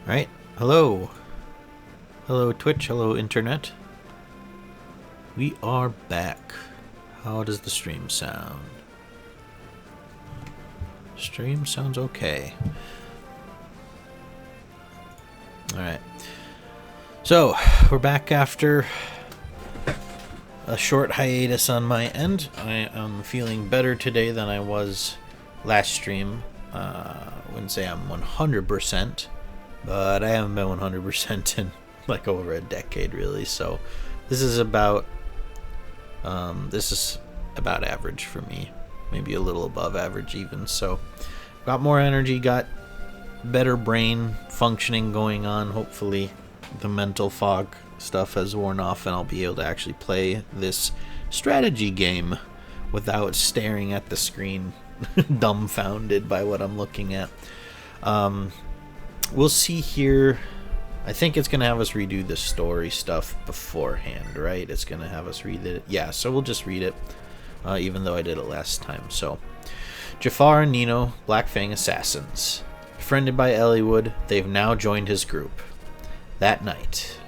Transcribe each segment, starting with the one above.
Alright, hello. Hello Twitch, hello Internet. We are back. How does the stream sound? Stream sounds okay. Alright. So, we're back after a short hiatus on my end. I am feeling better today than I was last stream. Wouldn't say I'm 100%. But I haven't been 100% in like over a decade, really. So this is about average for me, maybe a little above average even. So got more energy, got better brain functioning going on. Hopefully the mental fog stuff has worn off, and I'll be able to actually play this strategy game without staring at the screen, dumbfounded by what I'm looking at. We'll see here. I think it's going to have us redo the story stuff beforehand, right? It's going to have us read it. Yeah, so we'll just read it, even though I did it last time. So, Jafar and Nino, Black Fang assassins. Befriended by Elliewood, they've now joined his group. That night.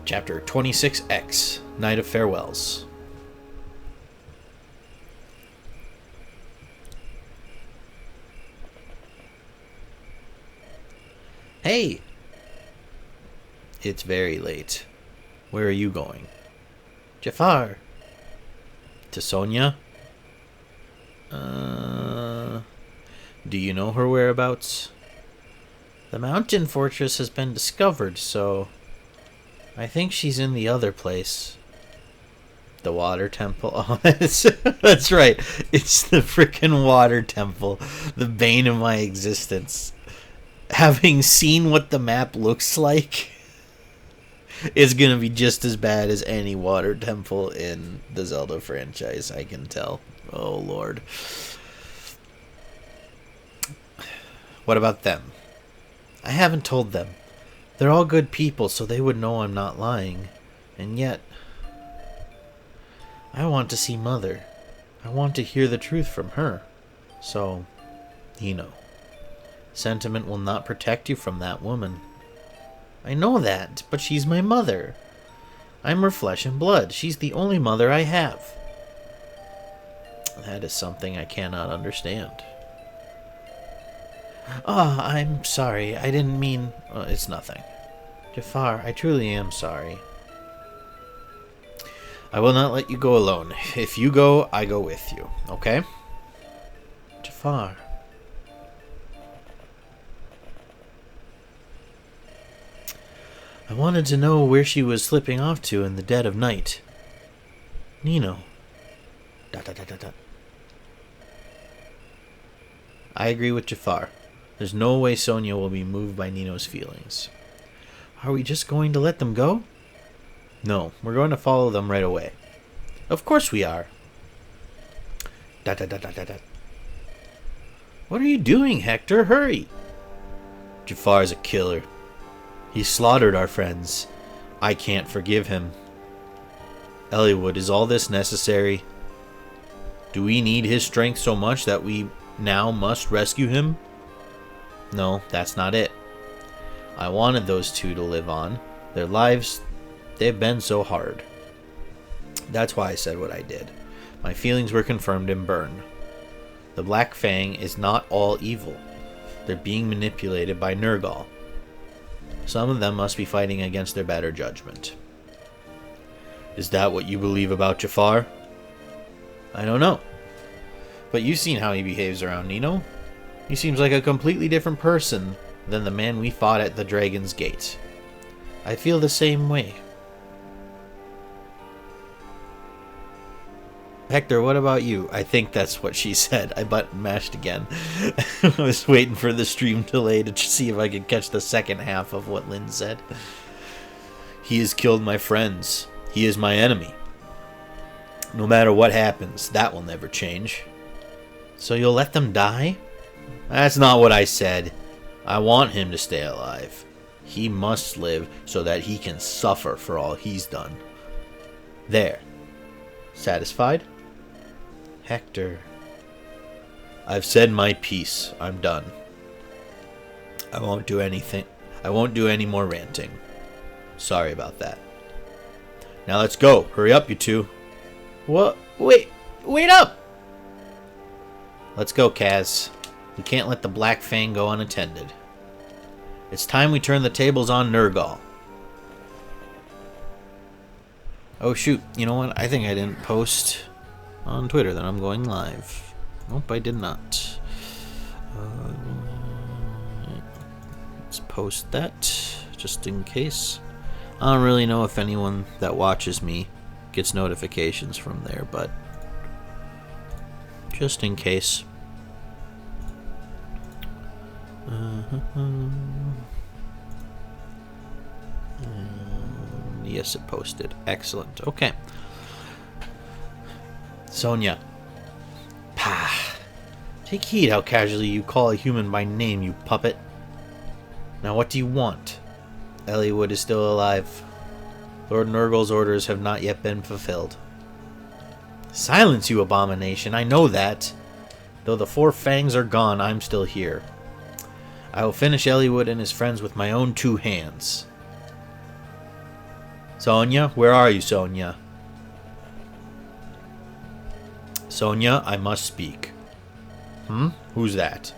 Chapter 26X, Night of Farewells. Hey! It's very late. Where are you going? Jafar. To Sonia? Do you know her whereabouts? The mountain fortress has been discovered, so I think she's in the other place. The water temple? Oh, that's right. It's the frickin' water temple. The bane of my existence. Having seen what the map looks like, it's gonna be just as bad as any water temple in the Zelda franchise, I can tell. Oh lord. What about them? I haven't told them. They're all good people, so they would know I'm not lying. And yet, I want to see Mother. I want to hear the truth from her. So, sentiment will not protect you from that woman. I know that, but she's my mother. I'm her flesh and blood. She's the only mother I have. That is something I cannot understand. I'm sorry. I didn't mean... it's nothing. Jafar, I truly am sorry. I will not let you go alone. If you go, I go with you. Okay? Jafar... I wanted to know where she was slipping off to in the dead of night. Nino. ... I agree with Jafar. There's no way Sonia will be moved by Nino's feelings. Are we just going to let them go? No, we're going to follow them right away. Of course we are. ... What are you doing, Hector? Hurry! Jafar's a killer. He slaughtered our friends. I can't forgive him. Elliewood, is all this necessary? Do we need his strength so much that we now must rescue him? No, that's not it. I wanted those two to live on. Their lives, they've been so hard. That's why I said what I did. My feelings were confirmed and burned. The Black Fang is not all evil. They're being manipulated by Nergal. Some of them must be fighting against their better judgment. Is that what you believe about Jafar? I don't know. But you've seen how he behaves around Nino. He seems like a completely different person than the man we fought at the Dragon's Gate. I feel the same way. Hector, what about you? I think that's what she said. I button mashed again. I was waiting for the stream delay to see if I could catch the second half of what Lynn said. He has killed my friends. He is my enemy. No matter what happens, that will never change. So you'll let them die? That's not what I said. I want him to stay alive. He must live so that he can suffer for all he's done. There. Satisfied? Hector. I've said my piece. I'm done. I won't do anything. I won't do any more ranting. Sorry about that. Now let's go. Hurry up, you two. What? Wait up! Let's go, Kaz. We can't let the Black Fang go unattended. It's time we turn the tables on Nergal. Oh shoot, you know what? I think I didn't post on Twitter that I'm going live. Nope, I did not. Let's post that, just in case. I don't really know if anyone that watches me gets notifications from there, but just in case. Yes, it posted. Excellent. Okay. Sonia. Pah. Take heed how casually you call a human by name, you puppet. Now what do you want? Eliwood is still alive. Lord Nurgle's orders have not yet been fulfilled. Silence, you abomination. I know that. Though the 4 fangs are gone, I'm still here. I will finish Eliwood and his friends with my own 2 hands. Sonia? Where are you, Sonia? Sonia, I must speak. Who's that? ...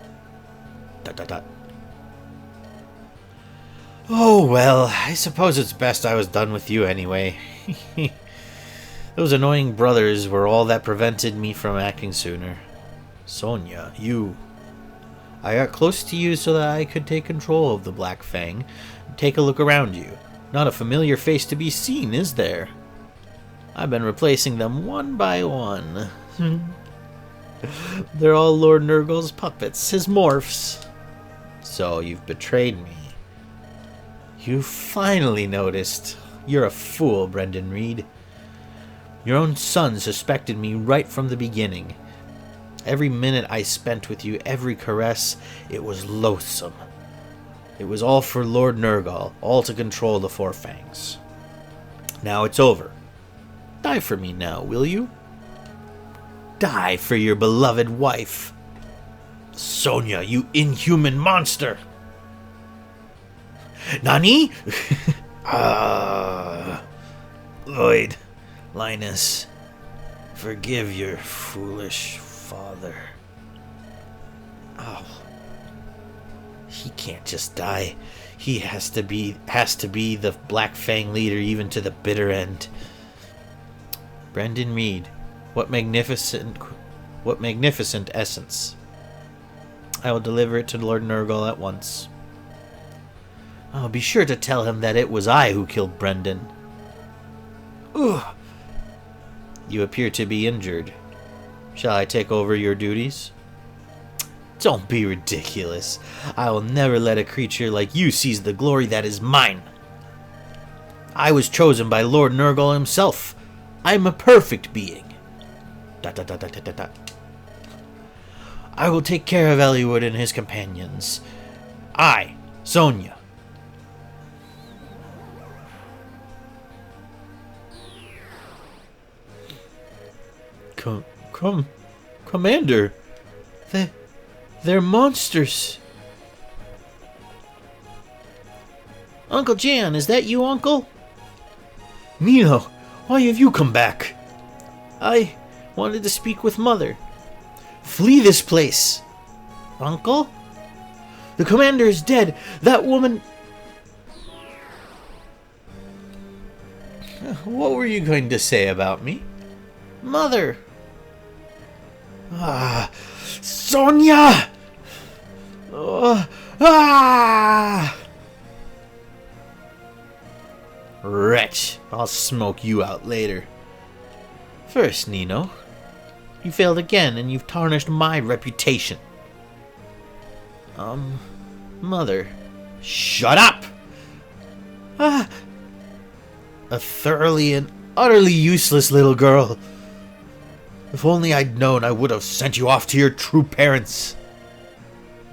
Oh, well, I suppose it's best I was done with you anyway. Those annoying brothers were all that prevented me from acting sooner. Sonia, you... I got close to you so that I could take control of the Black Fang. Take a look around you. Not a familiar face to be seen, is there? I've been replacing them one by one. They're all Lord Nurgle's puppets, his morphs. So you've betrayed me. You finally noticed. You're a fool, Brendan Reed. Your own son suspected me right from the beginning. Every minute I spent with you, every caress, it was loathsome. It was all for Lord Nurgle, all to control the 4 fangs. Now it's over. Die for me now, will you? Die for your beloved wife. Sonia, you inhuman monster! Nani? Lloyd, Linus, forgive your foolish father. Oh. He can't just die. He has to be the Black Fang leader even to the bitter end. Brendan Reed, what magnificent essence. I will deliver it to Lord Nurgle at once. I'll be sure to tell him that it was I who killed Brendan. Ugh. You appear to be injured. Shall I take over your duties? Don't be ridiculous. I will never let a creature like you seize the glory that is mine. I was chosen by Lord Nurgle himself. I'm a perfect being. ... I will take care of Eliwood and his companions. I, Sonia. Commander, they're monsters. Uncle Jan, is that you, Uncle? Nino, why have you come back? I wanted to speak with Mother. Flee this place. Uncle? The commander is dead. That woman... What were you going to say about me? Mother. Sonia! Wretch, I'll smoke you out later. First, Nino, you failed again and you've tarnished my reputation. Mother. Shut up! A thoroughly and utterly useless little girl. If only I'd known, I would have sent you off to your true parents.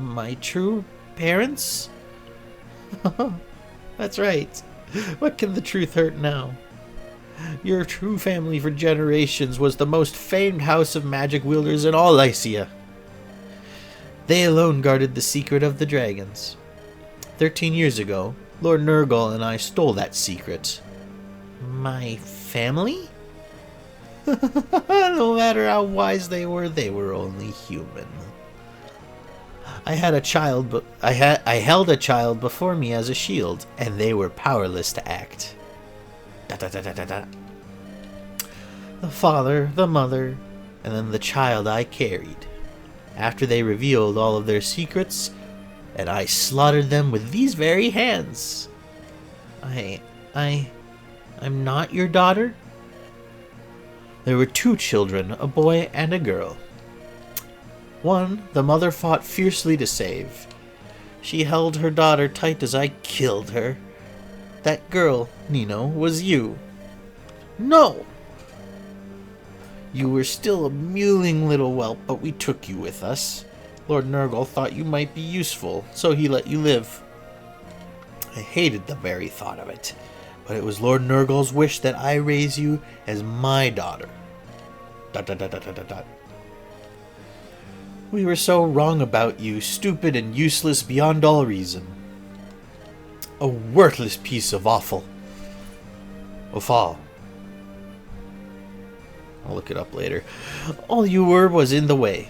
My true parents? That's right. What can the truth hurt now? Your true family for generations was the most famed house of magic wielders in all Lycia. They alone guarded the secret of the dragons. 13 years ago, Lord Nurgle and I stole that secret. My family? No matter how wise they were only human. I held a child before me as a shield, and they were powerless to act. The father, the mother, and then the child I carried. After they revealed all of their secrets, and I slaughtered them with these very hands. I'm not your daughter? There were 2 children, a boy and a girl. One, the mother fought fiercely to save. She held her daughter tight as I killed her. That girl, Nino, was you. No! You were still a mewling little whelp, but we took you with us. Lord Nurgle thought you might be useful, so he let you live. I hated the very thought of it, but it was Lord Nurgle's wish that I raise you as my daughter. ... We were so wrong about you, stupid and useless beyond all reason. A worthless piece of offal. I'll look it up later. All you were was in the way. ...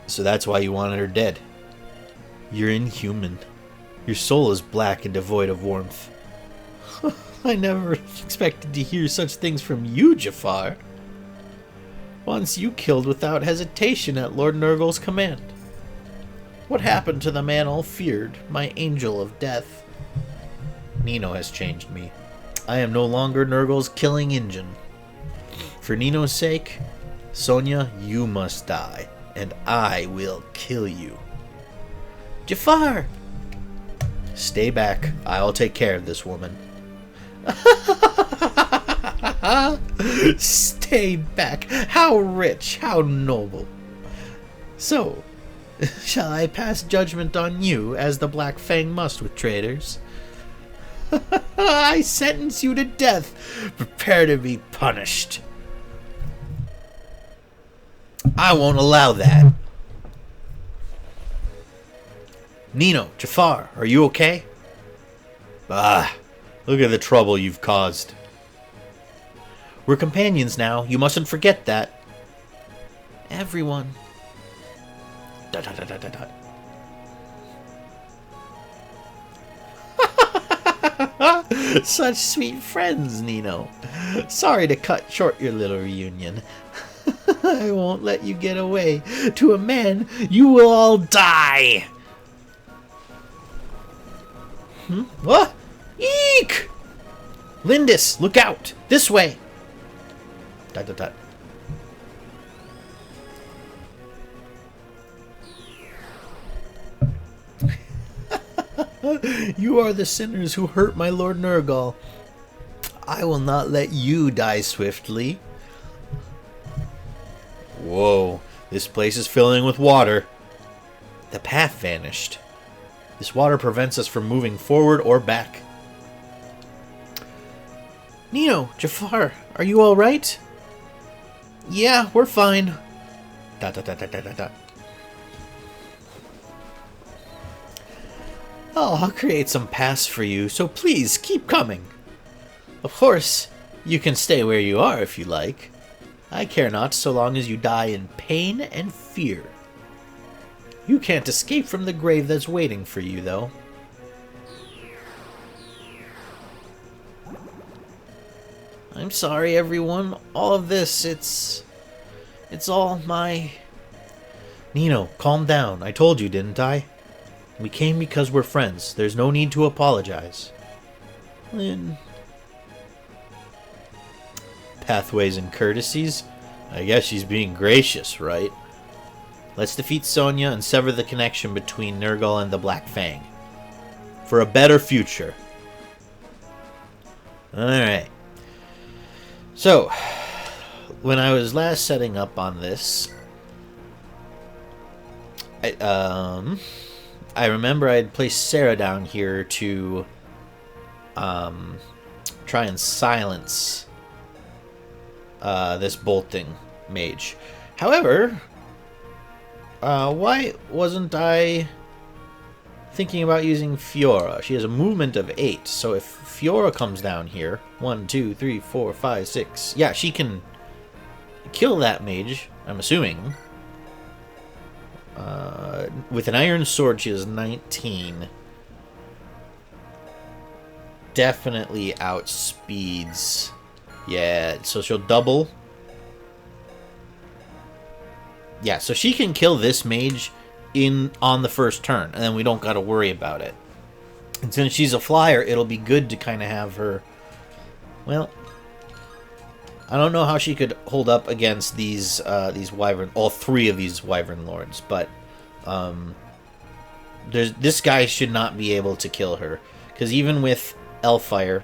So that's why you wanted her dead. You're inhuman. Your soul is black and devoid of warmth. I never expected to hear such things from you, Jafar. Once you killed without hesitation at Lord Nurgle's command. What happened to the man all feared, my angel of death? Nino has changed me. I am no longer Nurgle's killing engine. For Nino's sake, Sonia, you must die, and I will kill you. Jafar! Stay back. I'll take care of this woman. Stay back. How rich, how noble. So, shall I pass judgment on you, as the Black Fang must with traitors? I sentence you to death. Prepare to be punished. I won't allow that. Nino, Jafar, are you okay? Look at the trouble you've caused. We're companions now. You mustn't forget that. Everyone. ... Such sweet friends, Nino. Sorry to cut short your little reunion. I won't let you get away. To a man, you will all die. What? Eek! Lindis, look out! This way! ... You are the sinners who hurt my Lord Nurgle. I will not let you die swiftly. Whoa, this place is filling with water. The path vanished. This water prevents us from moving forward or back. Nino, Jafar, are you all right? Yeah, we're fine. ... Oh, I'll create some paths for you, so please keep coming. Of course, you can stay where you are if you like. I care not so long as you die in pain and fear. You can't escape from the grave that's waiting for you, though. I'm sorry, everyone. All of this, it's all my... Nino, calm down. I told you, didn't I? We came because we're friends. There's no need to apologize. Lynn. Pathways and courtesies? I guess she's being gracious, right? Let's defeat Sonia and sever the connection between Nurgle and the Black Fang. For a better future. Alright. So, when I was last setting up on this, I remember I had placed Sarah down here to try and silence this bolting mage. However, why wasn't I thinking about using Fiora? She has a movement of 8, so if Fiora comes down here, 1, 2, 3, 4, 5, 6, yeah, she can kill that mage, I'm assuming. With an iron sword, she has 19. Definitely outspeeds. Yeah, so she'll double. Yeah, so she can kill this mage on the first turn, and then we don't got to worry about it. And since she's a flyer, it'll be good to kind of have her. Well, I don't know how she could hold up against these wyvern, all 3 of these wyvern lords, but this guy should not be able to kill her, because even with Elfire,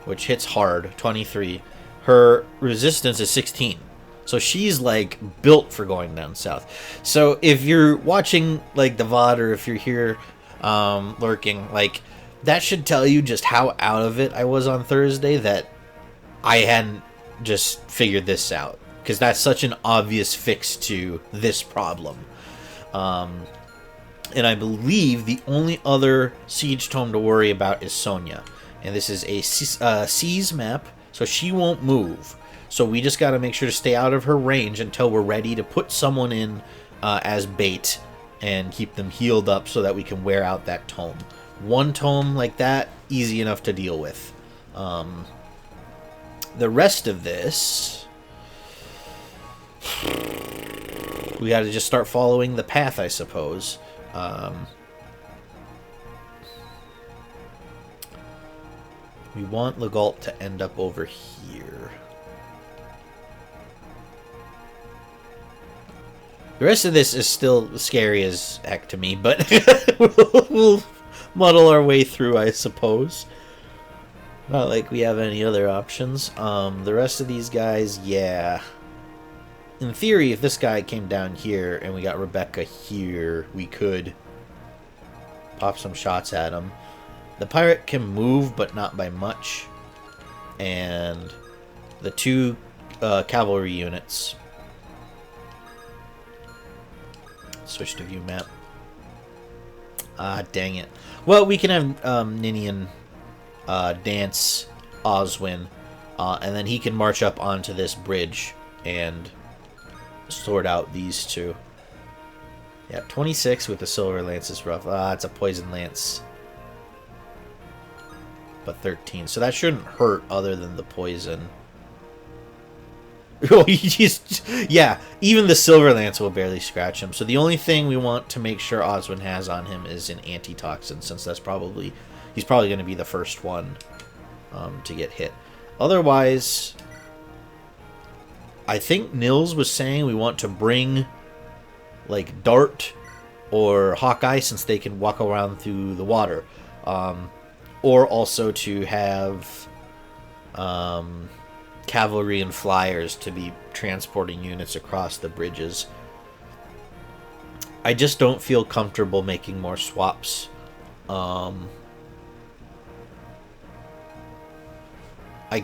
which hits hard, 23, her resistance is 16. So she's like built for going down south. So if you're watching like the VOD, or if you're here lurking, like that should tell you just how out of it I was on Thursday, that I hadn't just figured this out, because that's such an obvious fix to this problem. And I believe the only other siege tome to worry about is Sonia, and this is a seas map, so she won't move. So we just got to make sure to stay out of her range until we're ready to put someone in as bait and keep them healed up so that we can wear out that tome. One tome like that, easy enough to deal with. The rest of this, we got to just start following the path, I suppose. We want Legault to end up over here. The rest of this is still scary as heck to me, but we'll muddle our way through, I suppose. Not like we have any other options. The rest of these guys, yeah. In theory, if this guy came down here and we got Rebecca here, we could pop some shots at him. The pirate can move, but not by much. And the 2 cavalry units. Switch to view map. Ah, dang it. Well, we can have Ninian dance Oswin, and then he can march up onto this bridge and sort out these 2. Yeah, 26 with the silver lance is rough. Ah, it's a poison lance. But 13. So that shouldn't hurt other than the poison. Oh, yeah, even the silver lance will barely scratch him. So the only thing we want to make sure Oswin has on him is an antitoxin, since he's probably going to be the first one to get hit. Otherwise, I think Nils was saying we want to bring like Dart or Hawkeye, since they can walk around through the water, or also to have cavalry and flyers to be transporting units across the bridges. I just don't feel comfortable making more swaps. I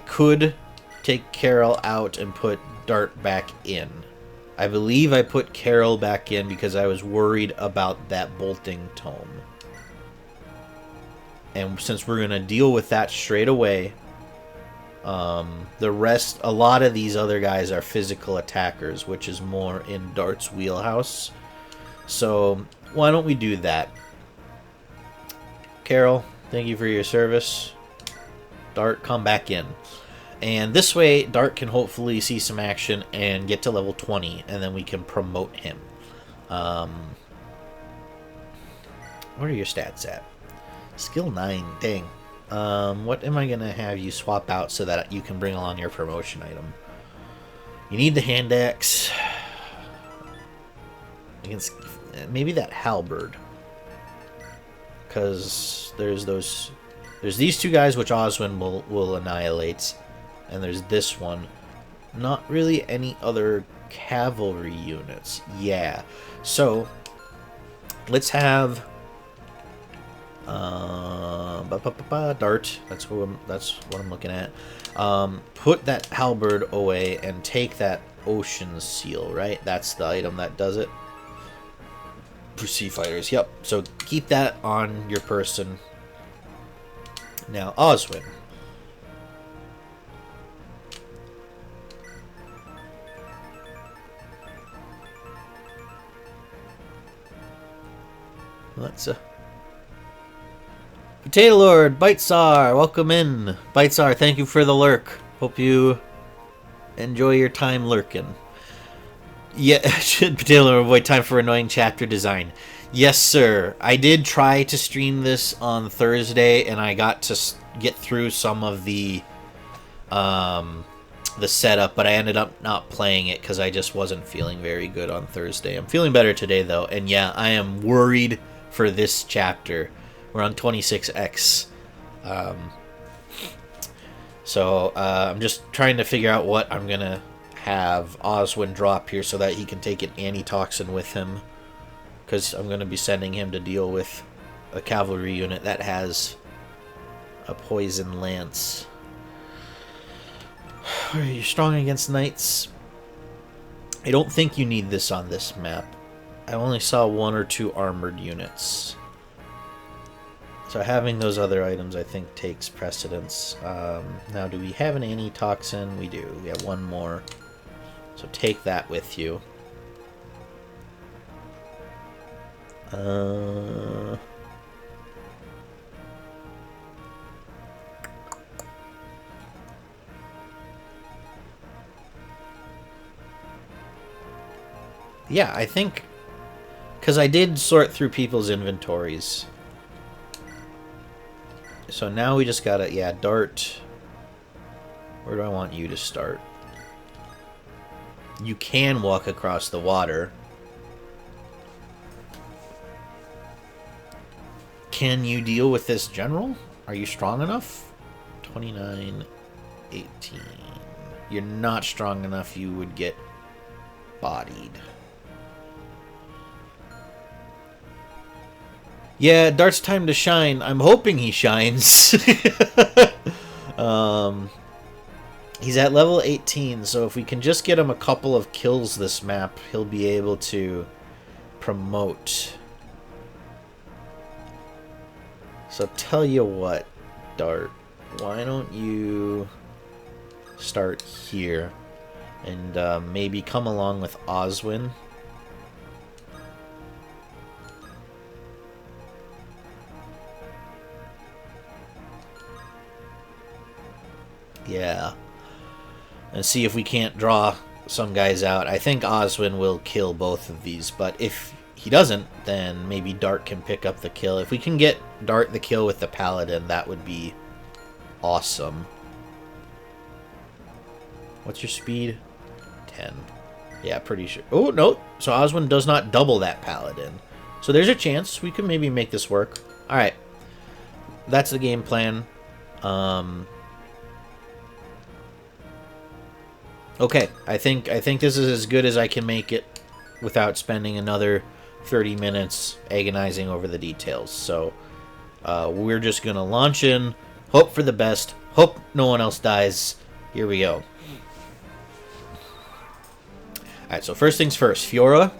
could take Carol out and put Dart back in. I believe I put Carol back in because I was worried about that bolting tome. And since we're going to deal with that straight away, the rest, a lot of these other guys are physical attackers, which is more in Dart's wheelhouse. So why don't we do that? Carol, thank you for your service. Dart, come back in. And this way, Dart can hopefully see some action and get to level 20, and then we can promote him. What are your stats at? Skill 9, dang. What am I going to have you swap out so that you can bring along your promotion item? You need the hand axe. Against maybe that halberd. Because there's these 2 guys which Oswin will annihilate. And there's this one. Not really any other cavalry units. Yeah. So, let's have Dart. That's what I'm looking at. Put that halberd away and take that ocean seal. Right, that's the item that does it. For sea fighters, yep. So keep that on your person. Now, Oswin. Let's Potato Lord, Bitesar, welcome in. Bitesar, thank you for the lurk. Hope you enjoy your time lurking. Yeah, should Potato Lord avoid time for annoying chapter design? Yes, sir. I did try to stream this on Thursday, and I got to get through some of the setup, but I ended up not playing it because I just wasn't feeling very good on Thursday. I'm feeling better today, though, and yeah, I am worried for this chapter. We're on 26X. So I'm just trying to figure out what I'm going to have Oswin drop here so that he can take an antitoxin with him. Because I'm going to be sending him to deal with a cavalry unit that has a poison lance. Are you strong against knights? I don't think you need this on this map. I only saw 1 or 2 armored units. So having those other items, I think, takes precedence. Now, do we have an antitoxin? We do. We have 1 more. So take that with you. Yeah, I think... Because I did sort through people's inventories. So now we just gotta... Yeah, Dart. Where do I want you to start? You can walk across the water. Can you deal with this general? Are you strong enough? 29, 18. You're not strong enough, you would get bodied. Yeah, Dart's time to shine. I'm hoping he shines. He's at level 18, so if we can just get him a couple of kills this map, he'll be able to promote. So tell you what, Dart, why don't you start here and maybe come along with Oswin. Yeah. And see if we can't draw some guys out. I think Oswin will kill both of these, but if he doesn't, then maybe Dart can pick up the kill. If we can get Dart the kill with the Paladin, that would be awesome. What's your speed? 10. Yeah, pretty sure. Oh, no. So Oswin does not double that Paladin. So there's a chance we can maybe make this work. Alright. That's the game plan. Okay, I think this is as good as I can make it without spending another 30 minutes agonizing over the details. So we're just gonna launch in, hope for the best, hope no one else dies. Here we go. Alright, so first things first, Fiora,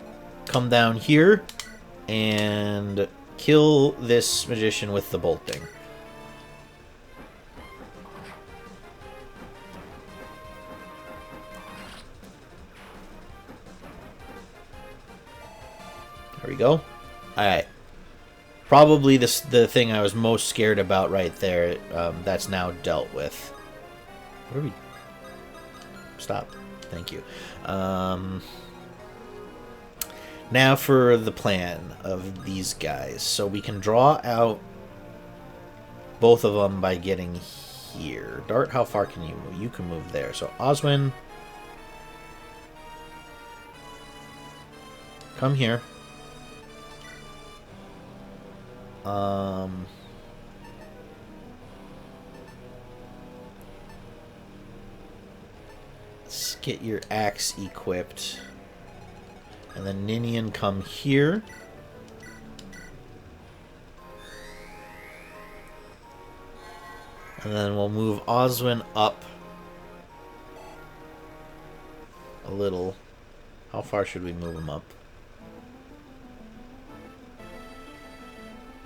come down here and kill this magician with the bolting. There we go. Alright. Probably the thing I was most scared about right there. That's now dealt with. What are we... Stop. Thank you. Now for the plan of these guys. So we can draw out both of them by getting here. Dart, how far can you move? You can move there. So Oswin, come here. Let's get your axe equipped. And then Ninian, come here. And then we'll move Oswin up a little. How far should we move him up?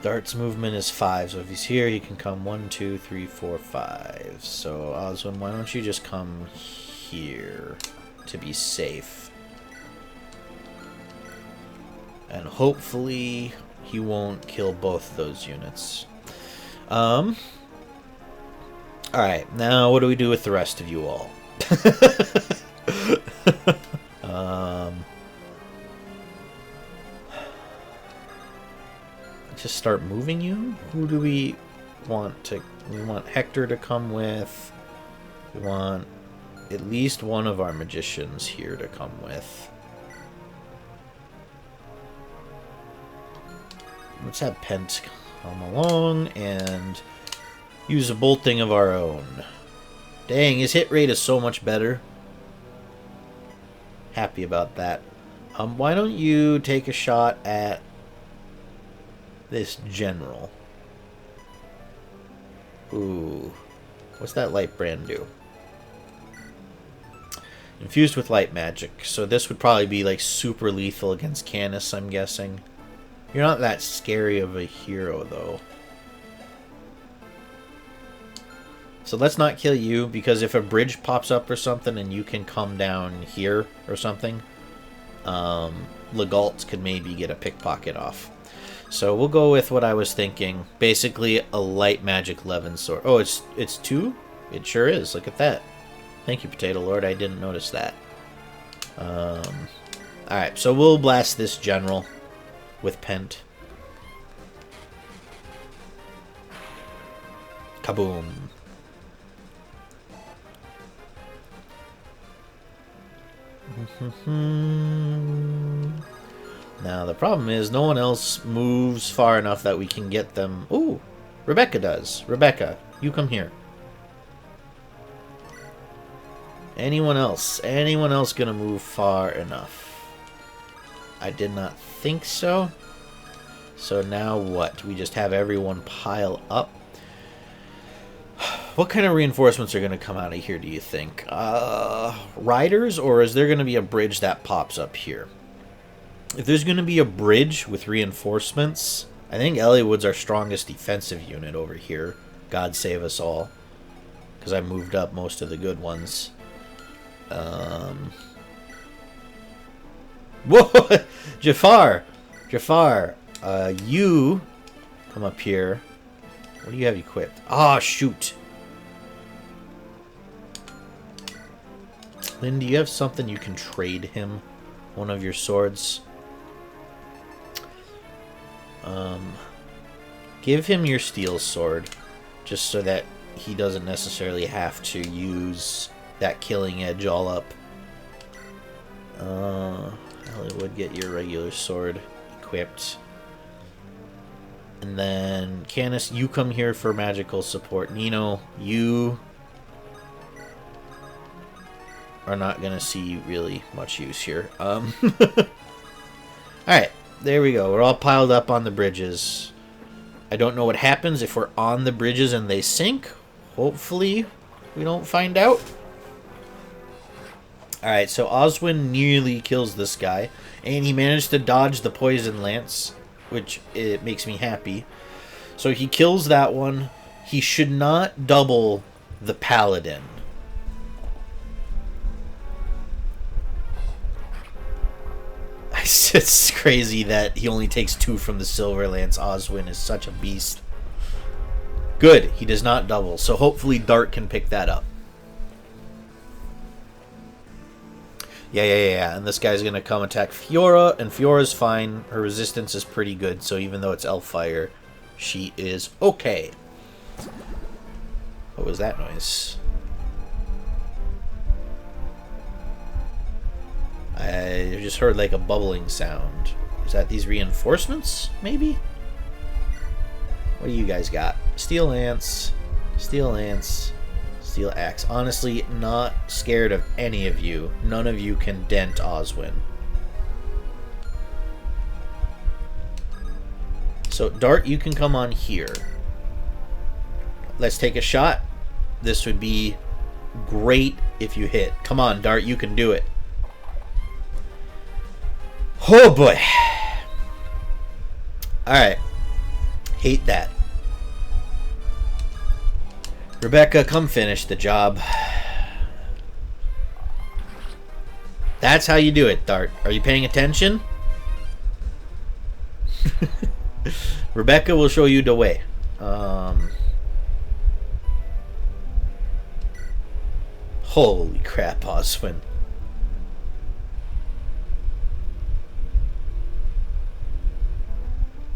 Dart's movement is 5, so if he's here, he can come 1, 2, 3, 4, 5. So, Oswin, why don't you just come here to be safe? And hopefully, he won't kill both those units. Alright, now what do we do with the rest of you all? Just start moving you? Who do we want to... We want Hector to come with. We want at least one of our magicians here to come with. Let's have Pent come along and use a bolting of our own. Dang, his hit rate is so much better. Happy about that. Why don't you take a shot at this general? Ooh. What's that light brand do? Infused with light magic. So this would probably be like super lethal against Canis, I'm guessing. You're not that scary of a hero, though. So let's not kill you, because if a bridge pops up or something and you can come down here or something, Legault could maybe get a pickpocket off. So we'll go with what I was thinking. Basically, a light magic Levin sword. Oh, it's 2? It sure is. Look at that. Thank you, Potato Lord. I didn't notice that. Alright, so we'll blast this general with Pent. Kaboom. Now, the problem is no one else moves far enough that we can get them... Ooh, Rebecca does. Rebecca, you come here. Anyone else? Anyone else gonna move far enough? I did not think so. So now what? We just have everyone pile up. What kind of reinforcements are going to come out of here, do you think? Riders, or is there going to be a bridge that pops up here? If there's going to be a bridge with reinforcements, I think Eliwood's our strongest defensive unit over here. God save us all. Because I moved up most of the good ones. Whoa! Jafar! Jafar, you come up here. What do you have equipped? Ah, shoot! Lynn, do you have something you can trade him? One of your swords? Give him your steel sword, just so that he doesn't necessarily have to use that killing edge all up. Eliwood, get your regular sword equipped. And then, Canis, you come here for magical support. Nino, you are not going to see really much use here. Alright, there we go. We're all piled up on the bridges. I don't know what happens if we're on the bridges and they sink. Hopefully, we don't find out. Alright, so Oswin nearly kills this guy. And he managed to dodge the poison lance, which it makes me happy. So he kills that one. He should not double the paladin. It's crazy that he only takes 2 from the silver lance. Oswin is such a beast. Good, he does not double. So hopefully Dart can pick that up. Yeah. And this guy's going to come attack Fiora, and Fiora's fine. Her resistance is pretty good, so even though it's elf fire, she is okay. What was that noise? I just heard like a bubbling sound. Is that these reinforcements, maybe? What do you guys got? Steel lance, steel lance, steel axe. Honestly, not scared of any of you. None of you can dent Oswin. So, Dart, you can come on here. Let's take a shot. This would be great if you hit. Come on, Dart, you can do it. Oh boy. Alright. Hate that. Rebecca, come finish the job. That's how you do it, Dart. Are you paying attention? Rebecca will show you the way. Holy crap, Oswin.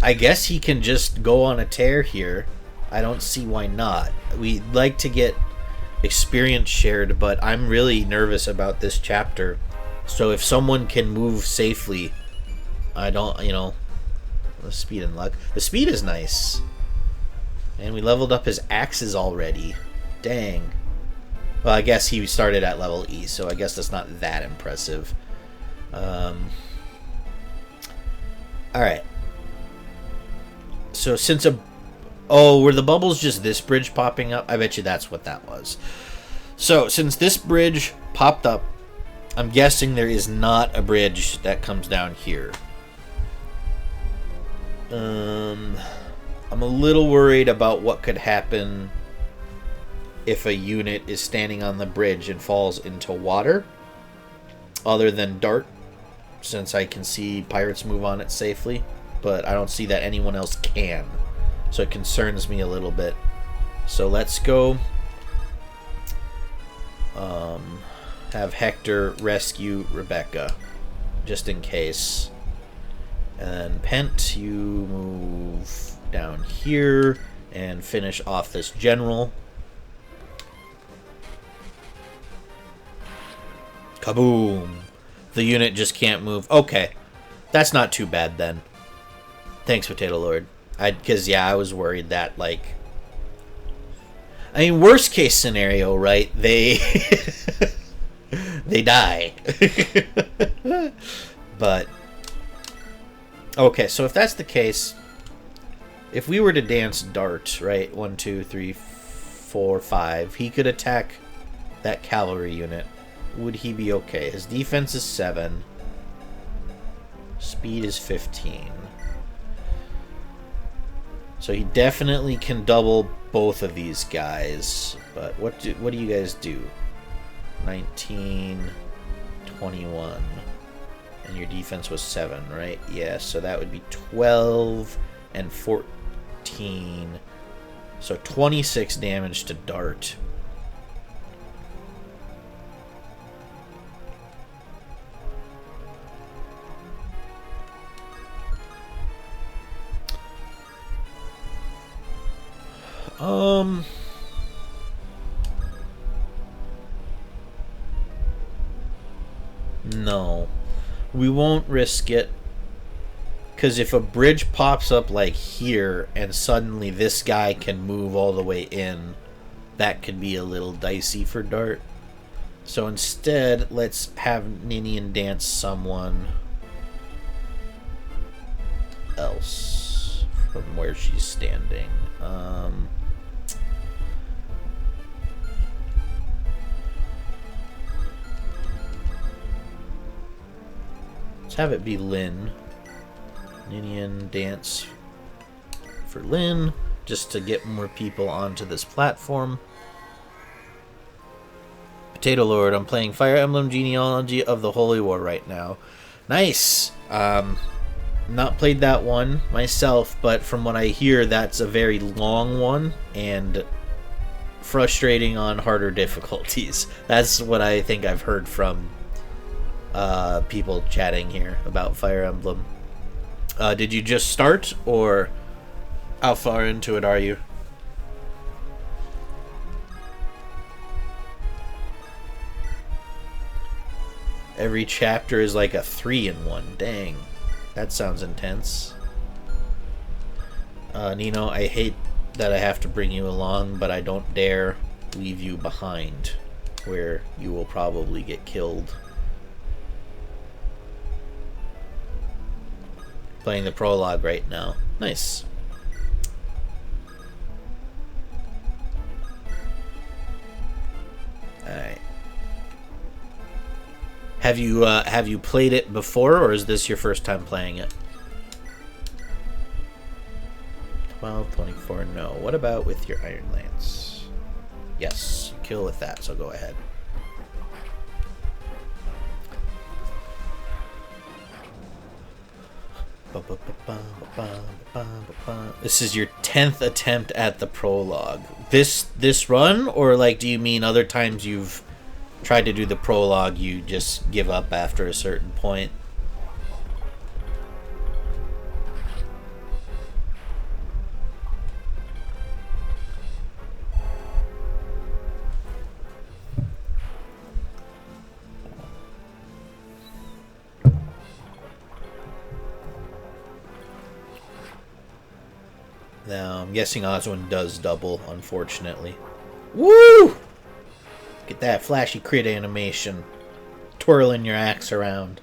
I guess he can just go on a tear here. I don't see why not. We'd like to get experience shared, but I'm really nervous about this chapter. So if someone can move safely, I don't, you know, the speed and luck. The speed is nice. And we leveled up his axes already. Dang. Well, I guess he started at level E, so I guess that's not that impressive. Alright. So since a... Oh, were the bubbles just this bridge popping up? I bet you that's what that was. So, since this bridge popped up, I'm guessing there is not a bridge that comes down here. I'm a little worried about what could happen if a unit is standing on the bridge and falls into water. Other than Dart, since I can see pirates move on it safely. But I don't see that anyone else can. So it concerns me a little bit. So let's go have Hector rescue Rebecca, just in case. And Pent, you move down here and finish off this general. Kaboom! The unit just can't move. Okay, that's not too bad then. Thanks, Potato Lord. Because, yeah, I was worried that, like... I mean, worst case scenario, right? They... they die. But... Okay, so if that's the case... If we were to dance Dart, right? 1, 2, 3, 4, 5. He could attack that cavalry unit. Would he be okay? His defense is 7. Speed is 15. So he definitely can double both of these guys. But what do you guys do? 19, 21. And your defense was 7, right? Yeah, so that would be 12 and 14. So 26 damage to Dart. No. We won't risk it. Because if a bridge pops up like here and suddenly this guy can move all the way in, that could be a little dicey for Dart. So instead, let's have Ninian dance someone else from where she's standing. Let's have it be Lynn. Ninian dance for Lynn, just to get more people onto this platform. Potato Lord, I'm playing Fire Emblem Genealogy of the Holy War right now. Nice! Not played that one myself, but from what I hear, that's a very long one and frustrating on harder difficulties. That's what I think I've heard from people chatting here about Fire Emblem. Did you just start, or how far into it are you? Every chapter is like a 3-in-1. Dang. That sounds intense. Nino, I hate that I have to bring you along, but I don't dare leave you behind, where you will probably get killed. Playing the prologue right now. Nice. Have you played it before, or is this your first time playing it? 12, 24, no. What about with your Iron Lance? Yes, kill with that, so go ahead. This is your 10th attempt at the prologue. This run, or like, do you mean other times you've tried to do the prologue, you just give up after a certain point? Now, I'm guessing Oswin does double, unfortunately. Woo! Get that flashy crit animation. Twirling your axe around.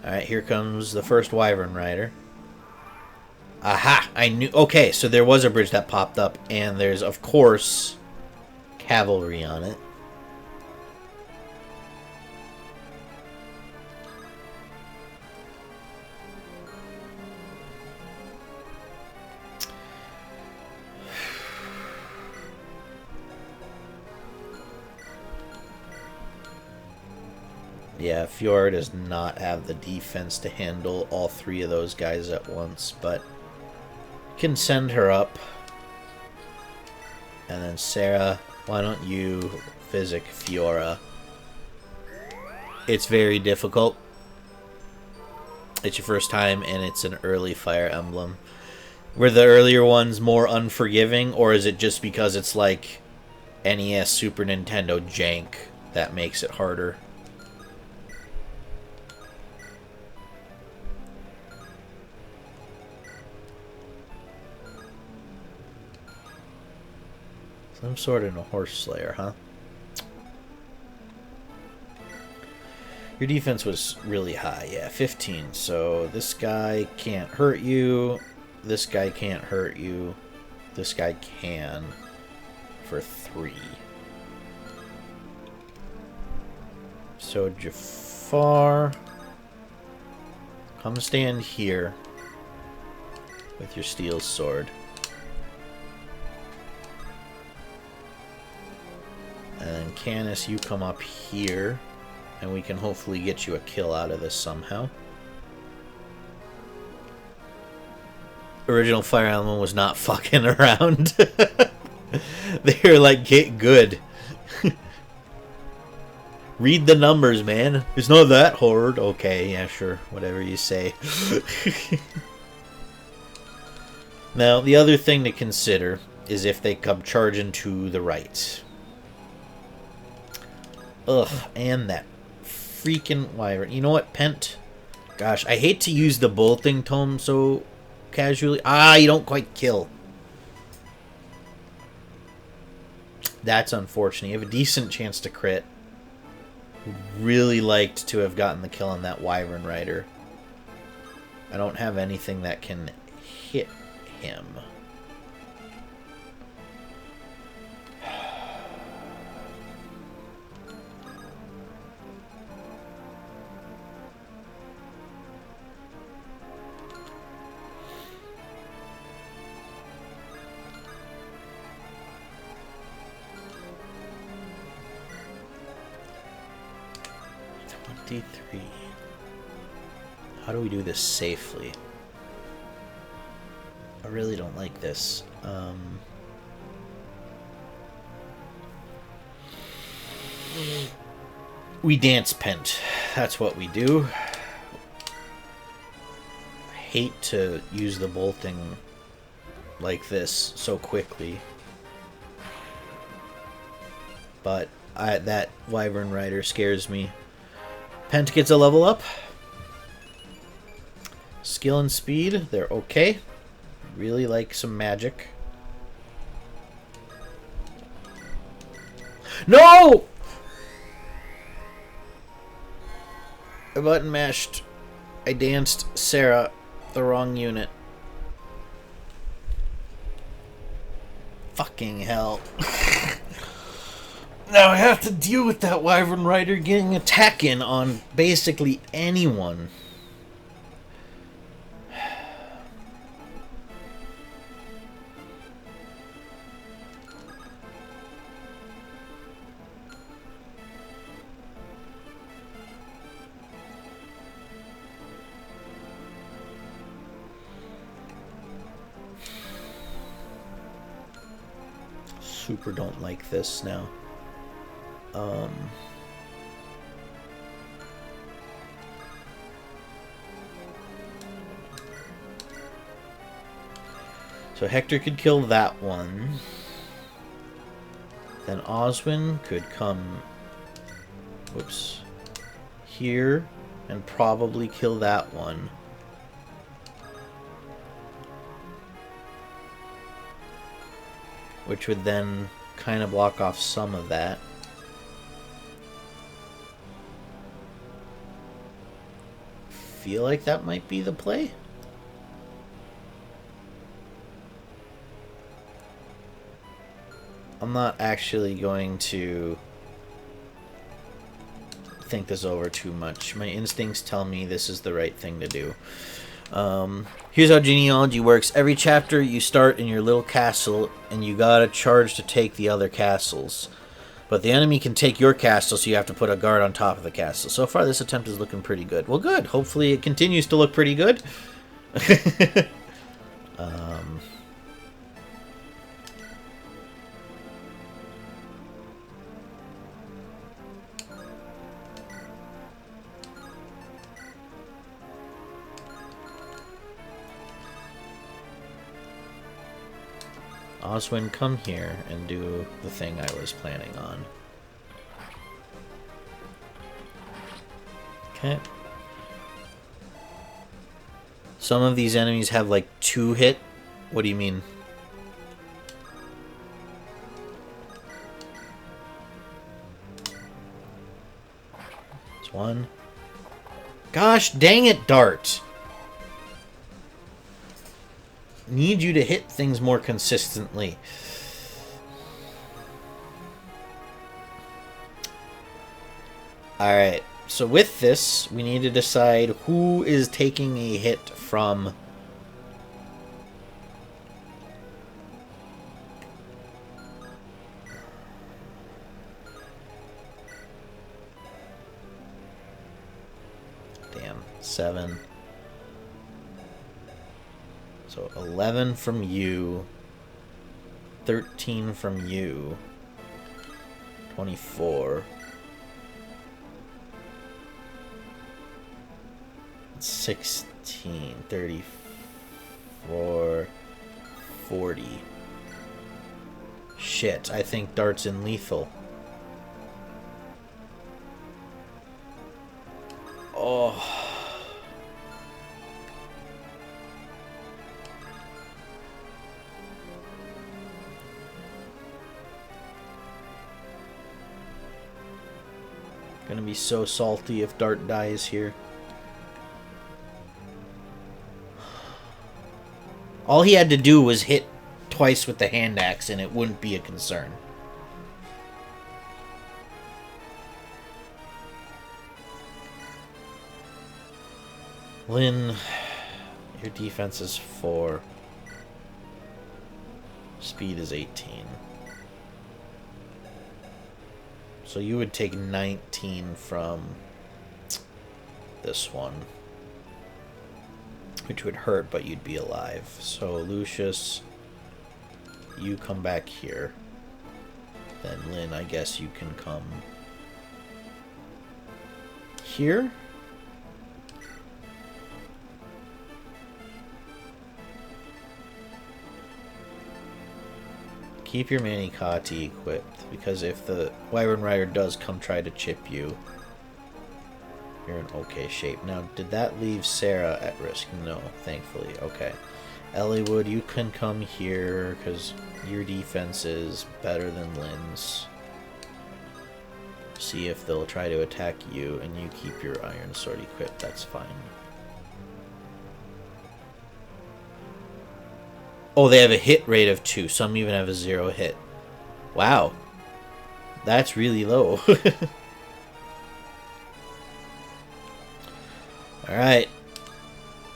Alright, here comes the first Wyvern Rider. Aha! I knew... Okay, so there was a bridge that popped up, and there's, of course, cavalry on it. Yeah, Fiora does not have the defense to handle all three of those guys at once, but can send her up. And then Sarah, why don't you physic Fiora? It's very difficult. It's your first time, and it's an early Fire Emblem. Were the earlier ones more unforgiving, or is it just because it's like NES, Super Nintendo jank that makes it harder? Some sort of a horse slayer, huh? Your defense was really high, yeah, 15. So this guy can't hurt you. This guy can't hurt you. This guy can for 3. So Jafar, come stand here with your steel sword. And then Canis, you come up here, and we can hopefully get you a kill out of this somehow. Original Fire Emblem was not fucking around. They were like, get good. Read the numbers, man. It's not that hard. Okay, yeah, sure. Whatever you say. Now, the other thing to consider is if they come charging to the right. Ugh, and that freaking wyvern. You know what, Pent? Gosh, I hate to use the bolting tome so casually. Ah, you don't quite kill. That's unfortunate. You have a decent chance to crit. Really liked to have gotten the kill on that Wyvern Rider. I don't have anything that can hit him. D3. How do we do this safely? I really don't like this. We dance Pent. That's what we do. I hate to use the bolting like this so quickly. But that Wyvern Rider scares me. Pent gets a level up. Skill and speed, they're okay. Really like some magic. No! I button mashed. I danced Sarah, the wrong unit. Fucking hell. Now I have to deal with that Wyvern Rider getting attack in on basically anyone. Super don't like this now. So Hector could kill that one. Then Oswin could come, whoops, here and probably kill that one. Which would then kind of block off some of that. Feel like that might be the play. I'm not actually going to think this over too much. My instincts tell me this is the right thing to do. Here's how genealogy works. Every chapter you start in your little castle and you gotta charge to take the other castles. But the enemy can take your castle, so you have to put a guard on top of the castle. So far this attempt is looking pretty good. Well, good. Hopefully it continues to look pretty good. Oswin, come here and do the thing I was planning on. Okay. Some of these enemies have like 2 hit. What do you mean? It's 1. Gosh dang it, Dart! Need you to hit things more consistently. Alright, so with this, we need to decide who is taking a hit from... Damn, 7... So 11 from you, 13 from you, 24, 16, 34, 40. Shit, I think Dart's in lethal. Oh... Gonna be so salty if Dart dies here. All he had to do was hit twice with the hand axe and it wouldn't be a concern. Lynn, your defense is 4. Speed is 18. So you would take 19 from this one, which would hurt, but you'd be alive. So Lucius, you come back here. Then Lynn, I guess you can come here. Keep your Manikati equipped, because if the Wyvern Rider does come try to chip you, you're in okay shape. Now, did that leave Sarah at risk? No, thankfully. Okay. Elliewood, you can come here, because your defense is better than Lynn's. See if they'll try to attack you, and you keep your Iron Sword equipped. That's fine. Oh, they have a hit rate of 2. Some even have a 0 hit. Wow. That's really low. Alright.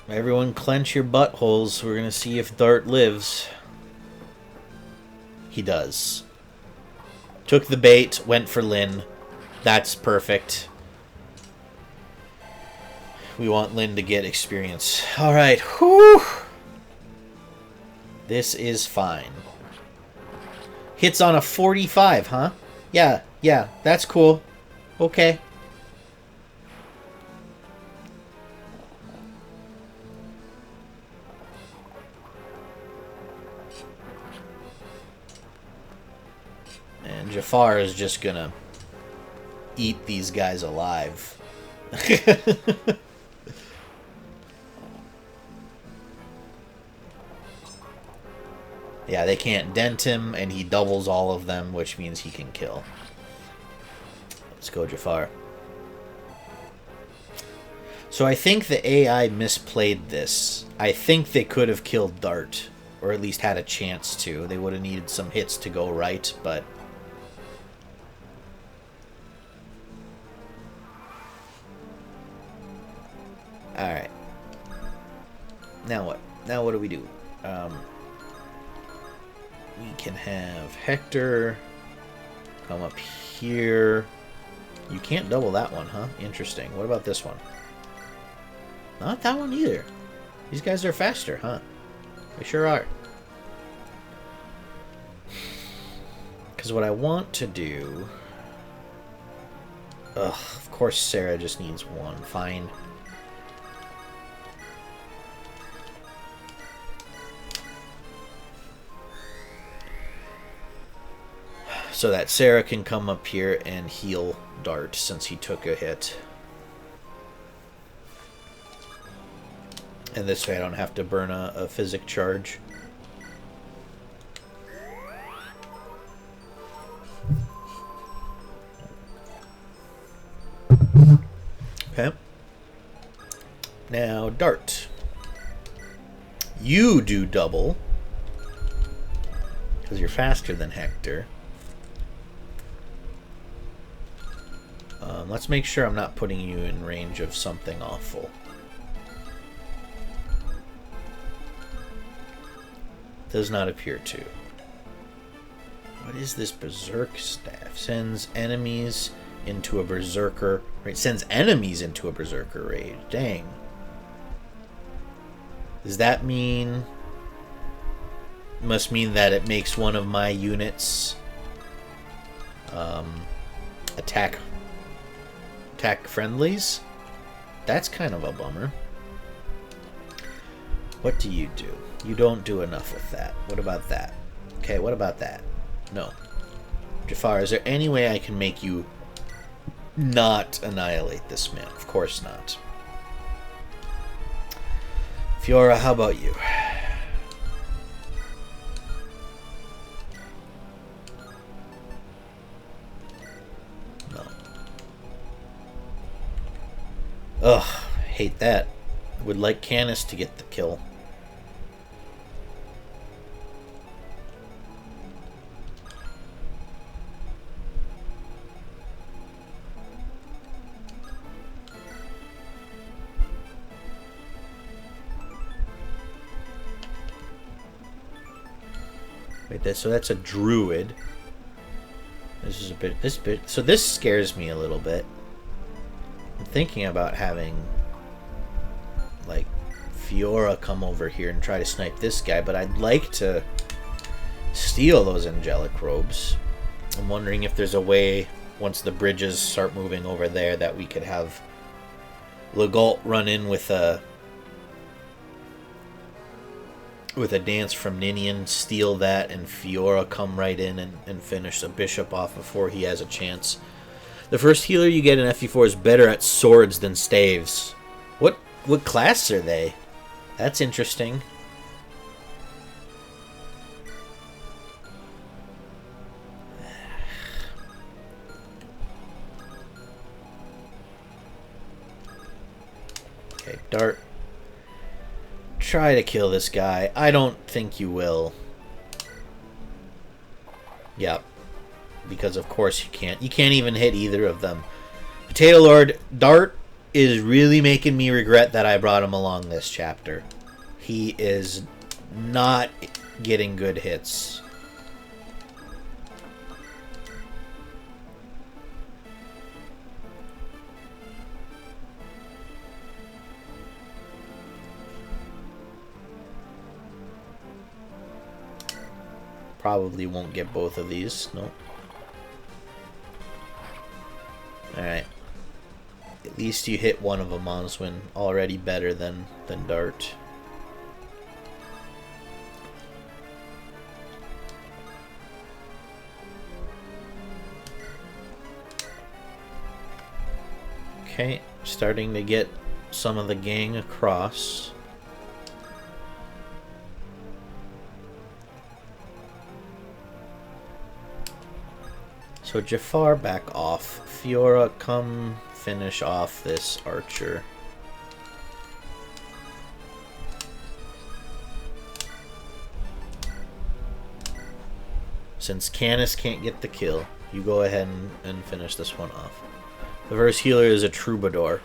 Everyone clench your buttholes. We're gonna see if Dart lives. He does. Took the bait, went for Lynn. That's perfect. We want Lynn to get experience. Alright, whew! This is fine. Hits on a 45, huh? Yeah, that's cool. Okay. And Jafar is just gonna eat these guys alive. Yeah, they can't dent him, and he doubles all of them, which means he can kill. Let's go, Jafar. So I think the AI misplayed this. I think they could have killed Dart, or at least had a chance to. They would have needed some hits to go right, but... Alright. Now what? Now what do we do? We can have Hector come up here. You can't double that one, huh? Interesting. What about this one? Not that one either. These guys are faster, huh? They sure are. Because what I want to do... Ugh, of course Sarah just needs one. Fine. So that Sarah can come up here and heal Dart since he took a hit. And this way I don't have to burn a physic charge. Okay. Now, Dart. You do double. Because you're faster than Hector. Let's make sure I'm not putting you in range of something awful. Does not appear to. What is this berserk staff? Sends enemies into a berserker... Right, sends enemies into a berserker rage. Dang. Does that mean... Must mean that it makes one of my units... attack friendlies? That's kind of a bummer. What do you do? You don't do enough with that. What about that? Okay, what about that? No. Jafar, is there any way I can make you not annihilate this man? Of course not. Fiora, how about you? No. Ugh, hate that. Would like Canis to get the kill. Wait, so that's a druid. This is a bit, so this scares me a little bit. I'm thinking about having, like, Fiora come over here and try to snipe this guy, but I'd like to steal those angelic robes. I'm wondering if there's a way, once the bridges start moving over there, that we could have Legault run in with a dance from Ninian, steal that, and Fiora come right in and finish the bishop off before he has a chance. The first healer you get in FE4 is better at swords than staves. What class are they? That's interesting. Okay, Dart. Try to kill this guy. I don't think you will. Yep. because of course you can't. You can't even hit either of them. Potato Lord, Dart is really making me regret that I brought him along this chapter. He is not getting good hits. Probably won't get both of these. Nope. Alright. At least you hit one of them, Monswin. Already better than Dart. Okay, starting to get some of the gang across. So Jafar, back off. Fiora, come finish off this archer. Since Canis can't get the kill, you go ahead and finish this one off. The first healer is a troubadour.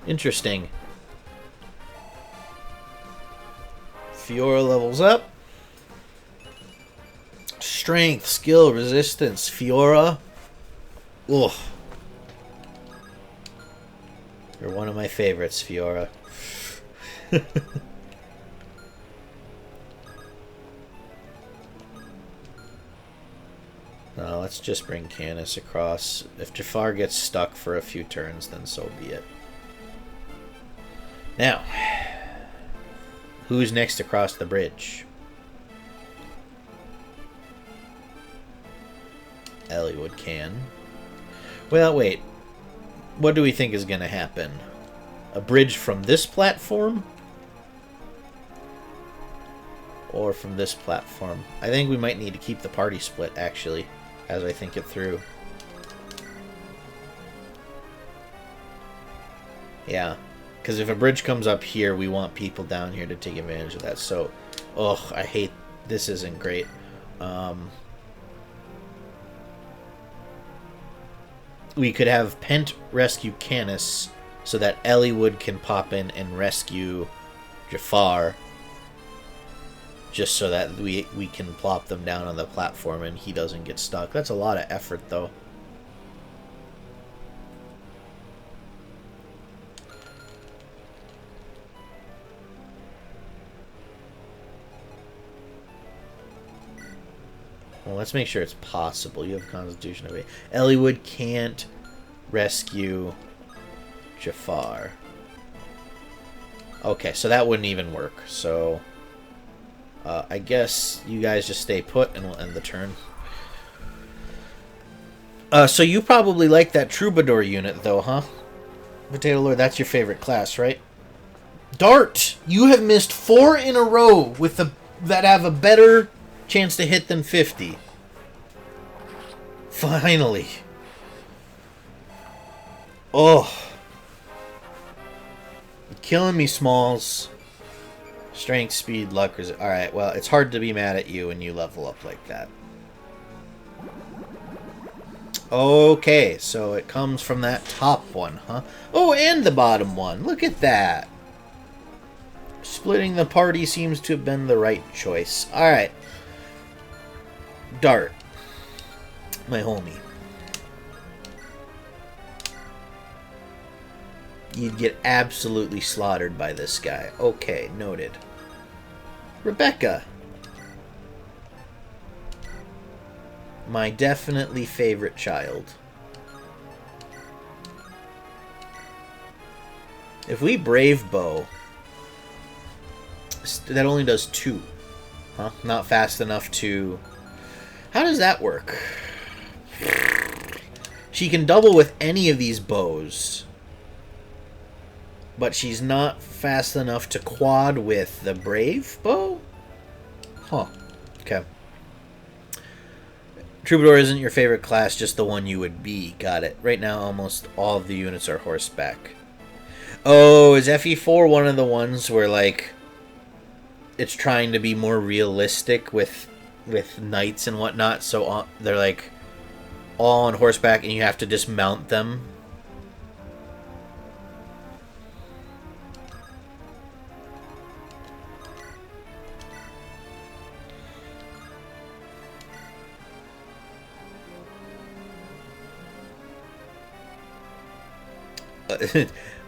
Interesting. Fiora levels up. Strength, skill, resistance. Fiora. Ugh. You're one of my favorites, Fiora. No, let's just bring Canis across. If Jafar gets stuck for a few turns, then so be it. Now, who's next across the bridge? Eliwood can. Well, wait. What do we think is going to happen? A bridge from this platform? Or from this platform? I think we might need to keep the party split, actually, as I think it through. Yeah. Because if a bridge comes up here, we want people down here to take advantage of that. So, ugh, I hate... This isn't great. We could have Pent rescue Canis so that Eliwood can pop in and rescue Jafar. Just so that we can plop them down on the platform and he doesn't get stuck. That's a lot of effort, though. Well, let's make sure it's possible. You have Constitution of 8. Eliwood can't rescue Jafar. Okay, so that wouldn't even work. So, I guess you guys just stay put and we'll end the turn. So you probably like that Troubadour unit, though, huh? Potato Lord, that's your favorite class, right? Dart! You have missed 4 in a row with that have a better chance to hit than 50. Finally. Oh. You're killing me, Smalls. Strength, speed, luck. Alright, well, it's hard to be mad at you when you level up like that. Okay, so it comes from that top one, huh? Oh, and the bottom one. Look at that. Splitting the party seems to have been the right choice. Alright. Dart. My homie. You'd get absolutely slaughtered by this guy. Okay, noted. Rebecca. My definitely favorite child. If we Brave Bow, that only does 2. Huh? Not fast enough to... How does that work? She can double with any of these bows, but she's not fast enough to quad with the Brave Bow? Huh. Okay. Troubadour isn't your favorite class, just the one you would be. Got it. Right now, almost all of the units are horseback. Oh, is FE4 one of the ones where, like, it's trying to be more realistic with knights and whatnot, so they're, like, all on horseback and you have to dismount them.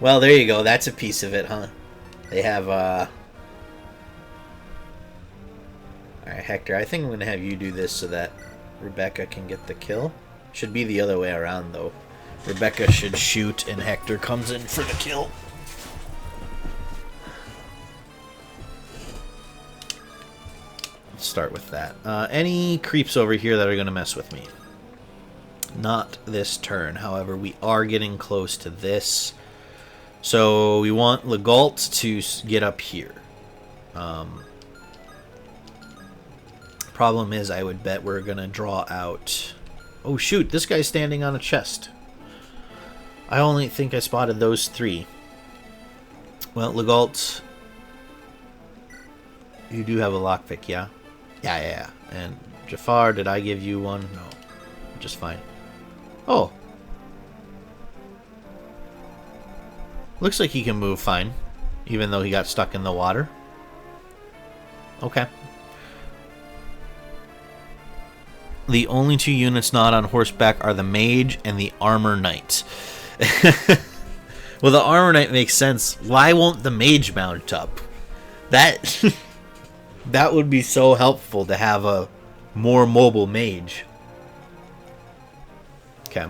Well, there you go. That's a piece of it, huh? They have, Alright, Hector, I think I'm going to have you do this so that Rebecca can get the kill. Should be the other way around, though. Rebecca should shoot and Hector comes in for the kill. Let's start with that. Any creeps over here that are going to mess with me? Not this turn. However, we are getting close to this. So we want Legault to get up here. Problem is, I would bet we're going to draw out... Oh, shoot. This guy's standing on a chest. I only think I spotted those three. Well, Legault... You do have a lockpick, yeah? Yeah. And Jafar, did I give you one? No. Just fine. Oh. Looks like he can move fine, even though he got stuck in the water. Okay. The only two units not on horseback are the mage and the armor knight. Well, the armor knight makes sense. Why won't the mage mount up? That that would be so helpful to have a more mobile mage. Okay.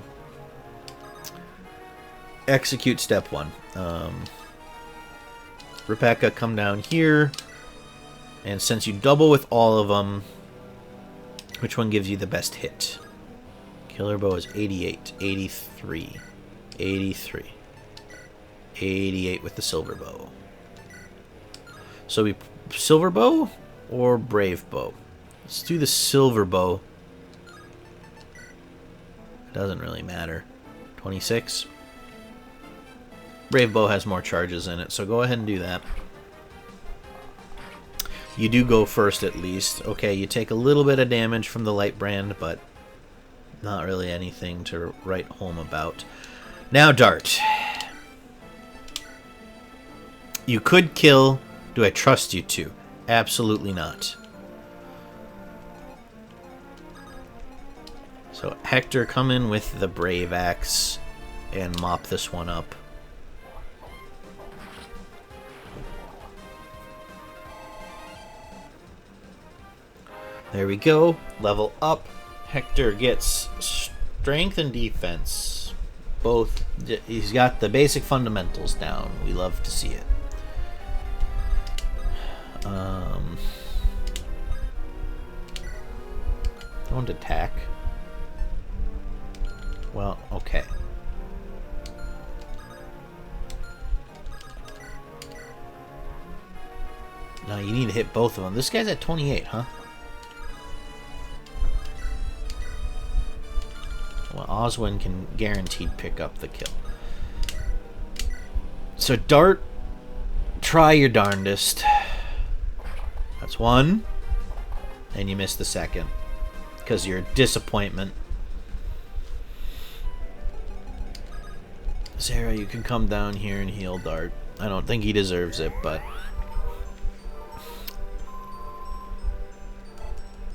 Execute step 1. Rebecca, come down here. And since you double with all of them, which one gives you the best hit? Killer bow is 88, 83, 83, 88 with the silver bow. So we silver bow or brave bow? Let's do the silver bow. It doesn't really matter. 26. Brave bow has more charges in it, so go ahead and do that. You do go first at least. Okay, you take a little bit of damage from the light brand, but not really anything to write home about. Now, Dart. You could kill. Do I trust you to? Absolutely not. So, Hector, come in with the Brave Axe and mop this one up. There we go. Level up. Hector gets strength and defense. Both. He's got the basic fundamentals down. We love to see it. Don't attack. Well, okay. Now you need to hit both of them. This guy's at 28, huh? Well, Oswin can guaranteed pick up the kill. So, Dart, try your darndest. That's one. And you missed the second. Because you're a disappointment. Sarah, you can come down here and heal Dart. I don't think he deserves it, but...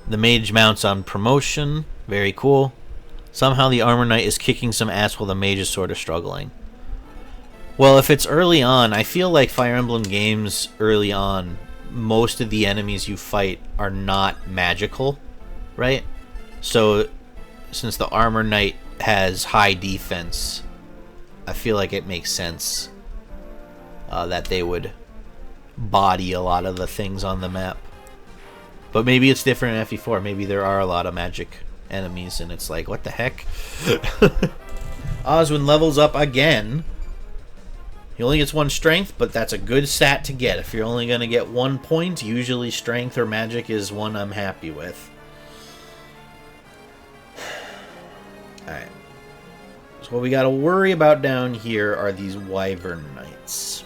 The mage mounts on promotion. Very cool. Somehow the armor knight is kicking some ass while the mage is sort of struggling. Well, if it's early on, I feel like Fire Emblem games early on, most of the enemies you fight are not magical, right? So, since the armor knight has high defense, I feel like it makes sense that they would body a lot of the things on the map. But maybe it's different in FE4. Maybe there are a lot of magic enemies and it's like, what the heck? Oswin levels up again. He only gets 1 strength, but that's a good stat to get. If you're only going to get 1 point, usually strength or magic is one I'm happy with. Alright. So what we got to worry about down here are these Wyvern Knights.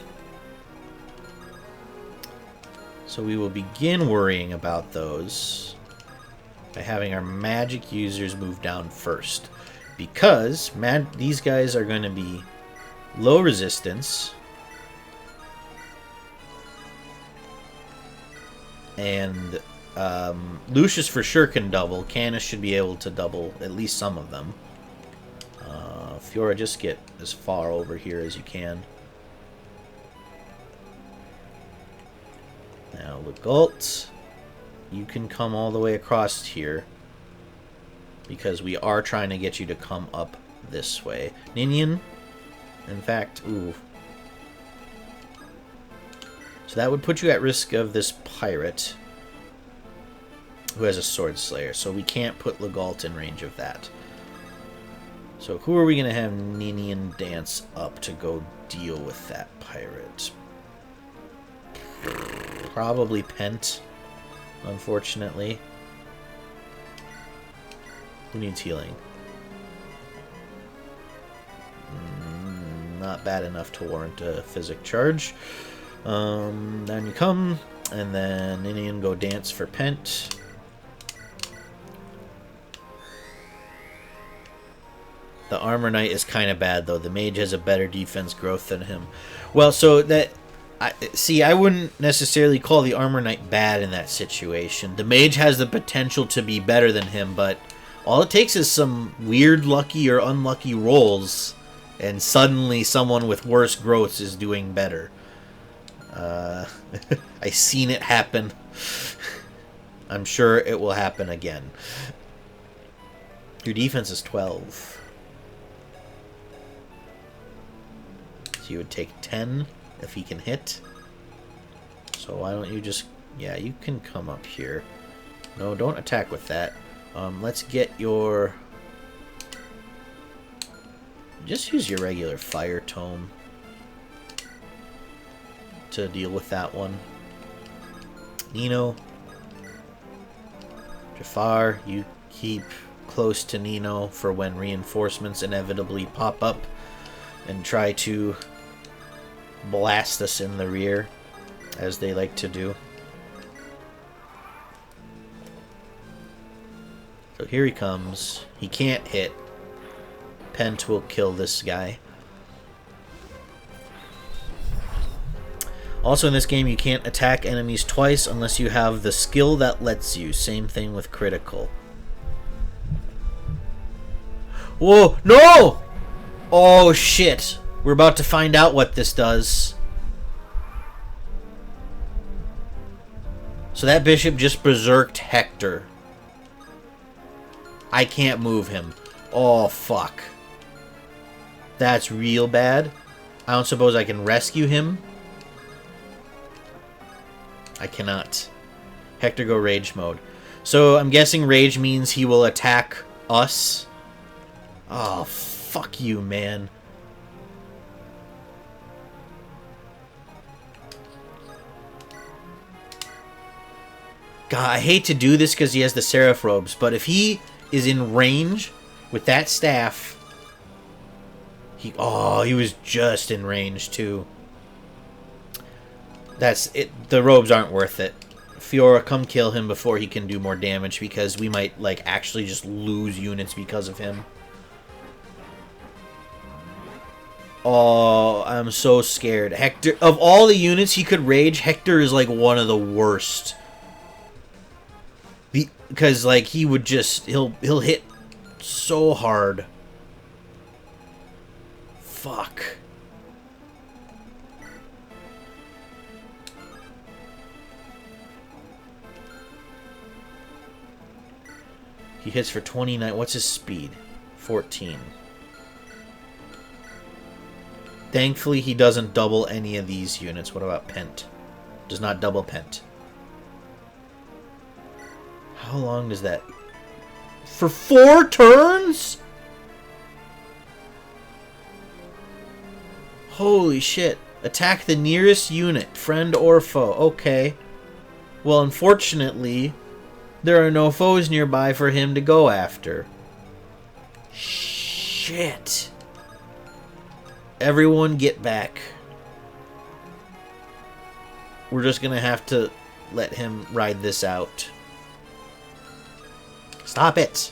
So we will begin worrying about those by having our magic users move down first. Because these guys are going to be low resistance. And Lucius for sure can double. Canis should be able to double at least some of them. Fiora, just get as far over here as you can. Now, Legault, you can come all the way across here. Because we are trying to get you to come up this way. Ninian, in fact, ooh. So that would put you at risk of this pirate who has a sword slayer. So we can't put Legault in range of that. So who are we going to have Ninian dance up to go deal with that pirate? Probably Pent, unfortunately. Who needs healing? Not bad enough to warrant a physic charge. Then you come, and then Ninian go dance for Pent. The Armor Knight is kind of bad, though. The Mage has a better defense growth than him. Well, so that... I wouldn't necessarily call the Armor Knight bad in that situation. The Mage has the potential to be better than him, but all it takes is some weird lucky or unlucky rolls, and suddenly someone with worse growths is doing better. I've seen it happen. I'm sure it will happen again. Your defense is 12. So you would take 10 if he can hit. So why don't you just... Yeah, you can come up here. No, don't attack with that. Let's get your... Just use your regular fire tome to deal with that one. Nino. Jafar, you keep close to Nino for when reinforcements inevitably pop up and try to blast us in the rear, as they like to do. So here he comes. He can't hit. Pent will kill this guy. Also in this game, you can't attack enemies twice unless you have the skill that lets you. Same thing with critical. Whoa! No! Oh, shit. We're about to find out what this does. So that bishop just berserked Hector. I can't move him. Oh, fuck. That's real bad. I don't suppose I can rescue him. I cannot. Hector go rage mode. So I'm guessing rage means he will attack us. Oh, fuck you, man. God, I hate to do this because he has the Seraph robes, but if he is in range with that staff... Oh, he was just in range, too. That's it. The robes aren't worth it. Fiora, come kill him before he can do more damage, because we might, like, actually just lose units because of him. Oh, I'm so scared. Hector, of all the units he could rage, Hector is, like, one of the worst. Because, like, he would just... He'll hit so hard. Fuck. He hits for 29. What's his speed? 14. Thankfully, he doesn't double any of these units. What about Pent? Does not double Pent. How long does that... For 4 turns? Holy shit. Attack the nearest unit, friend or foe. Okay. Well, unfortunately, there are no foes nearby for him to go after. Shit. Everyone get back. We're just gonna have to let him ride this out. Stop it.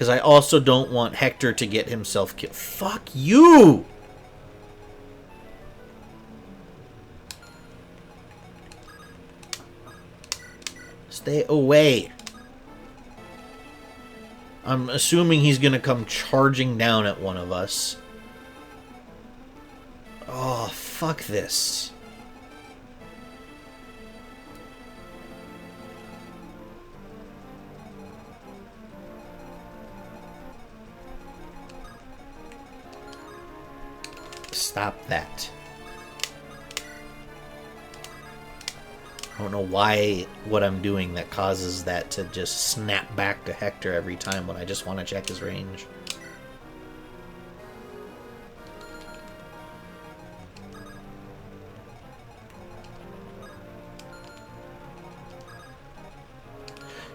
Because I also don't want Hector to get himself killed. Fuck you! Stay away. I'm assuming he's going to come charging down at one of us. Oh, fuck this. Stop that. I don't know why what I'm doing that causes that to just snap back to Hector every time when I just want to check his range.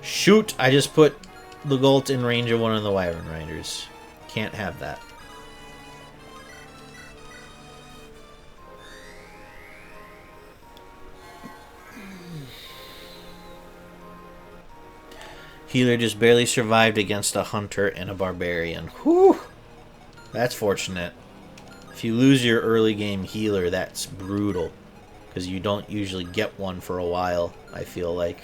Shoot! I just put the Golt in range of one of the Wyvern Riders. Can't have that. Healer just barely survived against a hunter and a barbarian. Whew! That's fortunate. If you lose your early game healer, that's brutal. Because you don't usually get one for a while, I feel like.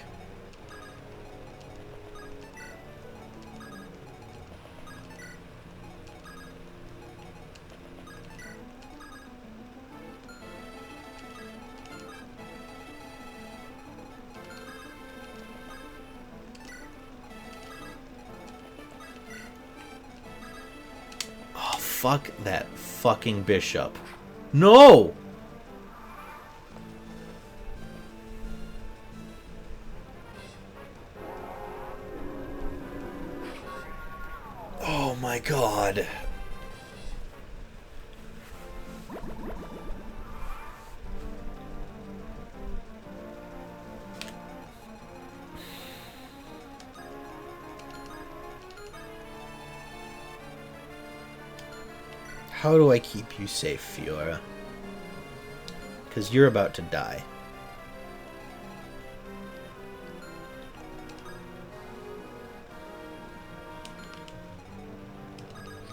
Fuck that fucking bishop. No! Oh my god. How do I keep you safe, Fiora? Because you're about to die.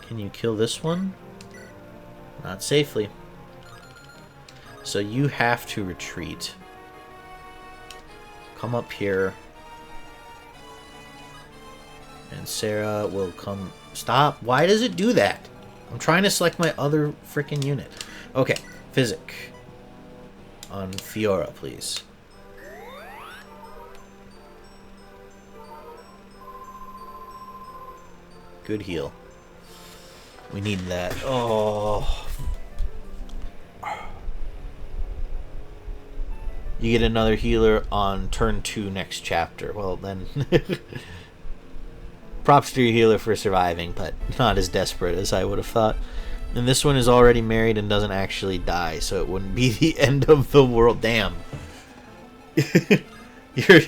Can you kill this one? Not safely. So you have to retreat. Come up here. And Sarah will come... Stop! Why does it do that? I'm trying to select my other freaking unit. Okay, Physic. On Fiora, please. Good heal. We need that. Oh. You get another healer on turn 2 next chapter. Well, then... Props to your healer for surviving, but not as desperate as I would have thought. And this one is already married and doesn't actually die, so it wouldn't be the end of the world. Damn.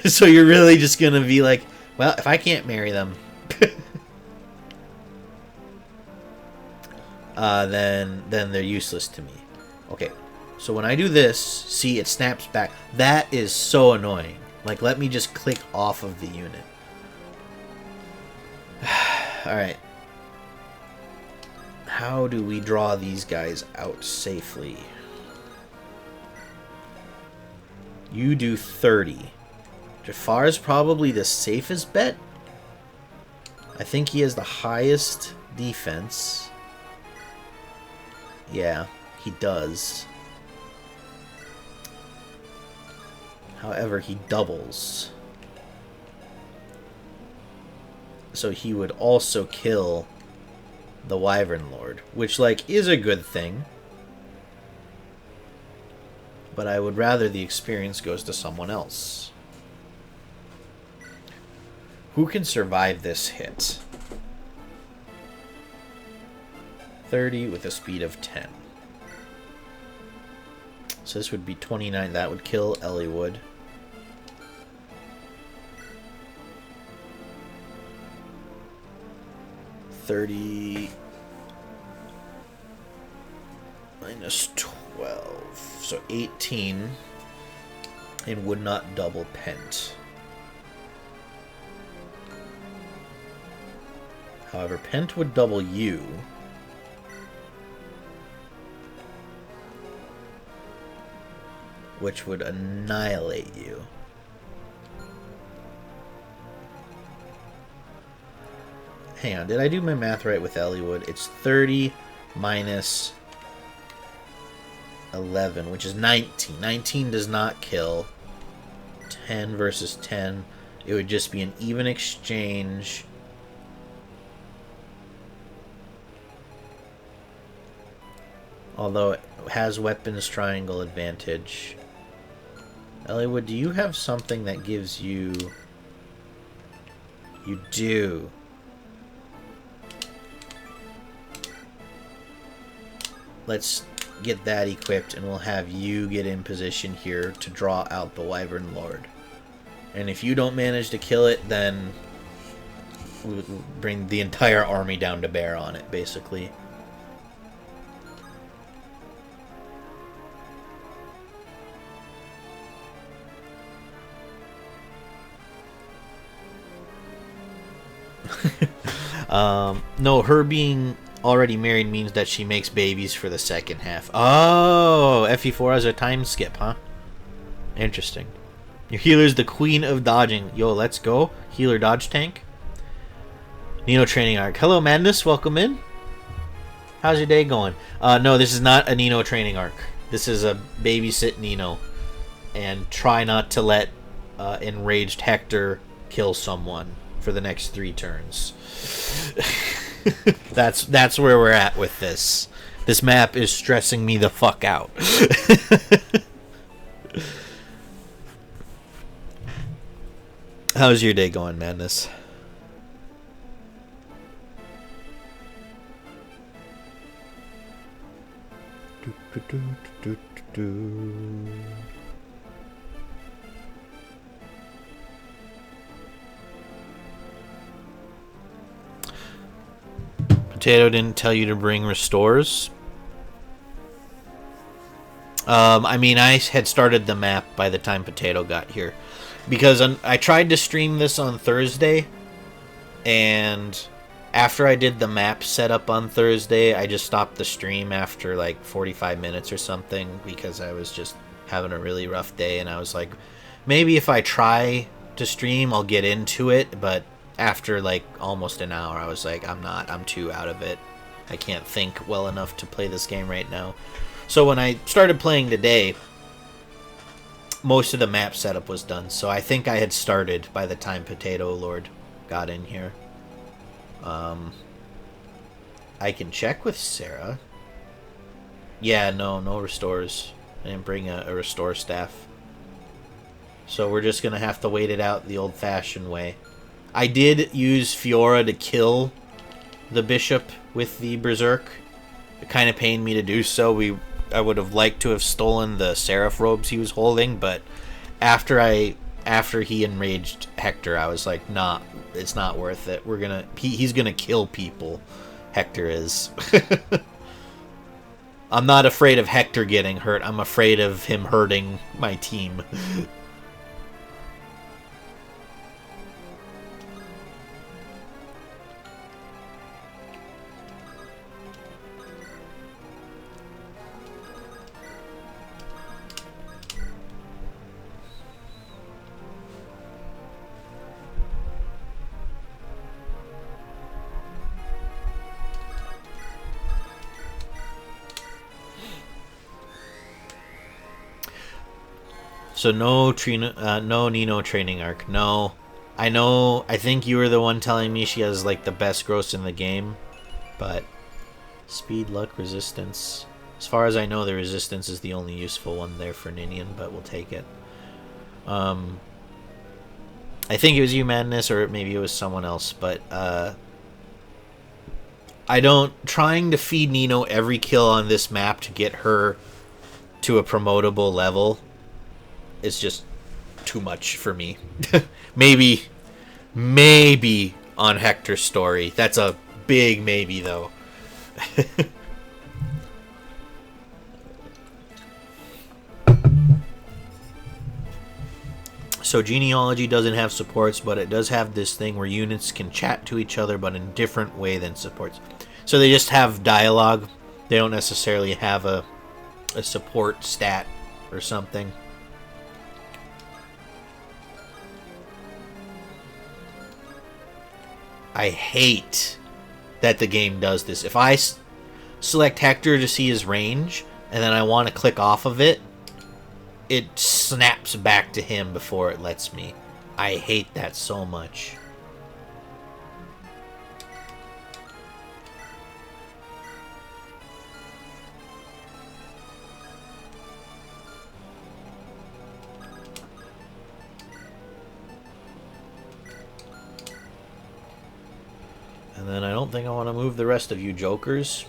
So you're really just going to be like, well, if I can't marry them, then they're useless to me. Okay, so when I do this, see, it snaps back. That is so annoying. Like, let me just click off of the unit. Alright. How do we draw these guys out safely? You do 30. Jafar is probably the safest bet. I think he has the highest defense. Yeah, he does. However, he doubles. So he would also kill the Wyvern Lord, which, like, is a good thing. But I would rather the experience goes to someone else. Who can survive this hit? 30 with a speed of 10. So this would be 29. That would kill Elliewood. -30 minus 12, so 18, and would not double pent. However, Pent would double you. Which would annihilate you. Hang on, did I do my math right with Elliewood? It's 30 minus 11, which is 19. 19 does not kill. 10 versus 10. It would just be an even exchange. Although it has weapons triangle advantage. Elliewood, do you have something that gives you... You do. Let's get that equipped, and we'll have you get in position here to draw out the Wyvern Lord. And if you don't manage to kill it, then we'll bring the entire army down to bear on it, basically. No, her being already married means that she makes babies for the second half. Oh, FE4 has a time skip, huh? Interesting. Your healer's the queen of dodging. Yo, let's go. Healer dodge tank. Nino training arc. Hello, Madness. Welcome in. How's your day going? No, this is not a Nino training arc. This is a babysit Nino. And try not to let enraged Hector kill someone for the next 3 turns. That's where we're at with this. This map is stressing me the fuck out. How's your day going, Madness? Potato didn't tell you to bring restores. I mean, I had started the map by the time Potato got here. Because I tried to stream this on Thursday. And after I did the map setup on Thursday, I just stopped the stream after like 45 minutes or something. Because I was just having a really rough day. And I was like, maybe if I try to stream, I'll get into it. But after like almost an hour, I was like, I'm too out of it. I can't think well enough to play this game right now. So when I started playing today, most of the map setup was done. So I think I had started by the time Potato Lord got in here. I can check with Sarah. Yeah, no restores. I didn't bring a restore staff. So we're just going to have to wait it out the old-fashioned way. I did use Fiora to kill the bishop with the berserk. It kind of pained me to do so. I would have liked to have stolen the seraph robes he was holding, but after he enraged Hector, I was like, nah, it's not worth it. He's gonna kill people. Hector is. I'm not afraid of Hector getting hurt. I'm afraid of him hurting my team. So no Nino training arc. No. I think you were the one telling me she has like the best gross in the game. But speed, luck, resistance. As far as I know, the resistance is the only useful one there for Ninian, but we'll take it. I think it was you, Madness, or maybe it was someone else, but trying to feed Nino every kill on this map to get her to a promotable level is just too much for me. maybe on Hector's story. That's a big maybe, though. So genealogy doesn't have supports, but it does have this thing where units can chat to each other, but in a different way than supports. So they just have dialogue. They don't necessarily have a support stat or something. I hate that the game does this. If I select Hector to see his range, and then I want to click off of it, it snaps back to him before it lets me. I hate that so much. And then I don't think I want to move the rest of you jokers.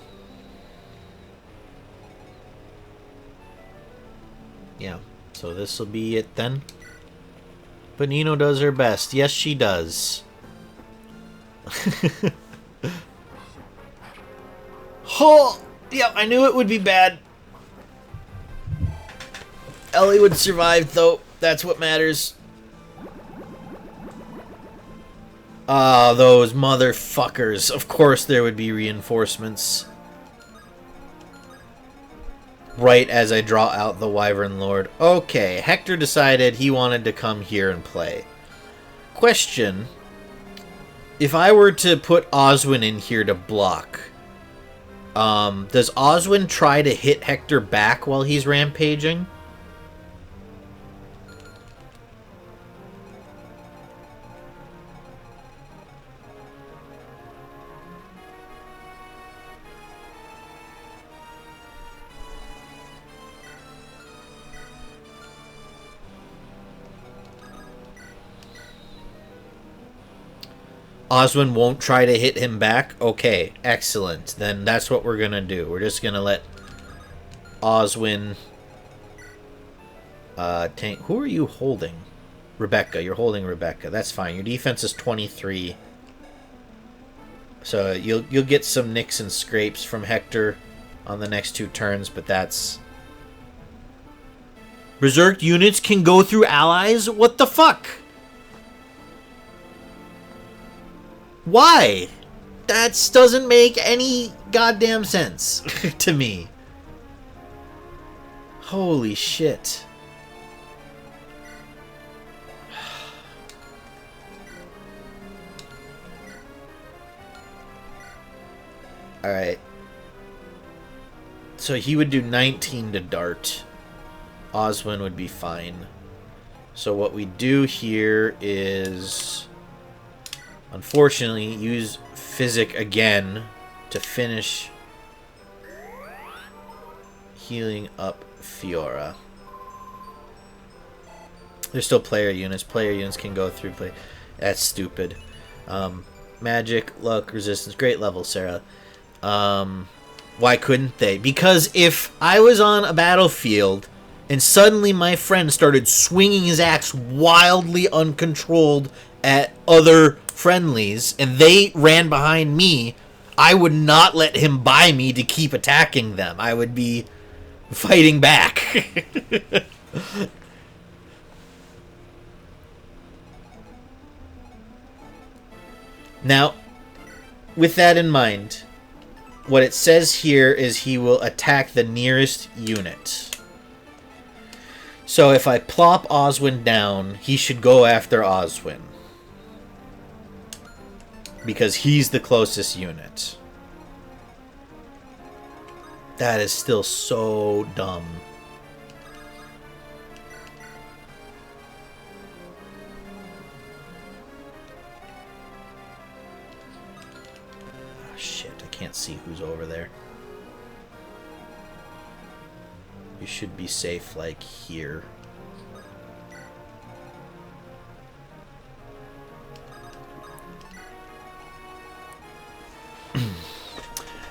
Yeah, so this will be it then. But Nino does her best. Yes, she does. Oh, yeah, I knew it would be bad. Ellie would survive, though. That's what matters. Ah, those motherfuckers. Of course there would be reinforcements. Right as I draw out the Wyvern Lord. Okay, Hector decided he wanted to come here and play. Question. If I were to put Oswin in here to block, does Oswin try to hit Hector back while he's rampaging? Oswin won't try to hit him back? Okay, excellent. Then that's what we're going to do. We're just going to let Oswin tank. Who are you holding? Rebecca. You're holding Rebecca. That's fine. Your defense is 23. So you'll get some nicks and scrapes from Hector on the next 2 turns, but that's... Berserk units can go through allies? What the fuck? Why? That doesn't make any goddamn sense to me. Holy shit. Alright. So he would do 19 to dart. Oswin would be fine. So what we do here is... unfortunately, use Physic again to finish healing up Fiora. There's still player units. Player units can go through play. That's stupid. Magic, luck, resistance. Great level, Sarah. Why couldn't they? Because if I was on a battlefield and suddenly my friend started swinging his axe wildly uncontrolled at other friendlies and they ran behind me, I would not let him buy me to keep attacking them. I would be fighting back. Now, with that in mind, what it says here is he will attack the nearest unit. So if I plop Oswin down, he should go after Oswin. Because he's the closest unit. That is still so dumb. Oh, shit, I can't see who's over there. You should be safe, like, here.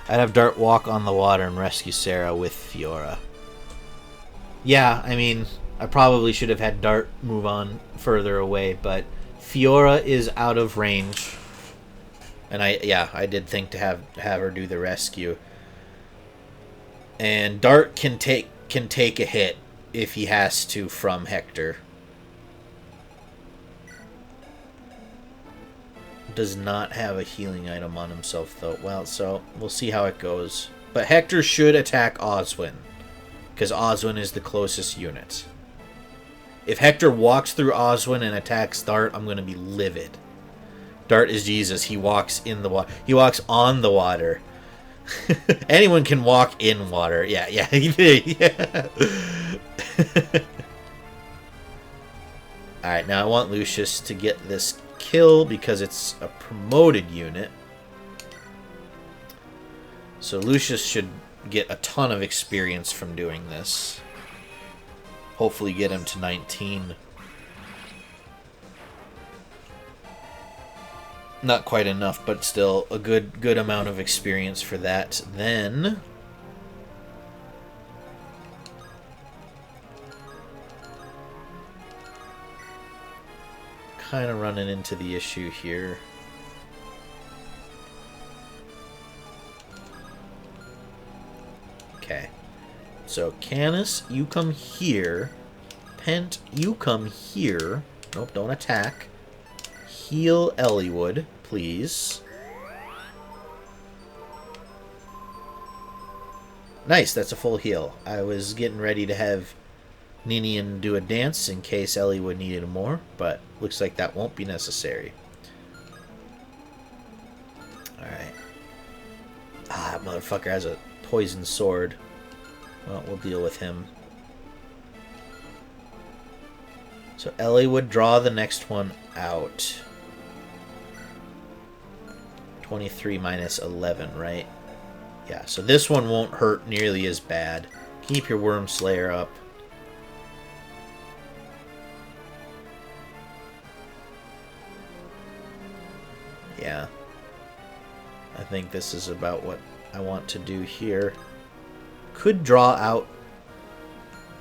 I'd have Dart walk on the water and rescue Sarah with Fiora. Yeah, I mean, I probably should have had Dart move on further away, but Fiora is out of range. And I did think to have her do the rescue. And Dart can take a hit if he has to from Hector. does not have a healing item on himself, though. Well, so we'll see how it goes. But Hector should attack Oswin, because Oswin is the closest unit. If Hector walks through Oswin and attacks Dart, I'm going to be livid. Dart is Jesus. He walks in the water. He walks on the water. Anyone can walk in water. Yeah. Yeah. Alright, now I want Lucius to get this kill because it's a promoted unit. So Lucius should get a ton of experience from doing this. Hopefully get him to 19. Not quite enough, but still a good amount of experience for that. Then kind of running into the issue here. Okay. So Canis, you come here. Pent, you come here. Nope, don't attack. Heal Elliewood, please. Nice, that's a full heal. I was getting ready to have Ninian do a dance in case Elliewood needed more, but looks like that won't be necessary. Alright. Ah, that motherfucker has a poison sword. Well, we'll deal with him. So Ellie would draw the next one out. 23 minus 11, right? Yeah, so this one won't hurt nearly as bad. Keep your Worm Slayer up. Yeah. I think this is about what I want to do here. Could draw out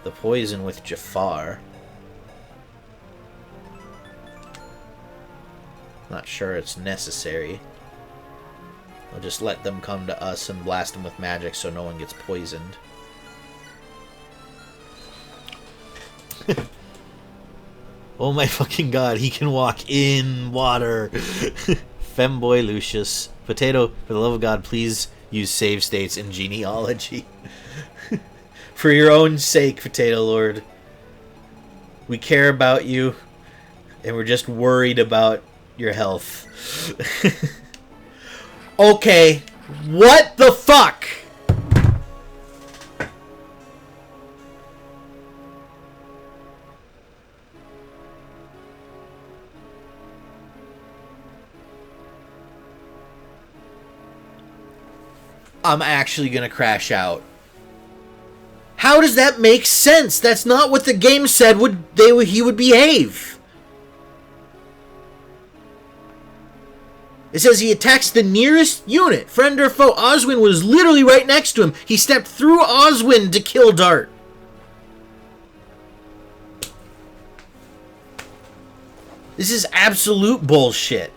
the poison with Jafar. Not sure it's necessary. I'll just let them come to us and blast them with magic so no one gets poisoned. Oh my fucking god, he can walk in water. Femboy Lucius. Potato, for the love of God, please use save states in genealogy. For your own sake, Potato Lord. We care about you, and we're just worried about your health. Okay, what the fuck? I'm actually gonna crash out. How does that make sense? That's not what the game said he would behave. It says he attacks the nearest unit, friend or foe. Oswin was literally right next to him. He stepped through Oswin to kill Dart. This is absolute bullshit.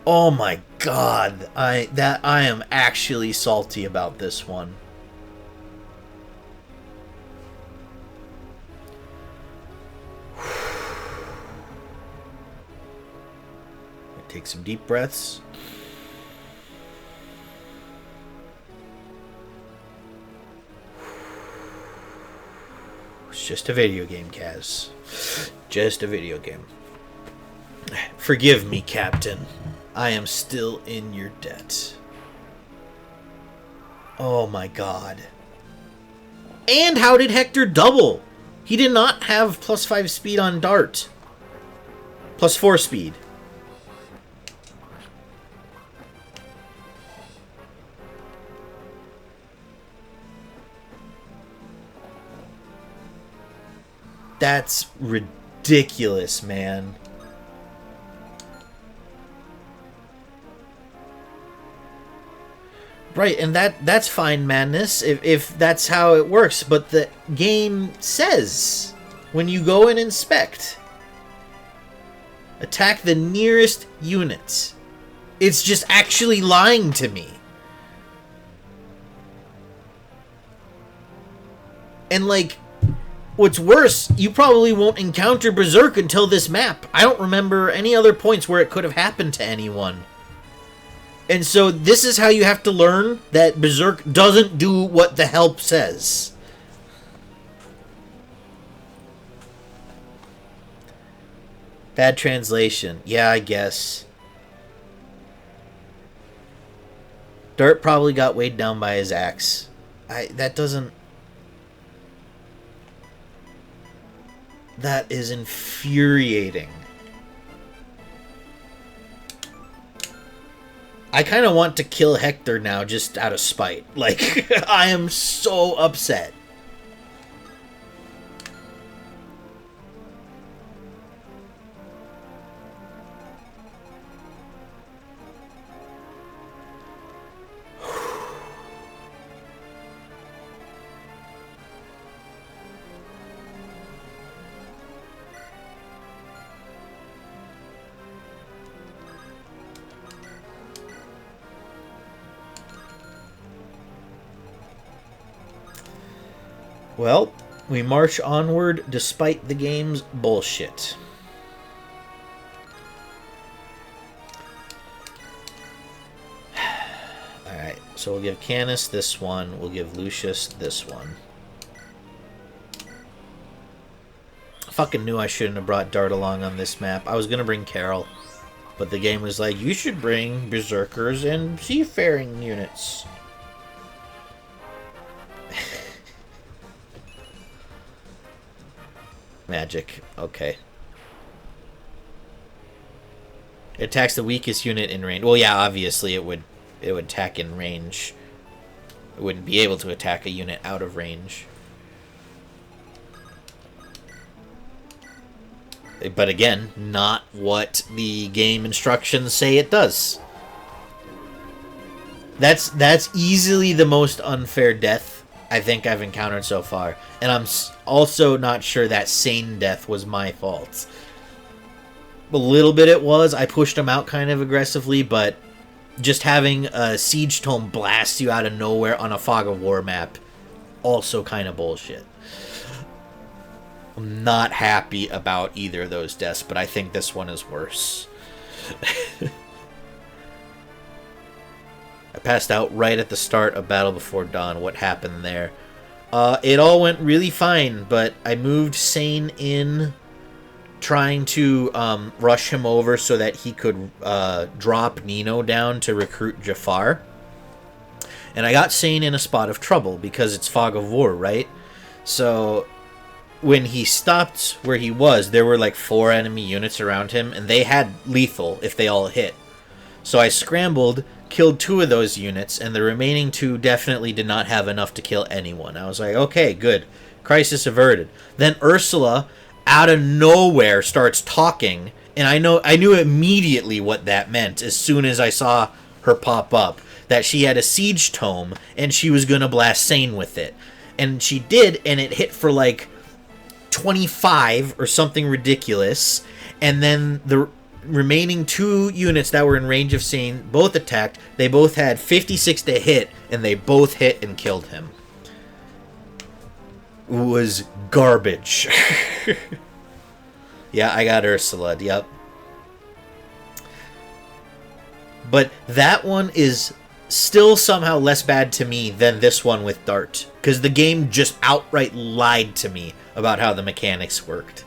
Oh my god, I am actually salty about this one. Take some deep breaths. It's just a video game, Kaz. Just a video game. Forgive me, Captain. I am still in your debt. Oh my god. And how did Hector double? He did not have +5 speed on Dart. +4 speed. That's ridiculous, man. Right, and that's fine, madness, if that's how it works, but the game says, when you go and inspect, attack the nearest unit. It's just actually lying to me. And, like, What's worse, you probably won't encounter Berserk until this map. I don't remember any other points where it could have happened to anyone. And so this is how you have to learn that Berserk doesn't do what the help says. Bad translation. Yeah, I guess. Dart probably got weighed down by his axe. That doesn't... That is infuriating. I kind of want to kill Hector now just out of spite. Like, I am so upset. Well, we march onward despite the game's bullshit. Alright, so we'll give Canis this one. We'll give Lucius this one. I fucking knew I shouldn't have brought Dart along on this map. I was going to bring Carol, but the game was like, you should bring Berserkers and Seafaring units. Magic. Okay. It attacks the weakest unit in range. Well, yeah, obviously it would attack in range. It wouldn't be able to attack a unit out of range. But again, not what the game instructions say it does. That's easily the most unfair death I think I've encountered so far. And I'm also not sure that Sane death was my fault. A little bit it was. I pushed him out kind of aggressively, but just having a Siege Tome blast you out of nowhere on a Fog of War map, also kind of bullshit. I'm not happy about either of those deaths, but I think this one is worse. I passed out right at the start of Battle Before Dawn. What happened there? It all went really fine, but I moved Sane in, trying to rush him over so that he could drop Nino down to recruit Jafar. And I got Sane in a spot of trouble because it's Fog of War, right? So when he stopped where he was, there were like 4 enemy units around him, and they had lethal if they all hit. So I scrambled, killed 2 of those units, and the remaining 2 definitely did not have enough to kill anyone. I was like, okay, good. Crisis averted. Then Ursula, out of nowhere, starts talking, and I knew immediately what that meant as soon as I saw her pop up. That she had a Siege Tome, and she was going to blast Sane with it. And she did, and it hit for like 25 or something ridiculous, and then the remaining 2 units that were in range of Sane both attacked. They both had 56 to hit, and they both hit and killed him. It was garbage. Yeah, I got Ursula, yep. But that one is still somehow less bad to me than this one with Dart, because the game just outright lied to me about how the mechanics worked.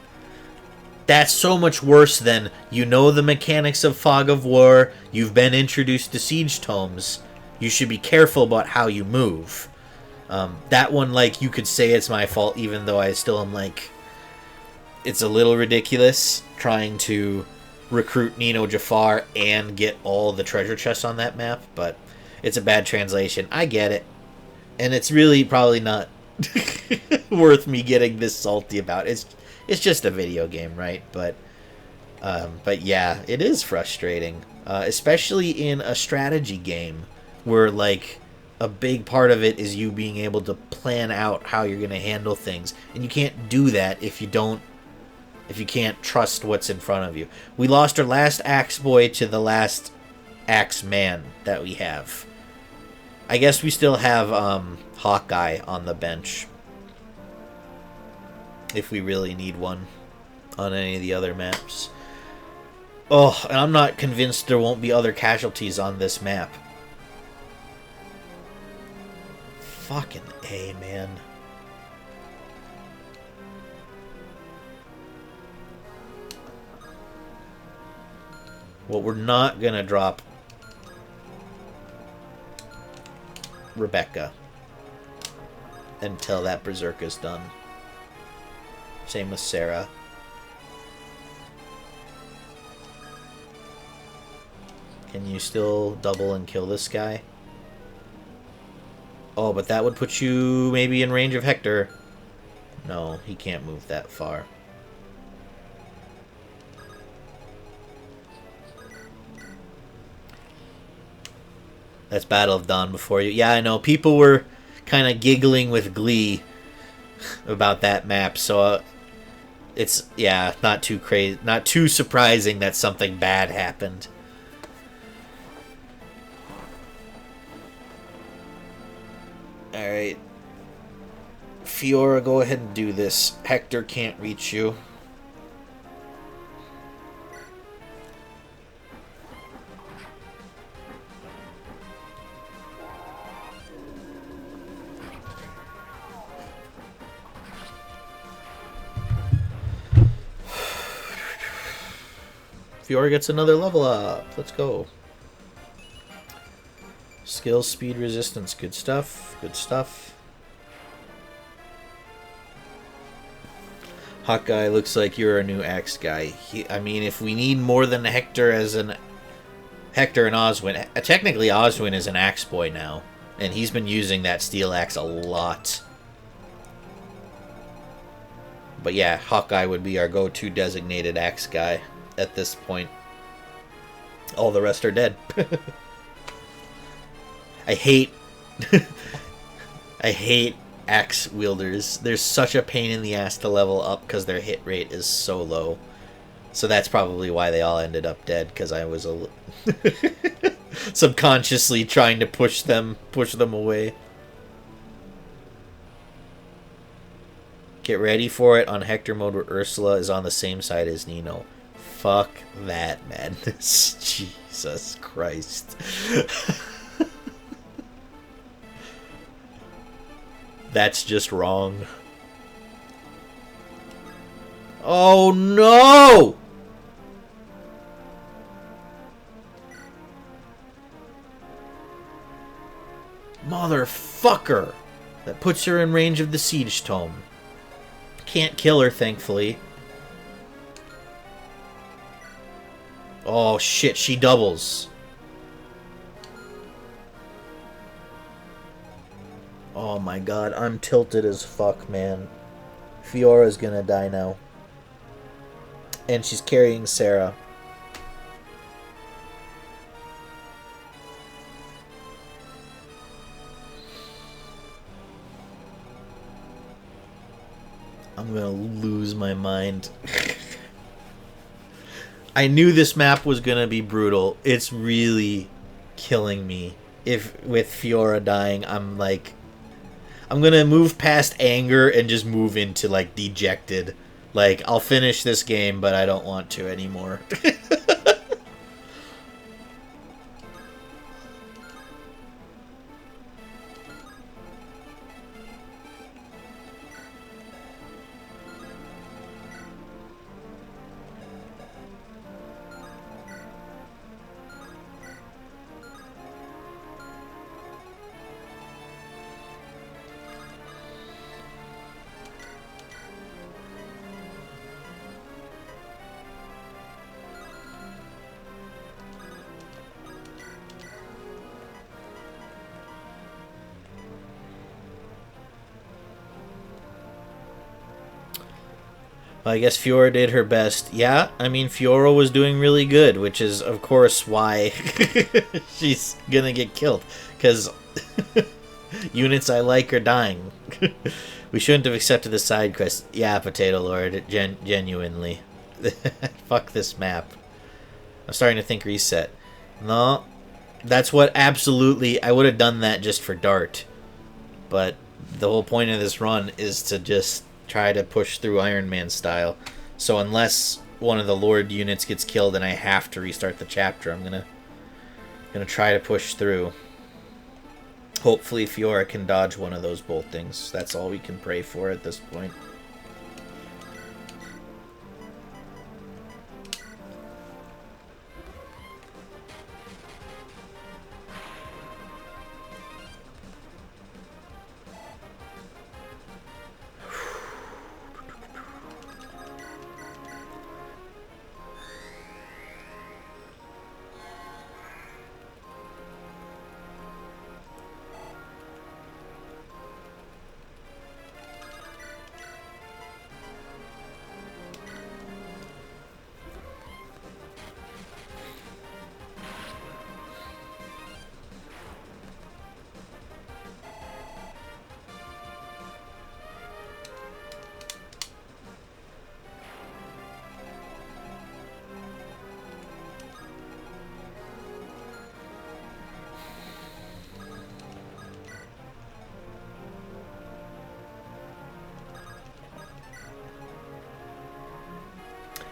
That's so much worse than, you know the mechanics of Fog of War, you've been introduced to Siege Tomes, you should be careful about how you move. That one, like, you could say it's my fault, even though I still am like, it's a little ridiculous trying to recruit Nino Jafar and get all the treasure chests on that map, but it's a bad translation. I get it. And it's really probably not worth me getting this salty about. It's just a video game, right? But yeah, it is frustrating, especially in a strategy game where, like, a big part of it is you being able to plan out how you're going to handle things, and you can't do that if you can't trust what's in front of you. We lost our last Axe Boy to the last Axe Man that we have. I guess we still have Hawkeye on the bench. if we really need one on any of the other maps. Oh, and I'm not convinced there won't be other casualties on this map. Fucking A, man. Well, we're not gonna drop Rebecca until that Berserker's done. Same with Sarah. Can you still double and kill this guy? Oh, but that would put you maybe in range of Hector. No, he can't move that far. That's Battle of Dawn before you. Yeah, I know. People were kind of giggling with glee about that map, so it's, yeah, not too crazy, not too surprising that something bad happened. Alright. Fiora, go ahead and do this. Hector can't reach you. Fiora gets another level up. Let's go. Skill, speed, resistance. Good stuff. Good stuff. Hawkeye, looks like you're a new axe guy. I mean, if we need more than Hector as an... Hector and Oswin. Technically, Oswin is an axe boy now. And he's been using that steel axe a lot. But yeah, Hawkeye would be our go-to designated axe guy at this point. All the rest are dead. I hate I hate axe wielders. They're such a pain in the ass to level up because their hit rate is so low. So that's probably why they all ended up dead, because I was subconsciously trying to push them away. Get ready for it on Hector mode where Ursula is on the same side as Nino. Fuck that madness. Jesus Christ. That's just wrong. Oh no! Motherfucker! That puts her in range of the Siege Tome. Can't kill her, thankfully. Oh shit, she doubles. Oh my god, I'm tilted as fuck, man. Fiora's gonna die now. And she's carrying Sarah. I'm gonna lose my mind. I knew this map was gonna be brutal. It's really killing me. If with Fiora dying, I'm like... I'm gonna move past anger and just move into, like, dejected. Like, I'll finish this game, but I don't want to anymore. I guess Fiora did her best. Yeah, I mean, Fiora was doing really good, which is, of course, why she's gonna get killed. Because units I like are dying. We shouldn't have accepted the side quest. Yeah, Potato Lord, genuinely. Fuck this map. I'm starting to think reset. No, that's what absolutely... I would have done that just for Dart. But the whole point of this run is to just try to push through Iron Man style. So unless one of the Lord units gets killed and I have to restart the chapter, I'm gonna try to push through. Hopefully Fiora can dodge one of those boltings. That's all we can pray for at this point.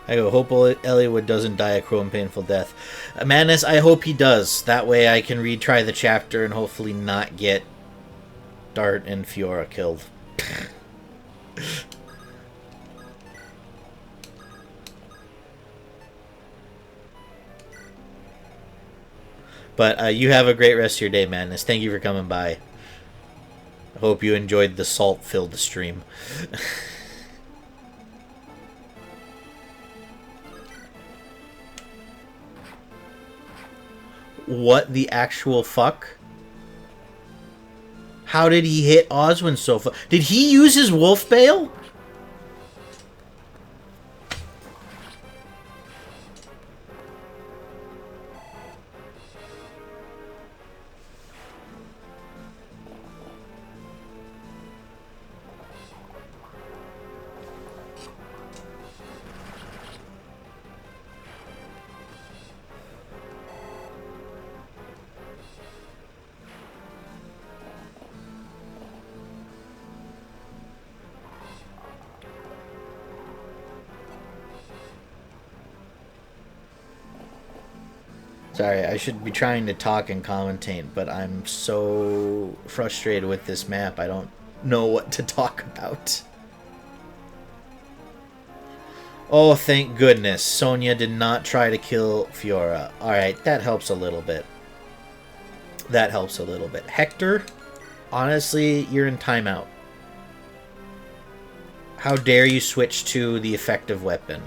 I hope Eliwood doesn't die a cruel and painful death. Madness, I hope he does. That way I can retry the chapter and hopefully not get Dart and Fiora killed. But you have a great rest of your day, Madness. Thank you for coming by. I hope you enjoyed the salt-filled stream. What the actual fuck? How did he hit Oswin so far? Did he use his wolf bale? Sorry, I should be trying to talk and commentate, but I'm so frustrated with this map, I don't know what to talk about. Oh, thank goodness. Sonia did not try to kill Fiora. Alright, that helps a little bit. That helps a little bit. Hector, honestly, you're in timeout. How dare you switch to the effective weapon?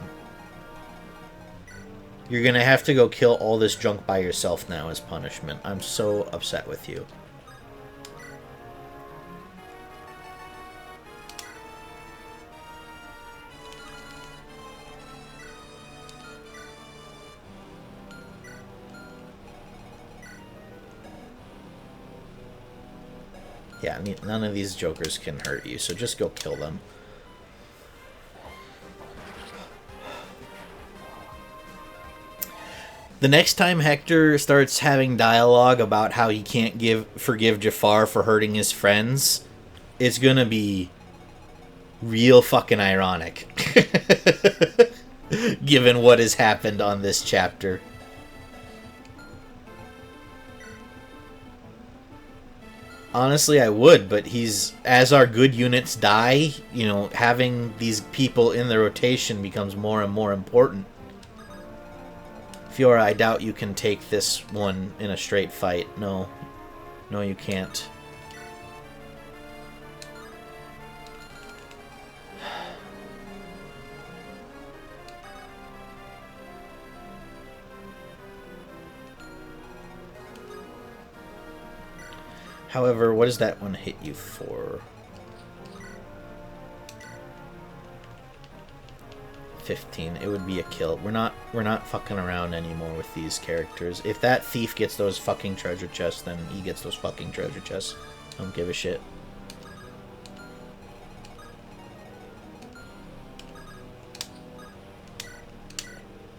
You're gonna have to go kill all this junk by yourself now as punishment. I'm so upset with you. Yeah, none of these jokers can hurt you, so just go kill them. The next time Hector starts having dialogue about how he can't forgive Jafar for hurting his friends, it's gonna be real fucking ironic. Given what has happened on this chapter. Honestly, I would, but as our good units die, you know, having these people in the rotation becomes more and more important. Fiora, I doubt you can take this one in a straight fight. No. No, you can't. However, what does that one hit you for? 15. It would be a kill. We're not fucking around anymore with these characters. If that thief gets those fucking treasure chests, then he gets those fucking treasure chests. Don't give a shit.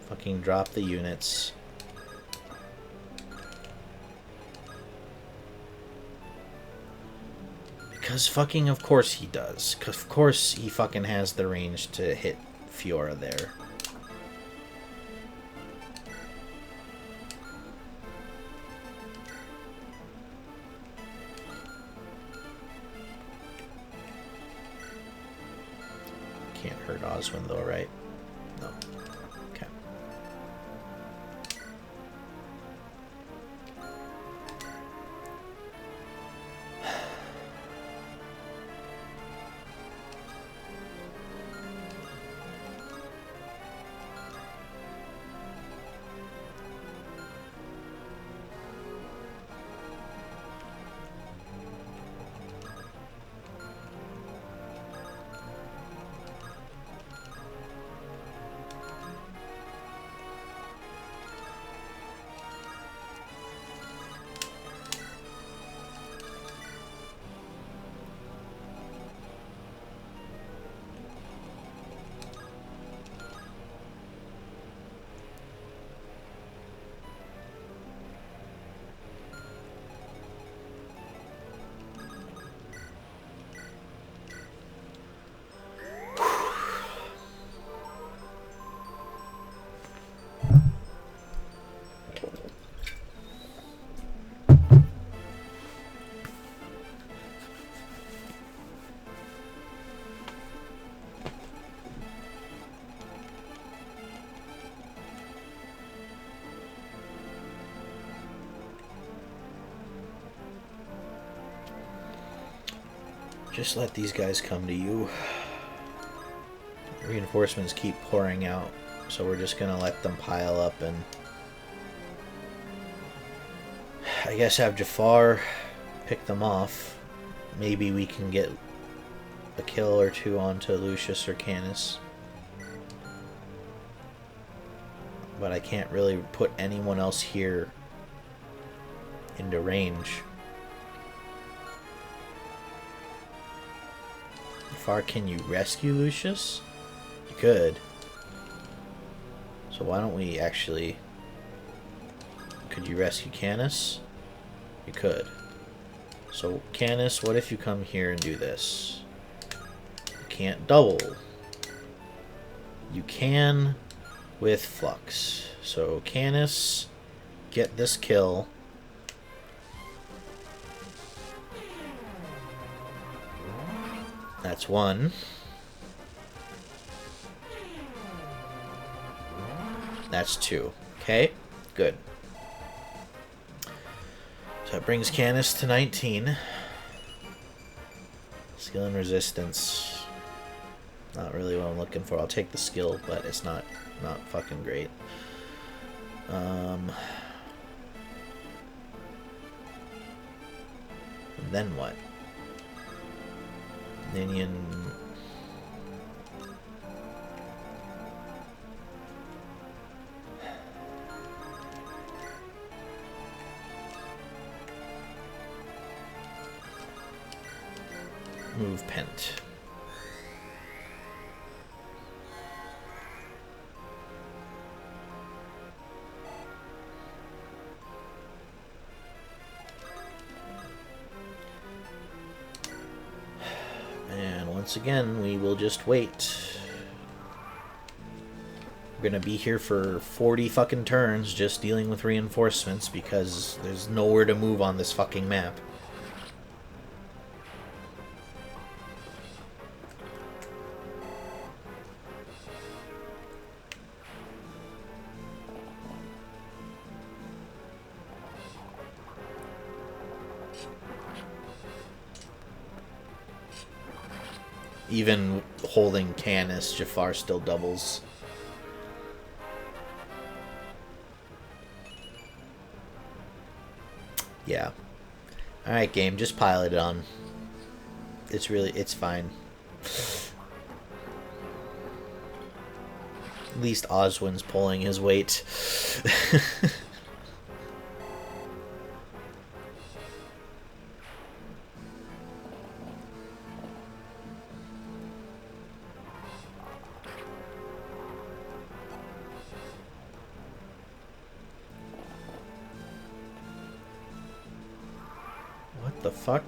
Fucking drop the units. Because fucking of course he does. Because of course he fucking has the range to hit Fiora there. Can't hurt Oswin though, right? No. Okay. Just let these guys come to you. Reinforcements keep pouring out, so we're just gonna let them pile up and I guess have Jafar pick them off. Maybe we can get a kill or two onto Lucius or Canis. But I can't really put anyone else here into range. How far can you rescue Lucius? You could. So why don't we actually... Could you rescue Canis? You could. So Canis, what if you come here and do this? You can't double. You can with Flux. So Canis, get this kill. That's one. That's two. Okay, good. So that brings Canis to 19. Skill and resistance. Not really what I'm looking for. I'll take the skill, but it's not fucking great. And then what? Ninian. Move Pent. And once again, we will just wait. We're gonna be here for 40 fucking turns just dealing with reinforcements because there's nowhere to move on this fucking map. Even holding Canis, Jafar still doubles. Yeah. Alright, game, just pile it on. It's fine. At least Oswin's pulling his weight. The fuck?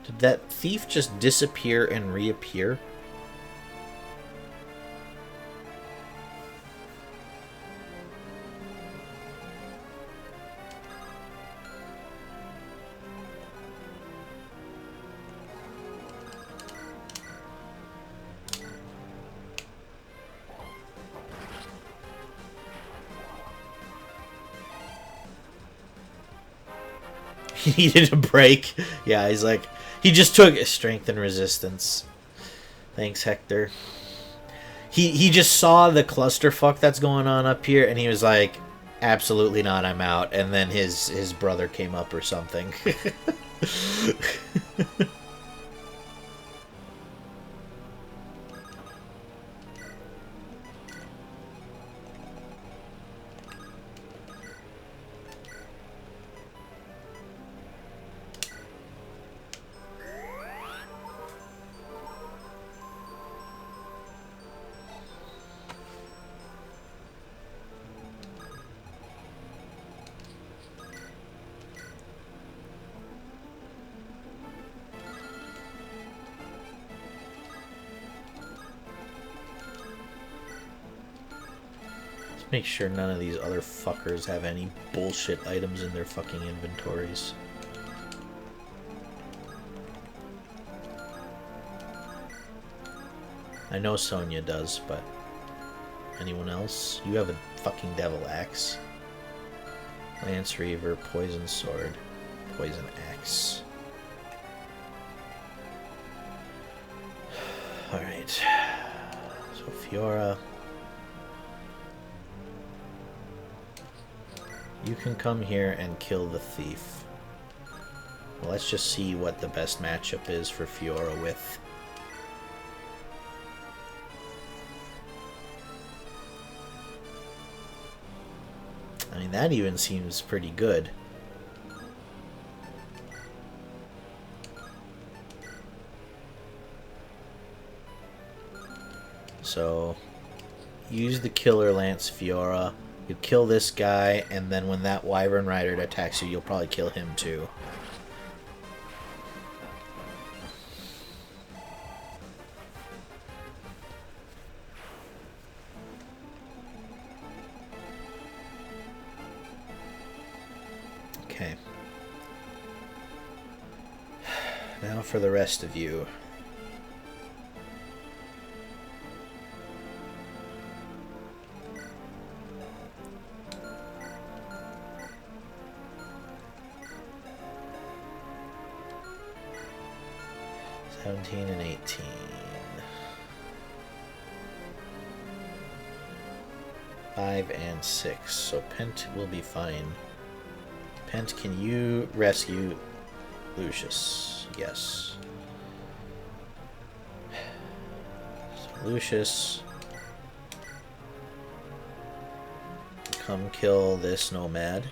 Did that thief just disappear and reappear? He needed a break. Yeah, he's like, he just took strength and resistance. Thanks, Hector. He just saw the clusterfuck that's going on up here, and he was like, absolutely not, I'm out. And then his brother came up or something. Make sure none of these other fuckers have any bullshit items in their fucking inventories. I know Sonia does, but anyone else? You have a fucking devil axe. Lance Reaver, poison sword, poison axe. Alright. So Fiora. You can come here and kill the thief. Well, let's just see what the best matchup is for Fiora with. I mean, that even seems pretty good. So, use the Killer Lance Fiora. You kill this guy, and then when that Wyvern Rider attacks you, you'll probably kill him too. Okay. Now for the rest of you. And 18. Five and 6. So Pent will be fine. Pent, can you rescue Lucius? Yes. So Lucius, come kill this nomad.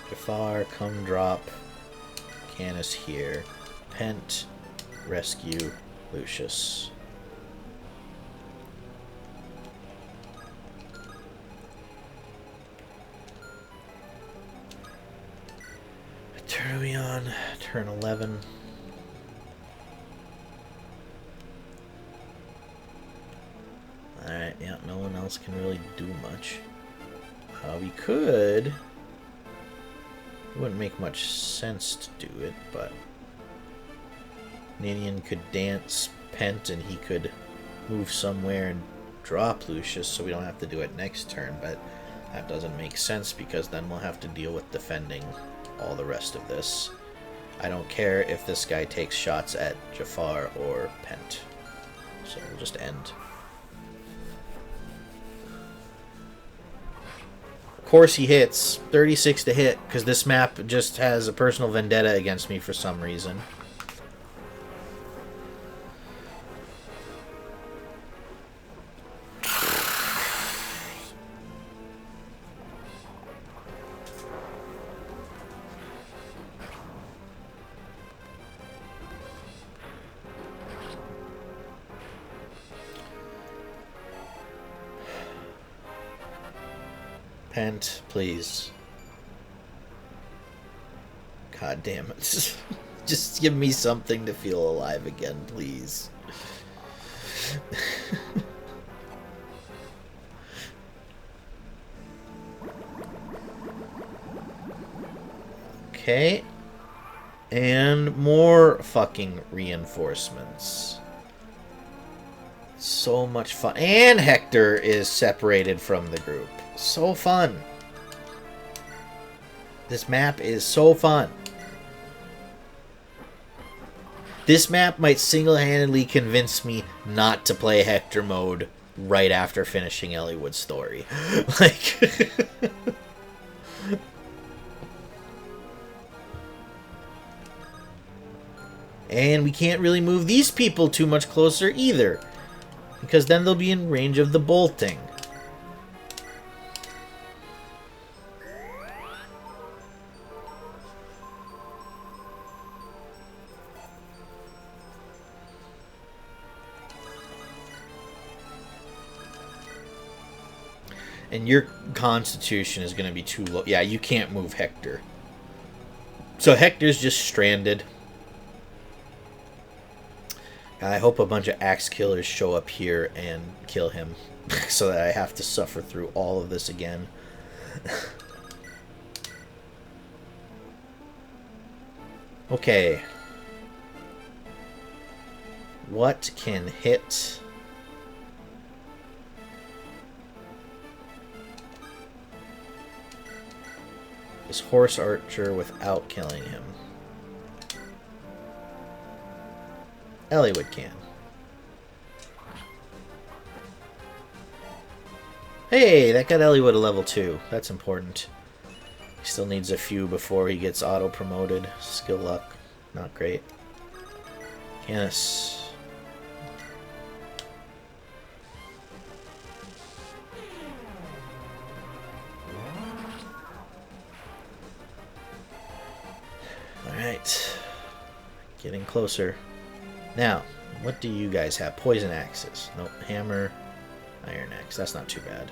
Jafar, come drop Canis here. Pent, rescue Lucius. What turn are we on? Turn 11. Alright, yeah, no one else can really do much. We could... It wouldn't make much sense to do it, but Ninian could dance Pent and he could move somewhere and drop Lucius so we don't have to do it next turn, but that doesn't make sense because then we'll have to deal with defending all the rest of this. I don't care if this guy takes shots at Jafar or Pent, so we'll just end. Of course he hits. 36 to hit, because this map just has a personal vendetta against me for some reason. Pent, please. God damn it. Just give me something to feel alive again, please. Okay. And more fucking reinforcements. So much fun. And Hector is separated from the group. So fun. This map is so fun. This map might single-handedly convince me not to play Hector mode right after finishing Elliewood's story. Like... And we can't really move these people too much closer either, because then they'll be in range of the bolting. And your constitution is going to be too low. Yeah, you can't move Hector. So Hector's just stranded. I hope a bunch of axe killers show up here and kill him so that I have to suffer through all of this again. Okay. What can hit? This horse archer without killing him. Elliewood can. Hey, that got Elliewood a level 2. That's important. He still needs a few before he gets auto-promoted. Skill luck. Not great. Canis. Alright. Getting closer. Now, what do you guys have? Poison axes. Nope. Hammer. Iron axe. That's not too bad.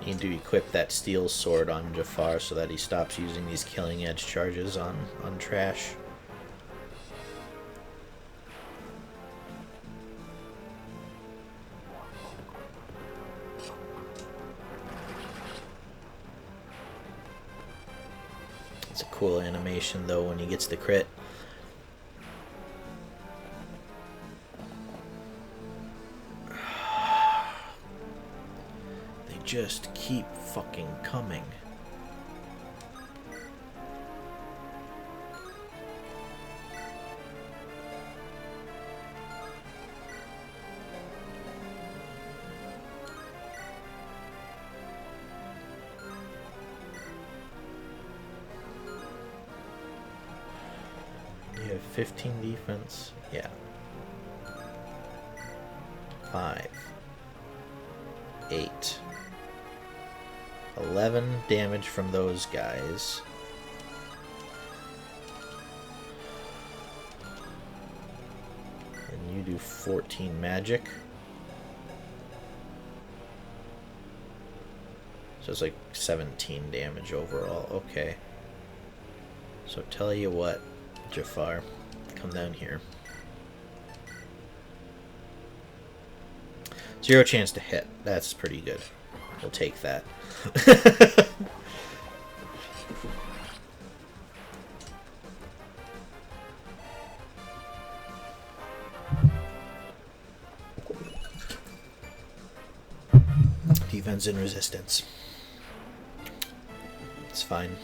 Need to equip that steel sword on Jafar so that he stops using these killing edge charges on trash. It's a cool animation though when he gets the crit. Just keep fucking coming. You have 15 defense. Yeah. 5. 8. 11 damage from those guys. And you do 14 magic. So it's like 17 damage overall. Okay. So tell you what, Jafar, come down here. 0 chance to hit. That's pretty good. We'll take that. Defense and resistance. It's fine.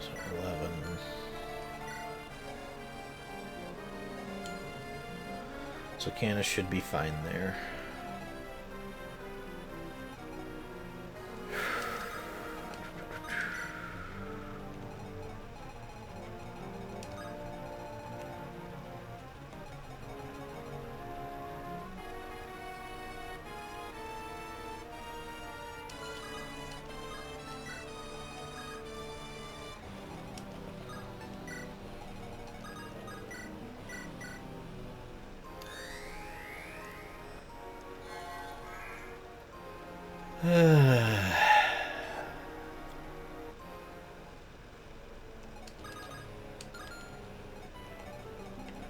So 11. So Canis should be fine there.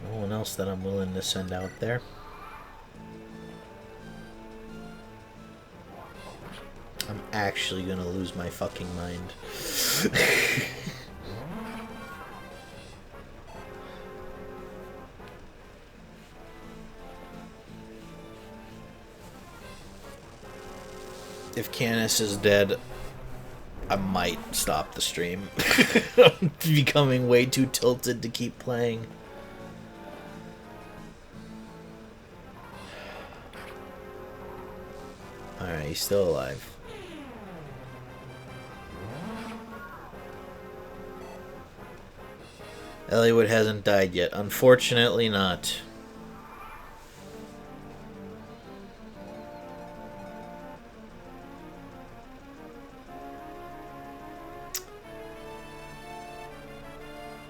No one else that I'm willing to send out there. I'm actually gonna lose my fucking mind. If Canis is dead, I might stop the stream. I'm becoming way too tilted to keep playing. Alright, he's still alive. Eliwood hasn't died yet. Unfortunately not.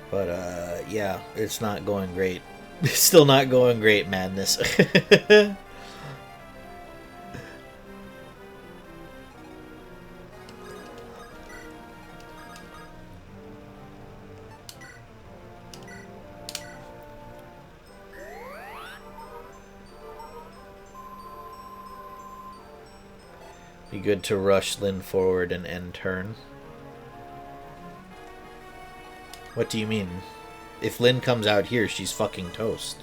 But, yeah, it's not going great. It's still not going great, madness. Be good to rush Lynn forward and end turn. What do you mean? If Lynn comes out here, she's fucking toast.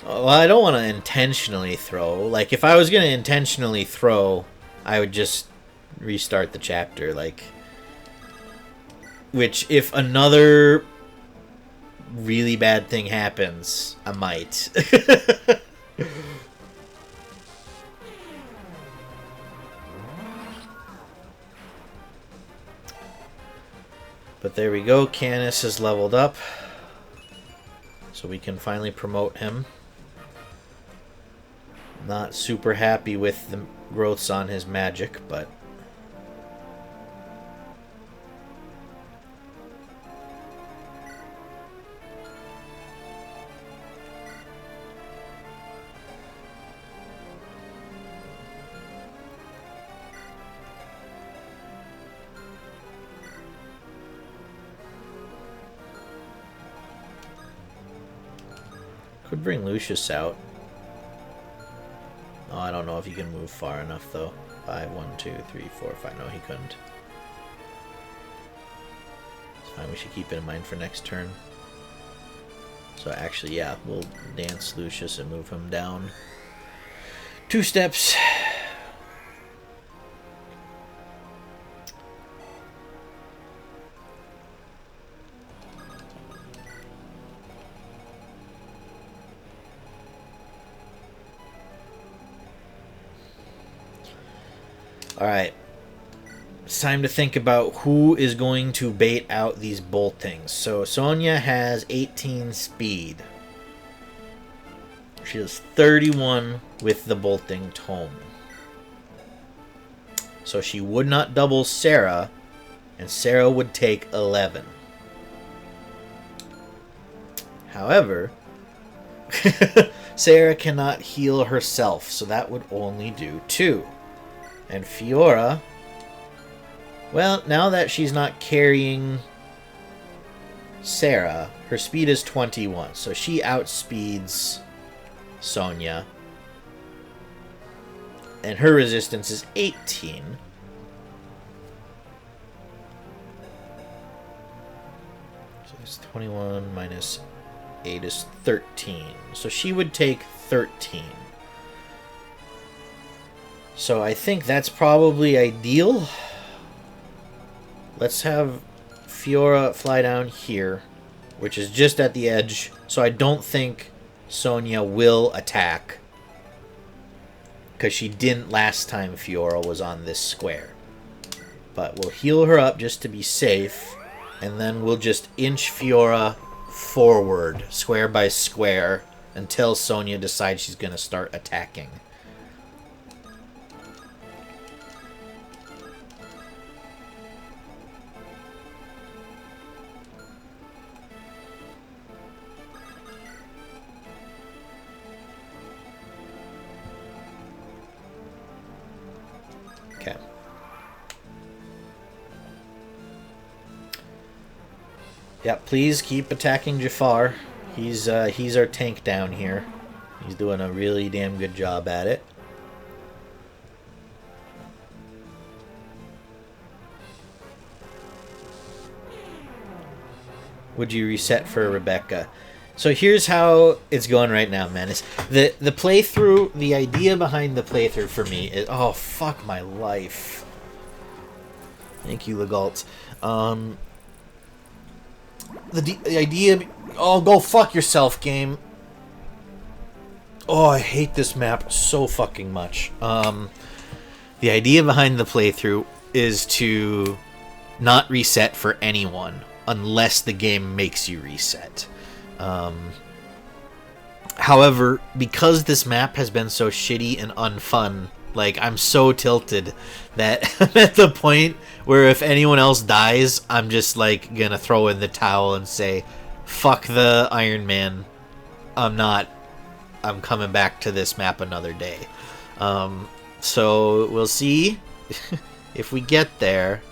Well, I don't want to intentionally throw. Like, if I was going to intentionally throw, I would just restart the chapter. Like, which, if another really bad thing happens, I might. But there we go. Canis is leveled up. So we can finally promote him. Not super happy with the growths on his magic, but could bring Lucius out. Oh, I don't know if he can move far enough, though. 5, 1, 2, 3, 4, 5. No, he couldn't. It's fine. We should keep it in mind for next turn. So actually, yeah, we'll dance Lucius and move him down 2 steps. Alright, it's time to think about who is going to bait out these bolt things. So Sonia has 18 speed. She has 31 with the bolting tome. So she would not double Sarah, and Sarah would take 11. However, Sarah cannot heal herself, so that would only do 2. And Fiora, well, now that she's not carrying Sarah, her speed is 21, so she outspeeds Sonia. And her resistance is 18. So it's 21 minus 8 is 13. So she would take 13. So I think that's probably ideal. Let's have Fiora fly down here, which is just at the edge. So I don't think Sonia will attack, because she didn't last time Fiora was on this square. But we'll heal her up just to be safe, and then we'll just inch Fiora forward, square by square, until Sonia decides she's going to start attacking. Okay. Yeah, please keep attacking Jafar. He's our tank down here. He's doing a really damn good job at it. Would you reset for Rebecca? So here's how it's going right now, man. It's the playthrough, the idea behind the playthrough for me is... Oh, fuck my life. Thank you, Legault. The idea... Oh, go fuck yourself, game. Oh, I hate this map so fucking much. The idea behind the playthrough is to not reset for anyone unless the game makes you reset. However, because this map has been so shitty and unfun, like, I'm so tilted that I'm at the point where if anyone else dies, I'm just, like, gonna throw in the towel and say, fuck the Ironman. I'm coming back to this map another day. So we'll see if we get there.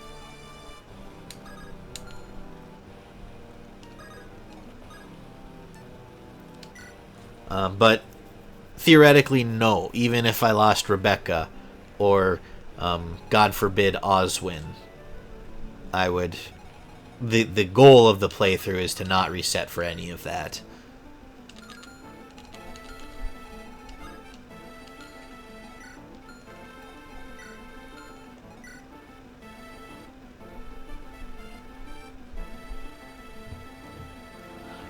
But theoretically, no. Even if I lost Rebecca or, God forbid, Oswin, I would... The goal of the playthrough is to not reset for any of that.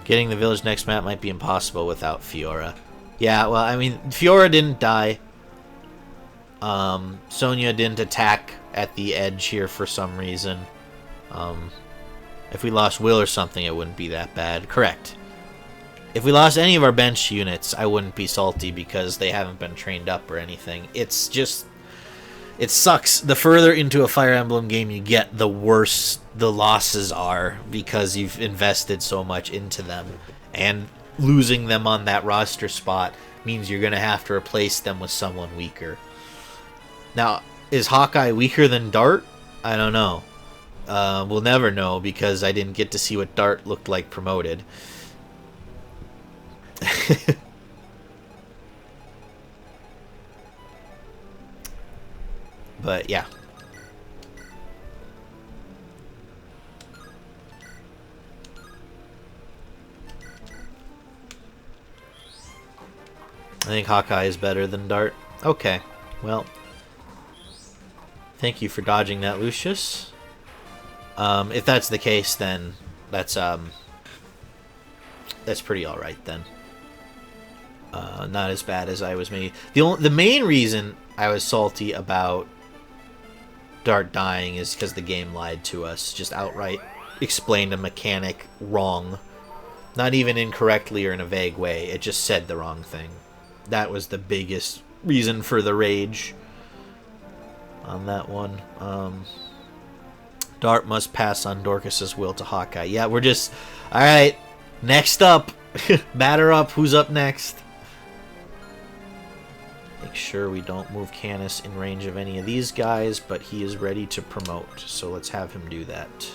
Getting the village next map might be impossible without Fiora. Yeah, well, I mean, Fiora didn't die. Sonia didn't attack at the edge here for some reason. If we lost Will or something, it wouldn't be that bad. Correct. If we lost any of our bench units, I wouldn't be salty because they haven't been trained up or anything. It's just... It sucks. The further into a Fire Emblem game you get, the worse the losses are because you've invested so much into them. And losing them on that roster spot means you're going to have to replace them with someone weaker. Now, is Hawkeye weaker than Dart? I don't know. We'll never know because I didn't get to see what Dart looked like promoted. But yeah. I think Hawkeye is better than Dart. Okay, well, thank you for dodging that, Lucius. If that's the case, then that's pretty alright then. Not as bad as I was maybe. The main reason I was salty about Dart dying is because the game lied to us. Just outright explained a mechanic wrong. Not even incorrectly or in a vague way. It just said the wrong thing. That was the biggest reason for the rage on that one. Dart must pass on Dorcas's will to Hawkeye. Yeah, we're just... Alright, next up. Batter up. Who's up next? Make sure we don't move Canis in range of any of these guys, but he is ready to promote. So let's have him do that.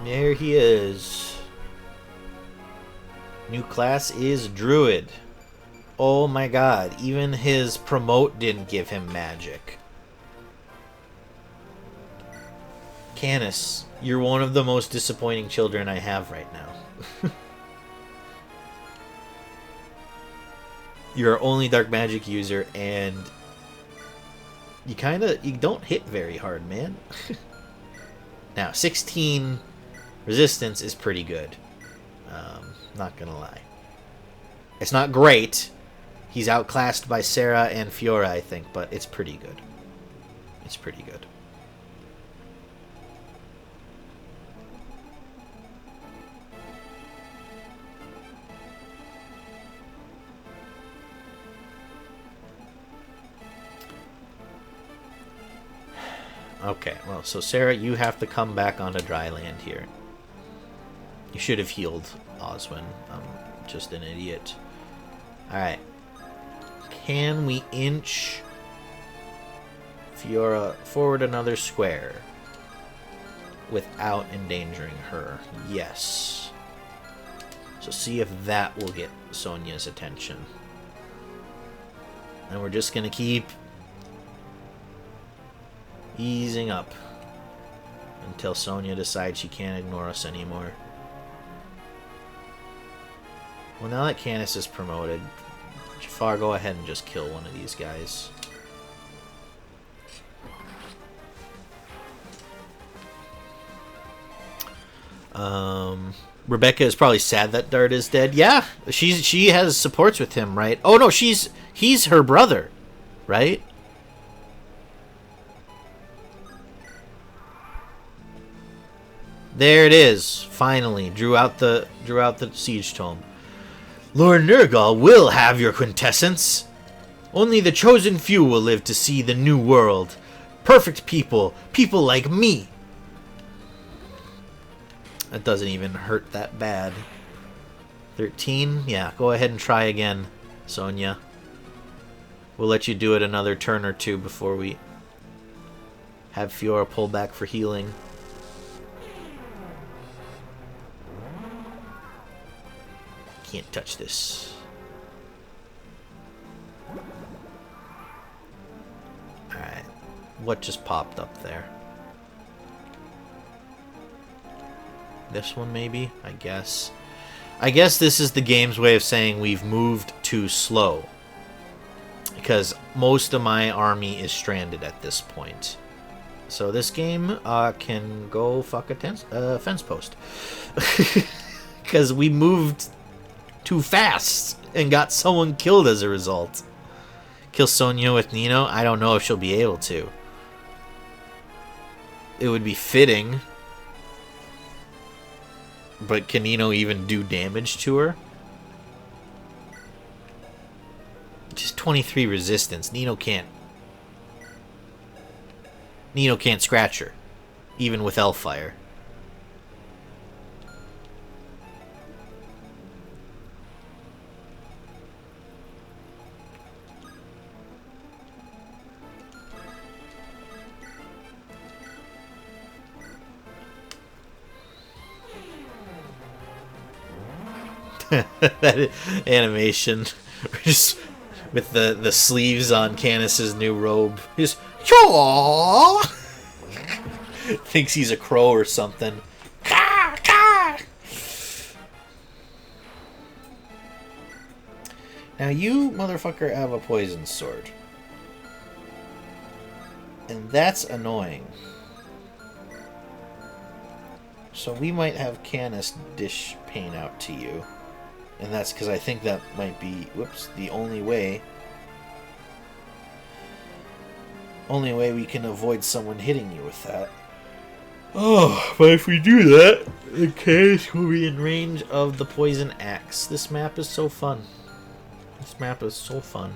There he is. New class is Druid. Oh my god, even his promote didn't give him magic. Canis, you're one of the most disappointing children I have right now. You're our only dark magic user, and you don't hit very hard, man. Now, 16 resistance is pretty good. Not gonna lie. It's not great. He's outclassed by Sarah and Fiora, I think, but it's pretty good. It's pretty good. Okay, well, so Sarah, you have to come back onto dry land here. You should have healed Oswin. I'm just an idiot. Alright. Can we inch Fiora forward another square without endangering her? Yes. So see if that will get Sonia's attention. And we're just going to keep easing up until Sonia decides she can't ignore us anymore. Well, now that Canis is promoted, Jafar, go ahead and just kill one of these guys. Rebecca is probably sad that Dart is dead. Yeah, she has supports with him, right? Oh no, he's her brother, right? There it is. Finally, drew out the siege tome. Lord Nergal will have your quintessence. Only the chosen few will live to see the new world. Perfect people, people like me. That doesn't even hurt that bad. 13? Yeah, go ahead and try again, Sonia. We'll let you do it another turn or two before we have Fiora pull back for healing. Can't touch this. Alright. What just popped up there? This one, maybe? I guess. I guess this is the game's way of saying we've moved too slow. Because most of my army is stranded at this point. So this game can go fuck a fence post. Because we moved too fast and got someone killed as a result. Kill Sonia with Nino? I don't know if she'll be able to. It would be fitting. But can Nino even do damage to her? Just 23 resistance. Nino can't scratch her. Even with Hellfire. That animation, just with the sleeves on Canis's new robe, just thinks he's a crow or something. Now you motherfucker have a poison sword, and that's annoying. So we might have Canis dish pain out to you. And that's because I think that might be, whoops, the only way we can avoid someone hitting you with that. Oh, but if we do that, the Canis will be in range of the poison axe. This map is so fun. This map is so fun.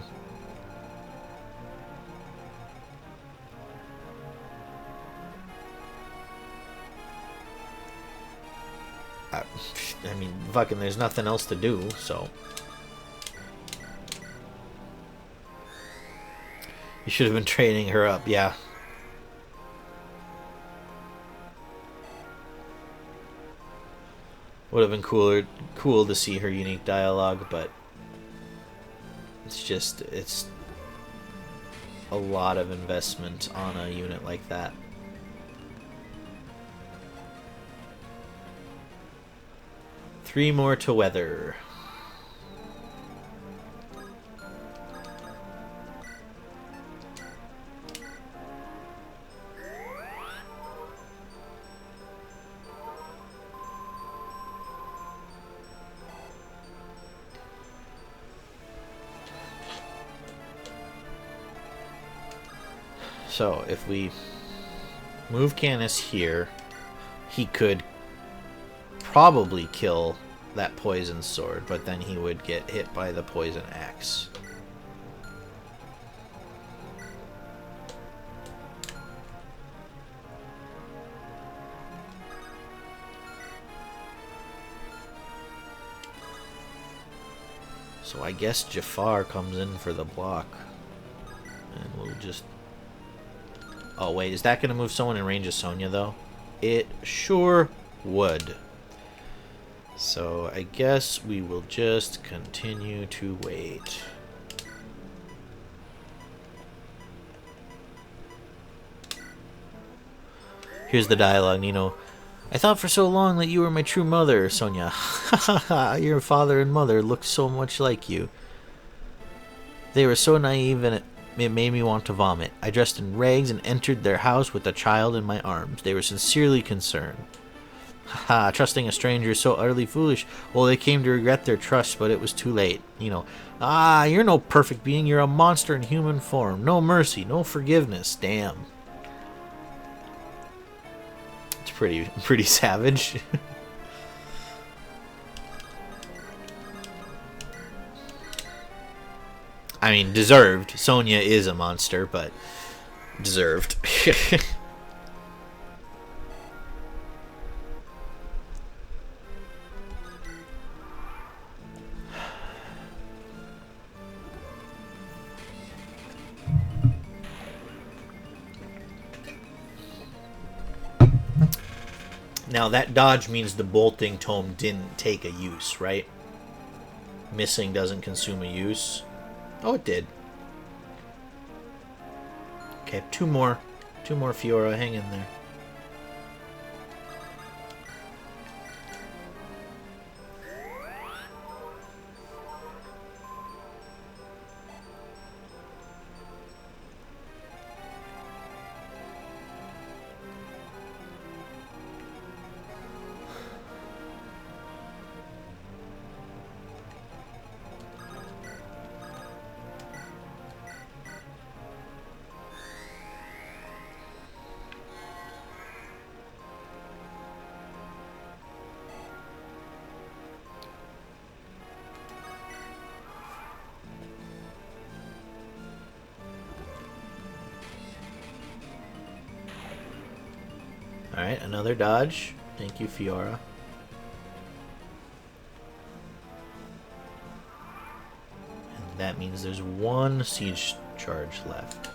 I mean, fucking there's nothing else to do, so. You should have been training her up, yeah. Would have been cool to see her unique dialogue, but it's a lot of investment on a unit like that. Three more to weather. So, if we move Canis here, he could probably kill that poison sword, but then he would get hit by the poison axe. So I guess Jafar comes in for the block. And we'll just... Oh, wait, is that going to move someone in range of Sonia, though? It sure would. So I guess we will just continue to wait. Here's the dialogue, Nino. I thought for so long that you were my true mother, Sonia. Ha ha ha, your father and mother looked so much like you. They were so naive and it made me want to vomit. I dressed in rags and entered their house with a child in my arms. They were sincerely concerned. Haha, trusting a stranger is so utterly foolish. Well, they came to regret their trust, but it was too late. You know, you're no perfect being. You're a monster in human form. No mercy, no forgiveness. Damn. It's pretty savage. I mean, deserved. Sonia is a monster, but deserved. Now, that dodge means the bolting tome didn't take a use, right? Missing doesn't consume a use. Oh, it did. Okay, two more Fiora. Hang in there. Alright, another dodge. Thank you, Fiora. And that means there's one siege charge left.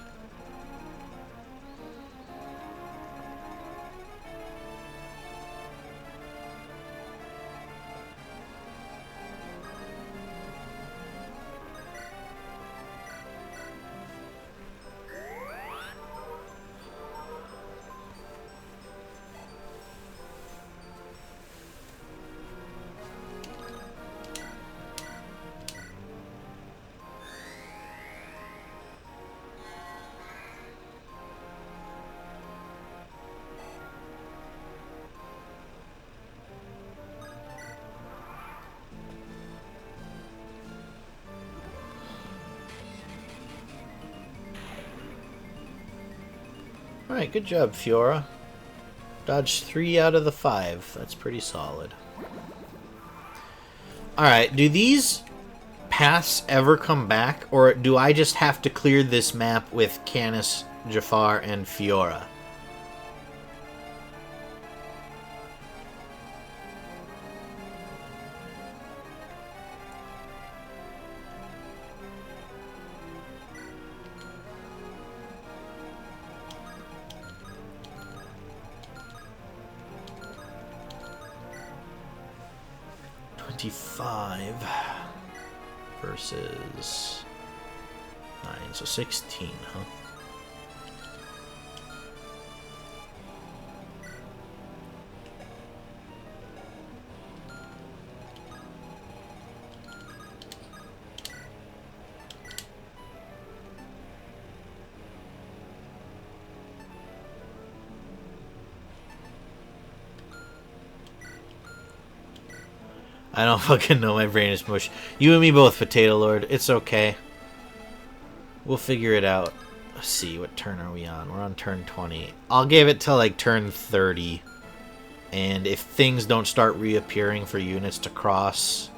Alright, good job, Fiora. Dodged 3 out of the 5. That's pretty solid. Alright, do these paths ever come back? Or do I just have to clear this map with Canis, Jafar, and Fiora? 25 versus 9, so 16, huh? I don't fucking know, my brain is mush. You and me both, Potato Lord. It's okay. We'll figure it out. Let's see, what turn are we on? We're on turn 20. I'll give it till like turn 30. And if things don't start reappearing for units to cross,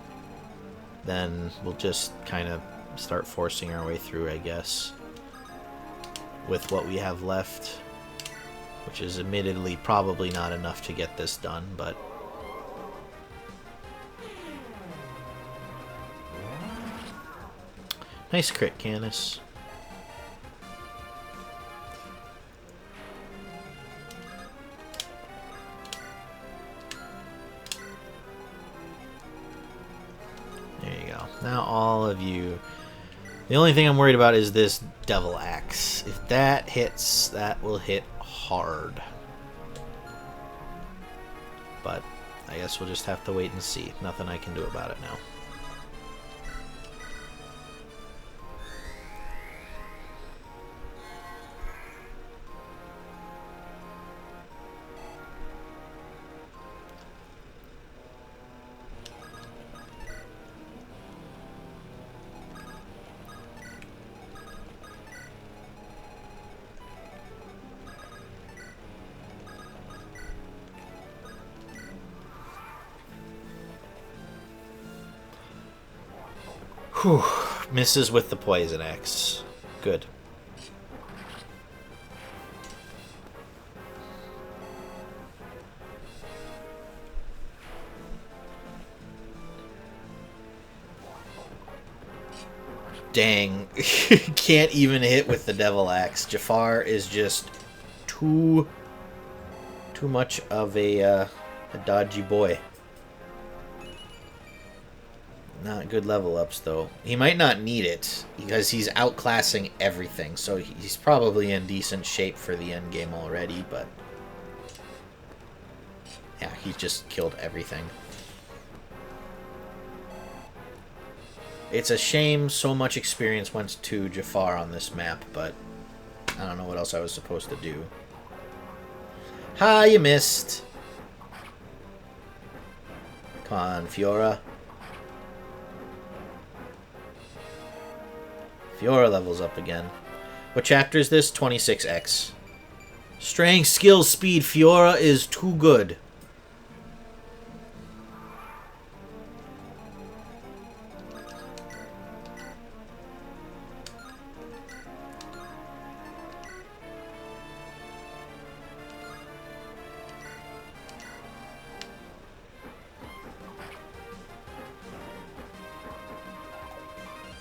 then we'll just kind of start forcing our way through, I guess. With what we have left. Which is admittedly probably not enough to get this done, but... Nice crit, Canis. There you go. Now all of you... The only thing I'm worried about is this Devil Axe. If that hits, that will hit hard. But I guess we'll just have to wait and see. Nothing I can do about it now. Whew. Misses with the poison axe. Good. Dang. Can't even hit with the Devil Axe. Jafar is just too much of a dodgy boy. Not good level ups, though. He might not need it, because he's outclassing everything, so he's probably in decent shape for the end game already, but... Yeah, he just killed everything. It's a shame so much experience went to Jafar on this map, but I don't know what else I was supposed to do. Ha, you missed! Come on, Fiora. Fiora levels up again. What chapter is this? 26X. Strength, skill, speed. Fiora is too good.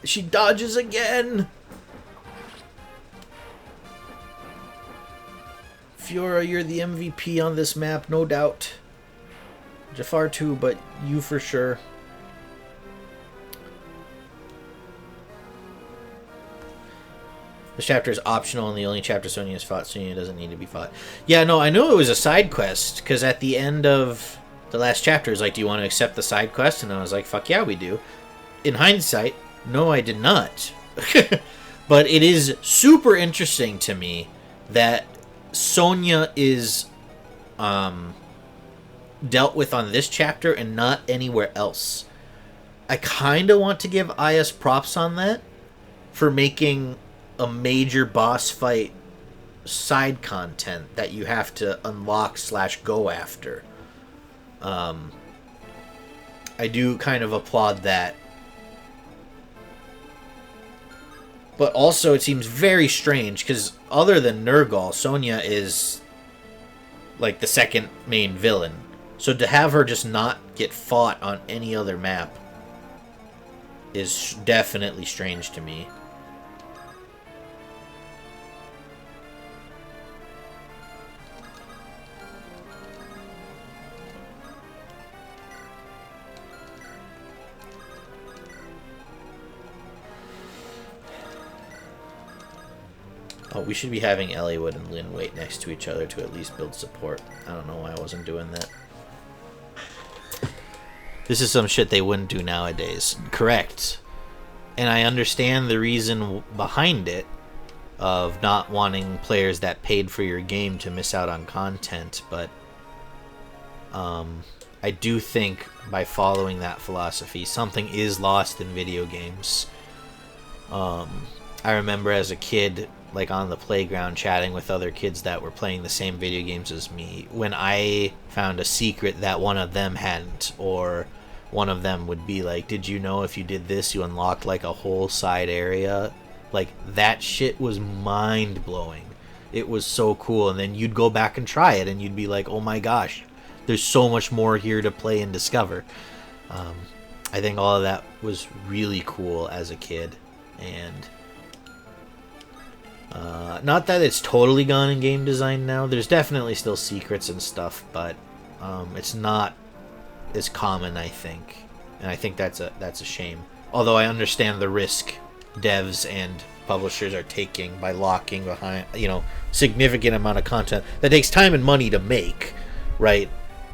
She dodges again! Fiora, you're the MVP on this map, no doubt. Jafar too, but you for sure. This chapter is optional and the only chapter Sonia has fought. Sonia doesn't need to be fought. Yeah, no, I knew it was a side quest, because at the end of the last chapter, it's like, do you want to accept the side quest? And I was like, fuck yeah, we do. In hindsight, no, I did not. But it is super interesting to me that Sonia is dealt with on this chapter and not anywhere else. I kind of want to give IS props on that for making a major boss fight side content that you have to unlock / go after. I do kind of applaud that. But also, it seems very strange, because other than Nergal, Sonia is, like, the second main villain. So to have her just not get fought on any other map is definitely strange to me. Oh, we should be having Elliowood and Lynn wait next to each other to at least build support. I don't know why I wasn't doing that. This is some shit they wouldn't do nowadays. Correct. And I understand the reason behind it, of not wanting players that paid for your game to miss out on content, but I do think by following that philosophy, something is lost in video games. I remember as a kid, like on the playground, chatting with other kids that were playing the same video games as me. When I found a secret that one of them hadn't, or one of them would be like, did you know if you did this, you unlocked like a whole side area? Like, that shit was mind-blowing. It was so cool. And then you'd go back and try it, and you'd be like, oh my gosh, there's so much more here to play and discover. I think all of that was really cool as a kid. And not that it's totally gone in game design now. There's definitely still secrets and stuff, but it's not as common, I think. And I think that's a shame. Although I understand the risk devs and publishers are taking by locking behind, significant amount of content that takes time and money to make, right?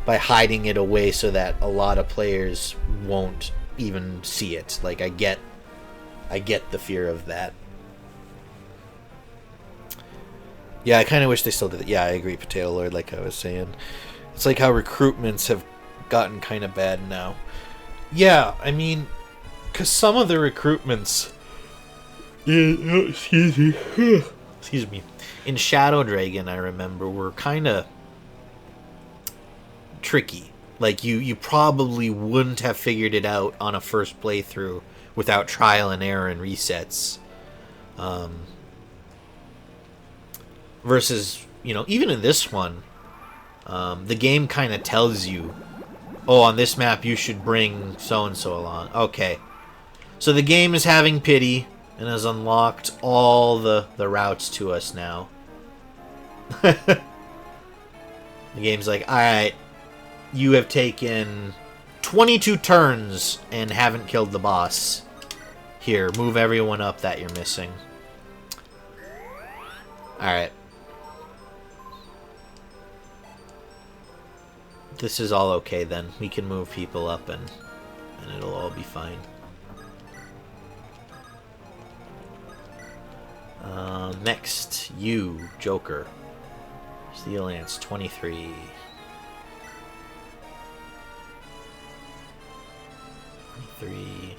By hiding it away so that a lot of players won't even see it. Like, I get the fear of that. Yeah, I kind of wish they still did it. Yeah, I agree, Potato Lord, like I was saying. It's like how recruitments have gotten kind of bad now. Yeah, I mean, because some of the recruitments... excuse me. In Shadow Dragon, I remember, were kind of tricky. Like, you probably wouldn't have figured it out on a first playthrough without trial and error and resets. Versus, even in this one, the game kind of tells you, oh, on this map you should bring so-and-so along. Okay. So the game is having pity and has unlocked all the routes to us now. The game's like, alright, you have taken 22 turns and haven't killed the boss. Here, move everyone up that you're missing. Alright. This is all okay then. We can move people up and it'll all be fine. Next, you, Joker. Steel Lance, 23. 23.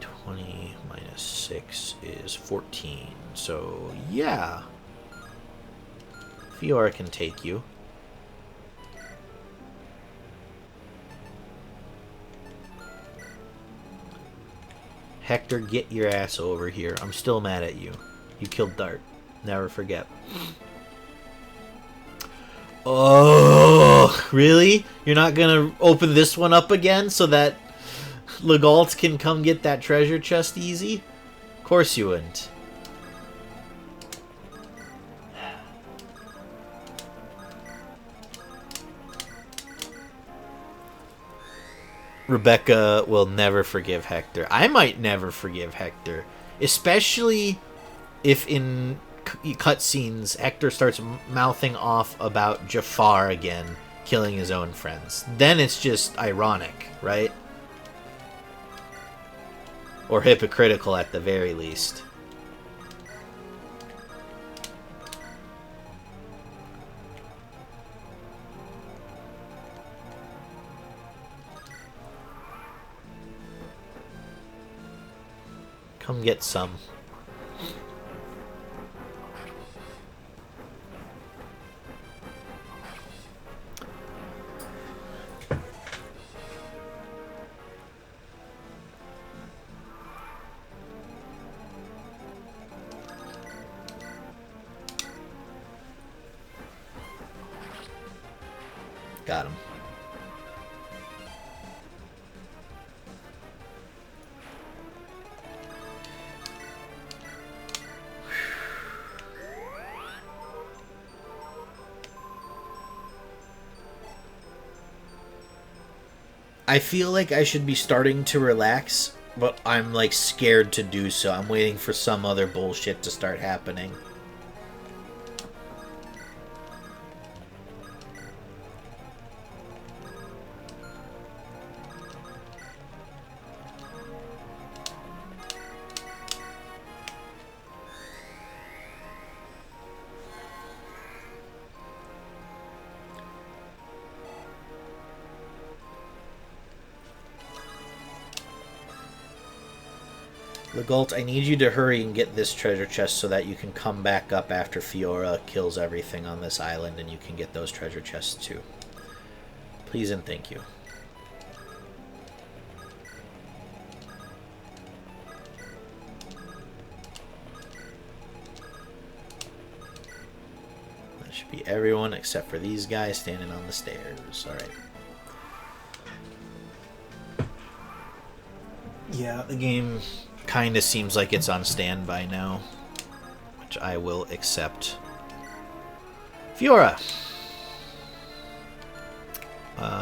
20 minus 6 is 14. So, yeah. Fiora can take you. Hector, get your ass over here. I'm still mad at you. You killed Dart. Never forget. Oh, really? You're not gonna open this one up again so that Legault can come get that treasure chest easy? Of course you wouldn't. Rebecca will never forgive Hector. I might never forgive Hector. Especially if in cutscenes Hector starts mouthing off about Jafar again, killing his own friends. Then it's just ironic, right? Or hypocritical at the very least. Come get some. Got him. I feel like I should be starting to relax But I'm, like, scared to do so. I'm waiting for some other bullshit to start happening. Legault, I need you to hurry and get this treasure chest so that you can come back up after Fiora kills everything on this island and you can get those treasure chests too. Please and thank you. That should be everyone except for these guys standing on the stairs. Alright. Yeah, the game kind of seems like it's on standby now, which I will accept. Fiora!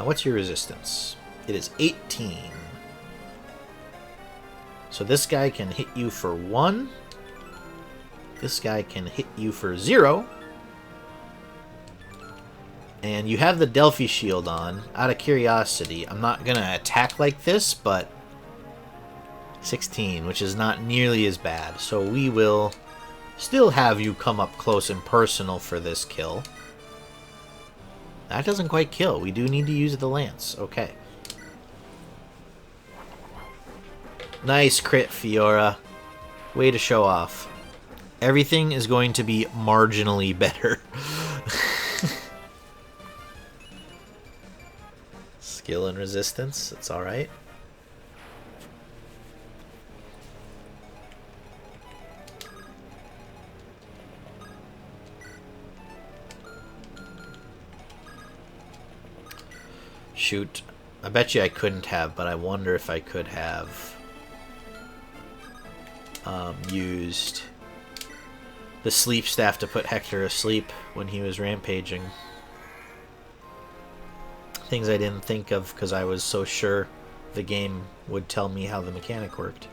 What's your resistance? It is 18. So this guy can hit you for 1. This guy can hit you for 0. And you have the Delphi shield on. Out of curiosity, I'm not going to attack like this, but 16, which is not nearly as bad. So we will still have you come up close and personal for this kill. That doesn't quite kill. We do need to use the lance. Okay. Nice crit, Fiora. Way to show off. Everything is going to be marginally better. Skill and resistance. It's alright. Shoot. I bet you I couldn't have, but I wonder if I could have used the sleep staff to put Hector asleep when he was rampaging. Things I didn't think of because I was so sure the game would tell me how the mechanic worked.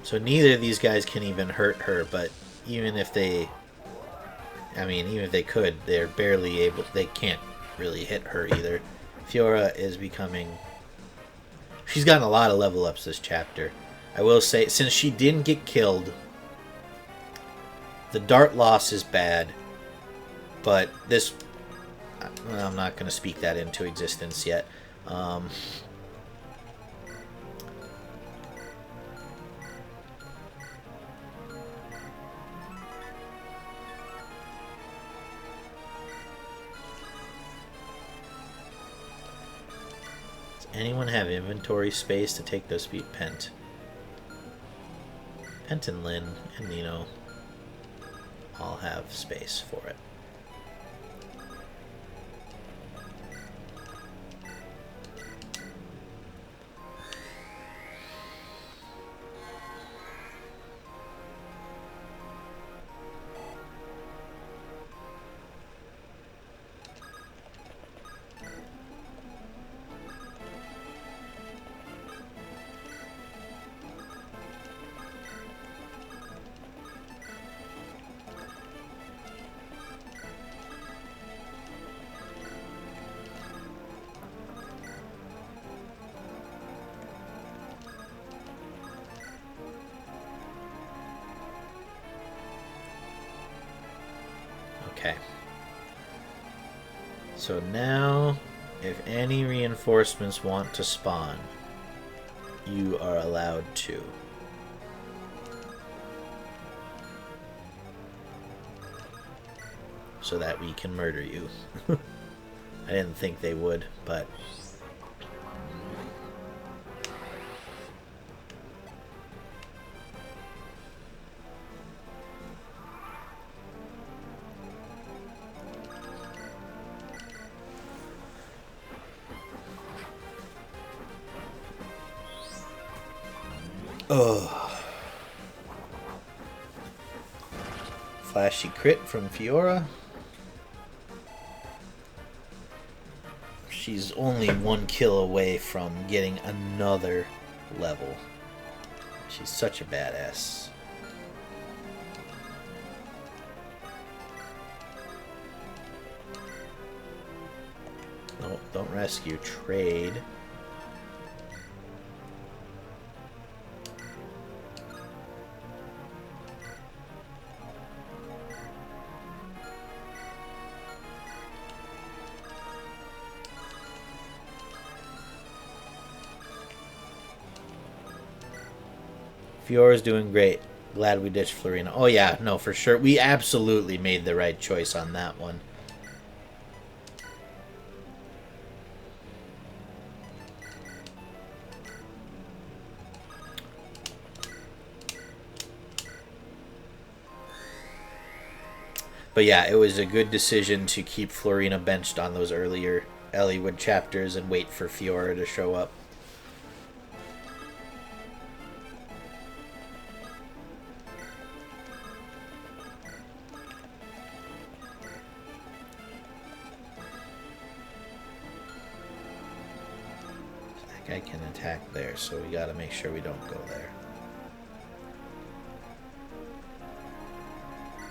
So neither of these guys can even hurt her, but even if they... I mean, even if they could, they're barely able... They can't really hit her either. Fiora is becoming... She's gotten a lot of level ups this chapter. I will say, since she didn't get killed, the dart loss is bad, but this... I'm not going to speak that into existence yet. Anyone have inventory space to take those feet? Pent and Lynn and Nino all have space for it. Okay. So now, if any reinforcements want to spawn, you are allowed to. So that we can murder you. I didn't think they would, but... Oh. Flashy crit from Fiora. She's only 1 kill away from getting another level. She's such a badass. No, don't rescue. Trade. Fiora's doing great. Glad we ditched Florina. Oh yeah, no, for sure. We absolutely made the right choice on that one. But yeah, it was a good decision to keep Florina benched on those earlier Eliwood chapters and wait for Fiora to show up. That guy can attack there, so we gotta make sure we don't go there.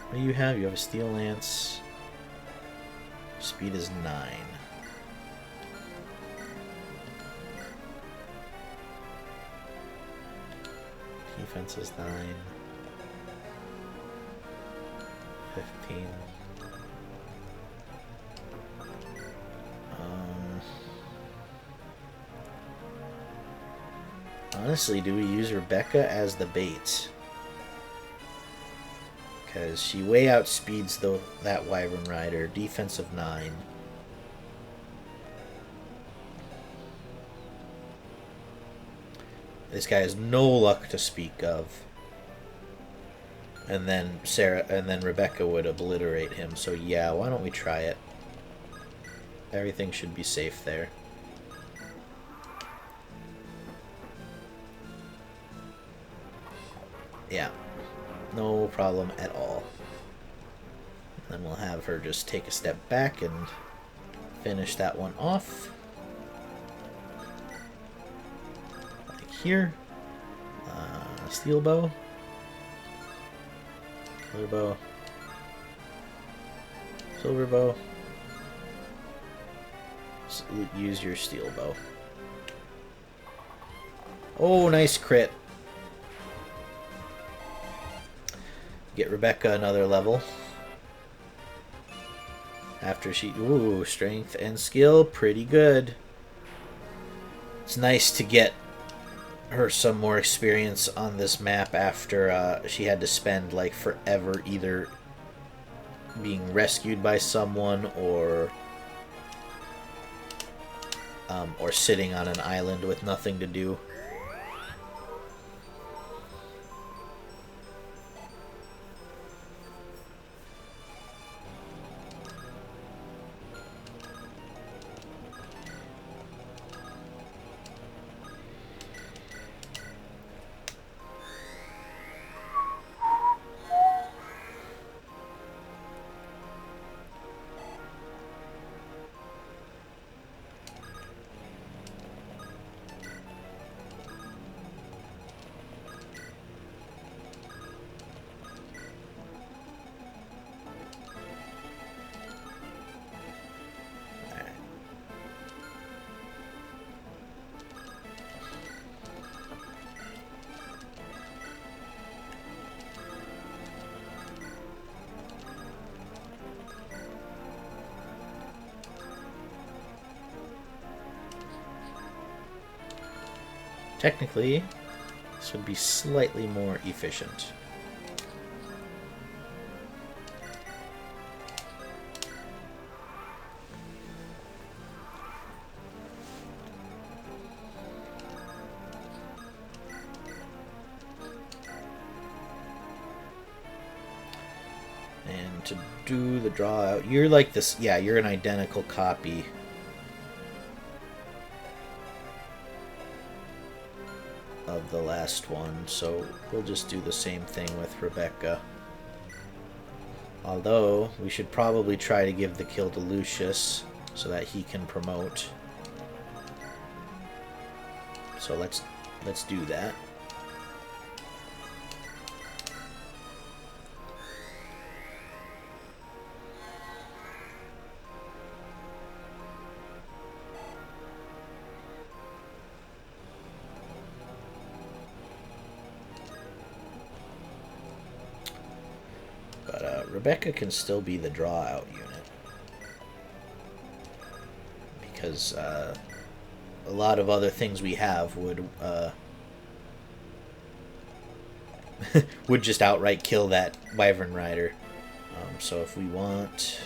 What do you have? You have a Steel Lance. Speed is 9. Defense is 9. 15. Honestly, do we use Rebecca as the bait? Because she way outspeeds that Wyvern Rider. Defense of 9. This guy has no luck to speak of. And then Rebecca would obliterate him. So yeah, why don't we try it? Everything should be safe there. Yeah. No problem at all. Then we'll have her just take a step back and finish that one off. Like here. Steel bow. Killer bow. Silver bow. Use your steel bow. Oh, nice crit. Get Rebecca another level. After she... Ooh, strength and skill. Pretty good. It's nice to get her some more experience on this map after she had to spend like forever either being rescued by someone or sitting on an island with nothing to do. Technically, this would be slightly more efficient. And to do the draw out, you're like this, yeah, you're an identical copy of the last one, so we'll just do the same thing with Rebecca. Although, we should probably try to give the kill to Lucius so that he can promote. So let's do that. Rebecca can still be the draw out unit because a lot of other things we have would would just outright kill that Wyvern Rider. So if we want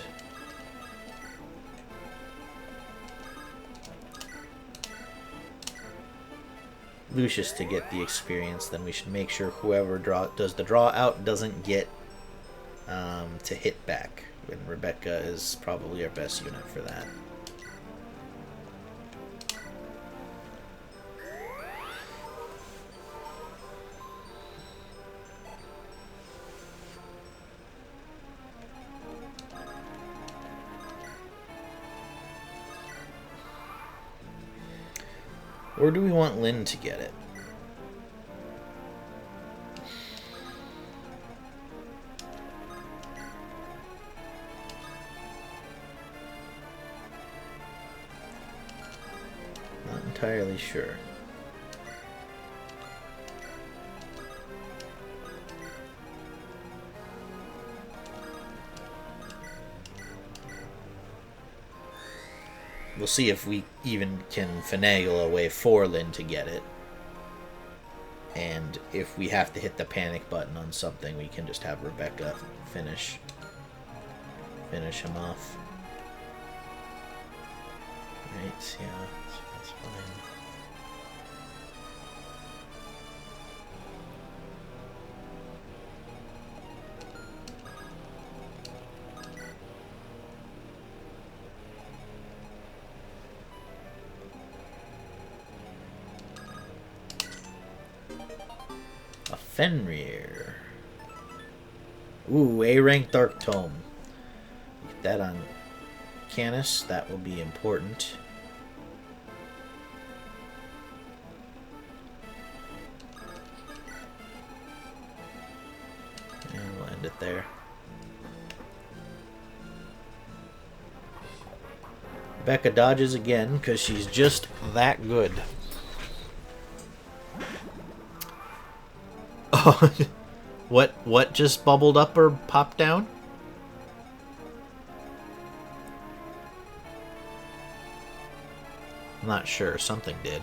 Lucius to get the experience, then we should make sure whoever does the draw out doesn't get to hit back, and Rebecca is probably our best unit for that. Or do we want Lynn to get it? Entirely sure. We'll see if we even can finagle a way for Lynn to get it. And if we have to hit the panic button on something, we can just have Rebecca finish him off. Right, yeah. That's fine. A Fenrir. Ooh, A-rank Dark Tome. Get that on Canis. That will be important. It there. Rebecca dodges again because she's just that good. Oh, what just bubbled up or popped down? I'm not sure. Something did.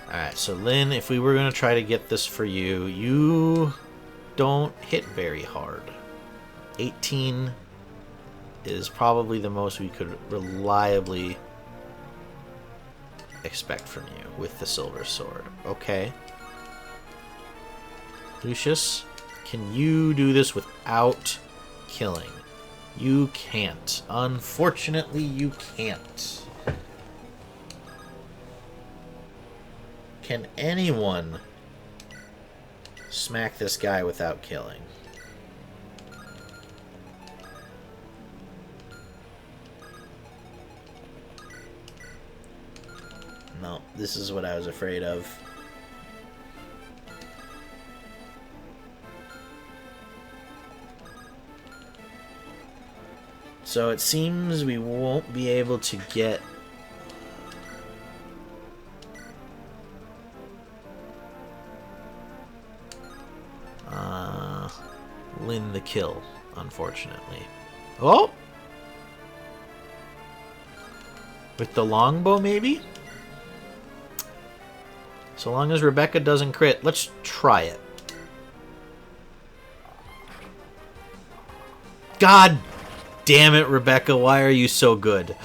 Alright, so Lynn, if we were going to try to get this for you, you don't hit very hard. 18 is probably the most we could reliably expect from you with the silver sword. Okay. Lucius, can you do this without killing? You can't. Unfortunately, you can't. Can anyone smack this guy without killing? No, this is what I was afraid of. So it seems we won't be able to get Lynn the kill, unfortunately. Oh! With the longbow, maybe? So long as Rebecca doesn't crit. Let's try it. God damn it, Rebecca. Why are you so good?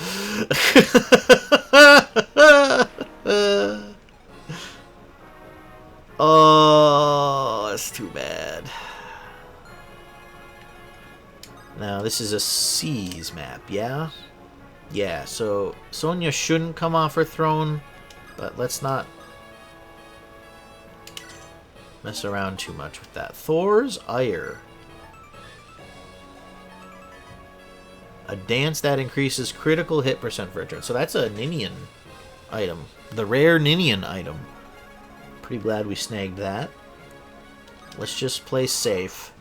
Oh, that's too bad. Now, this is a seas map, yeah? Yeah, so Sonia shouldn't come off her throne, but let's not mess around too much with that. Thor's Ire. A dance that increases critical hit percent for a turn. So that's a Ninian item. The rare Ninian item. Pretty glad we snagged that. Let's just play safe.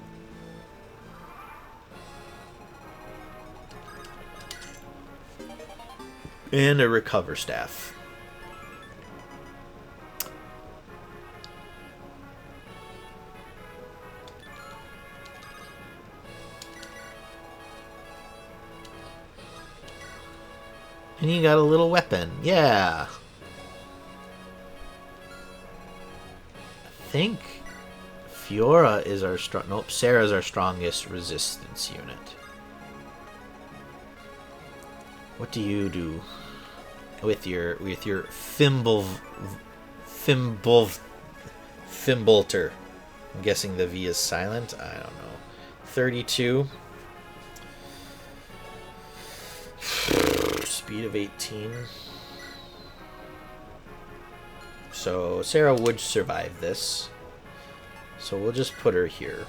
And a recover staff. And you got a little weapon. Yeah. I think Fiora is our strong... Nope, Sarah's our strongest resistance unit. What do you do with your Fimbolter? I'm guessing the V is silent. I don't know. 32. Speed of 18. So Sarah would survive this. So we'll just put her here.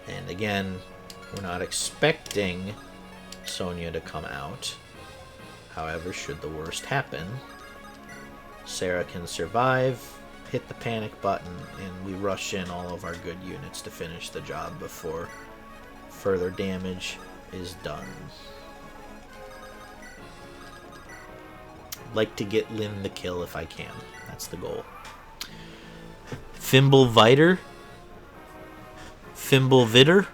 And again, we're not expecting Sonia to come out. However, should the worst happen, Sarah can survive, hit the panic button, and we rush in all of our good units to finish the job before further damage is done. Like to get Lynn the kill if I can. That's the goal. Fimbulviter. Fimbulvitter.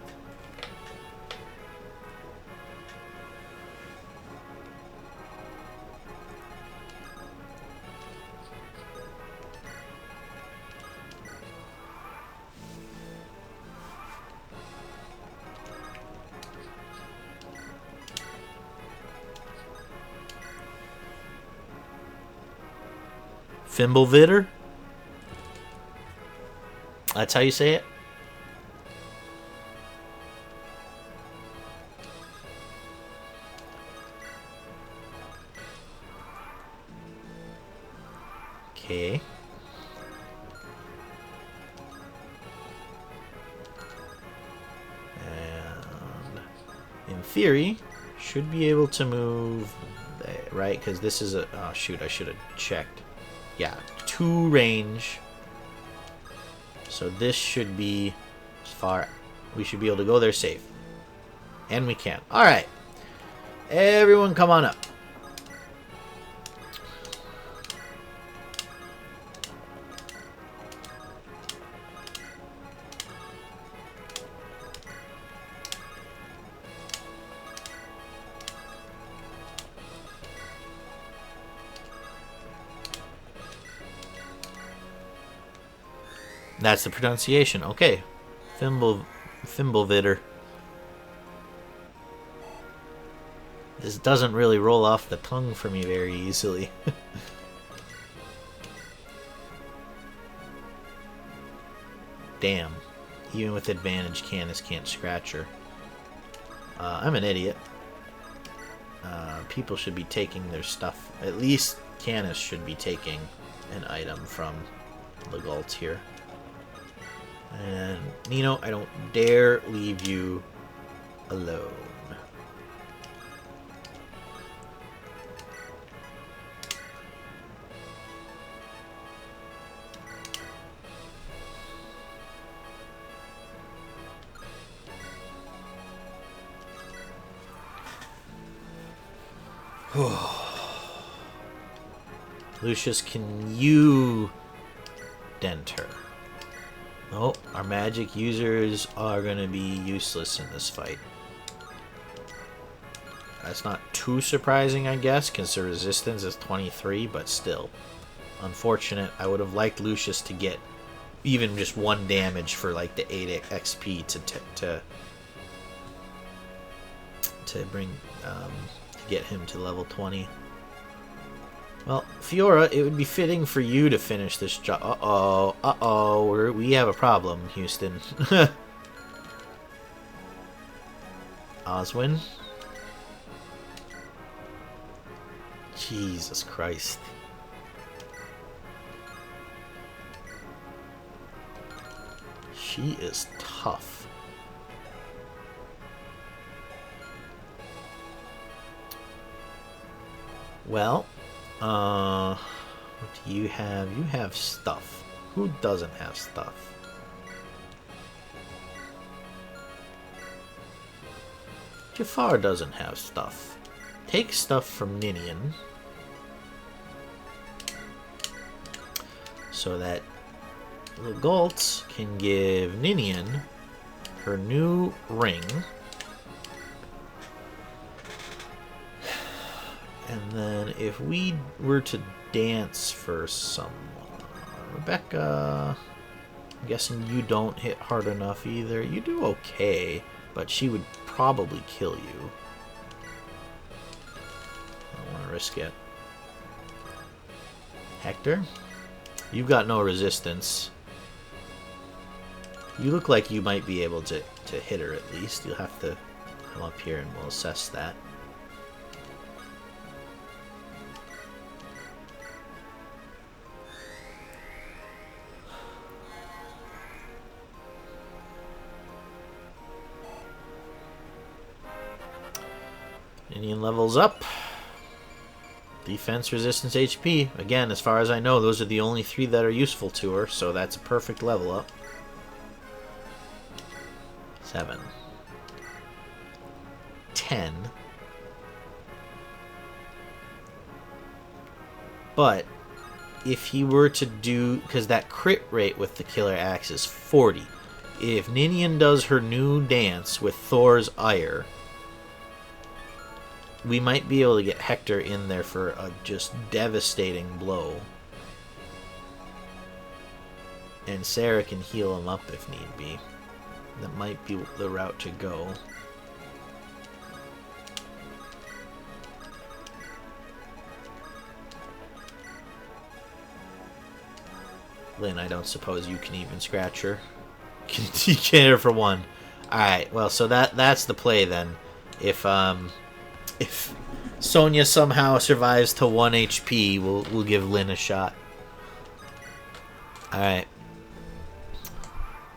Fimbulvitter? That's how you say it? Okay. And in theory, should be able to move there, right? Because this is a... Oh, shoot, I should have checked. Yeah, 2 range. So this should be as far... We should be able to go there safe. And we can. Alright. Everyone come on up. That's the pronunciation. Okay. Fimbulvitter. This doesn't really roll off the tongue for me very easily. Damn. Even with advantage, Canis can't scratch her. I'm an idiot. People should be taking their stuff. At least Canis should be taking an item from Legault here. And Nino, I don't dare leave you alone. Lucius, can you dent her? Oh, our magic users are going to be useless in this fight. That's not too surprising, I guess, because the resistance is 23, but still. Unfortunate. I would have liked Lucius to get even just 1 damage for like the 8 XP to bring to get him to level 20. Well, Fiora, it would be fitting for you to finish this job. We have a problem, Houston. Oswin. Jesus Christ. She is tough. Well, what do you have? You have stuff. Who doesn't have stuff? Jafar doesn't have stuff. Take stuff from Ninian. So that the Gultz can give Ninian her new ring. And then if we were to dance for someone... Rebecca... I'm guessing you don't hit hard enough either. You do okay, but she would probably kill you. I don't want to risk it. Hector? You've got no resistance. You look like you might be able to hit her at least. You'll have to come up here and we'll assess that. Indian levels up. Defense, resistance, HP. Again, as far as I know, those are the only 3 that are useful to her, so that's a perfect level up. 7. 10. But if he were to do... Because that crit rate with the killer axe is 40. If Ninian does her new dance with Thor's ire... we might be able to get Hector in there for a just devastating blow. And Sarah can heal him up if need be. That might be the route to go. Lynn, I don't suppose you can even scratch her. You can't hit her for 1. Alright, well, so that's the play then. If Sonia somehow survives to 1 HP, we'll give Lynn a shot. Alright.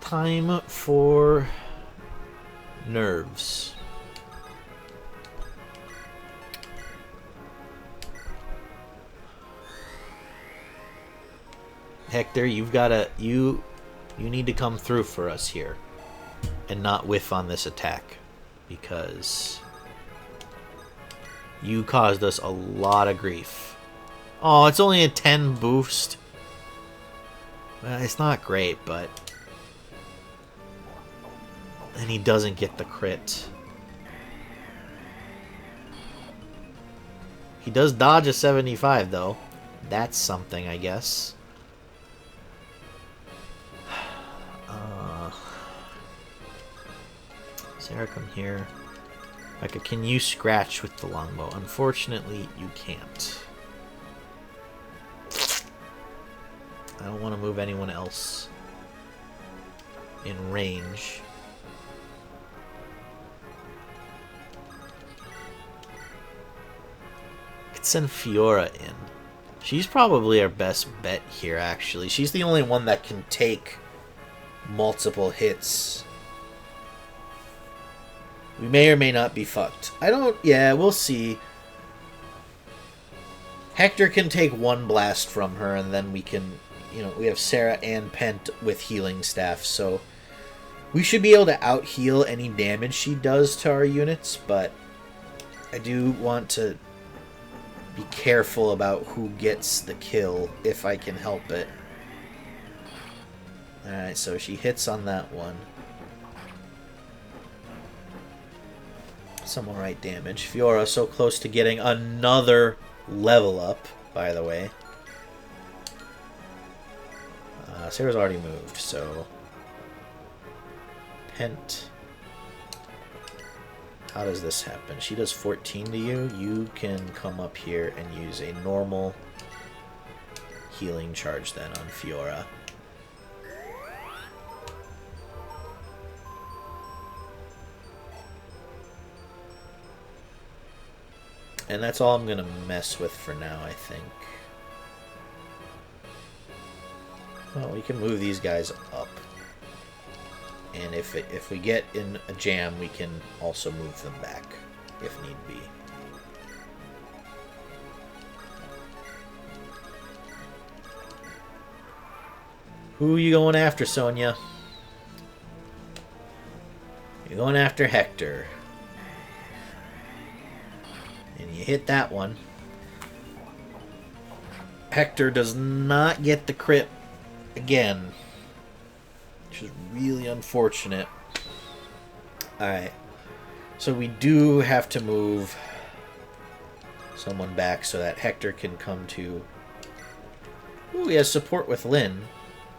Time for nerves. Hector, you've gotta you need to come through for us here and not whiff on this attack, because you caused us a lot of grief. Oh, it's only a 10 boost. Well, it's not great, but... And he doesn't get the crit. He does dodge a 75, though. That's something, I guess. Sarah, come here. Becca, can you scratch with the longbow? Unfortunately, you can't. I don't want to move anyone else in range. I could send Fiora in. She's probably our best bet here, actually. She's the only one that can take multiple hits. We may or may not be fucked. Yeah, we'll see. Hector can take 1 blast from her, and then we can, we have Sarah and Pent with healing staff, so we should be able to out-heal any damage she does to our units, but I do want to be careful about who gets the kill, if I can help it. Alright, so she hits on that one. Some alright damage. Fiora so close to getting another level up, by the way. Sarah's already moved, so... Pent. How does this happen? She does 14 to you. You can come up here and use a normal healing charge then on Fiora. And that's all I'm going to mess with for now, I think. Well, we can move these guys up. And if we get in a jam, we can also move them back, if need be. Who are you going after, Sonia? You're going after Hector. And you hit that one. Hector does not get the crit again, which is really unfortunate. Alright. So we do have to move someone back so that Hector can come to... Ooh, he has support with Lynn.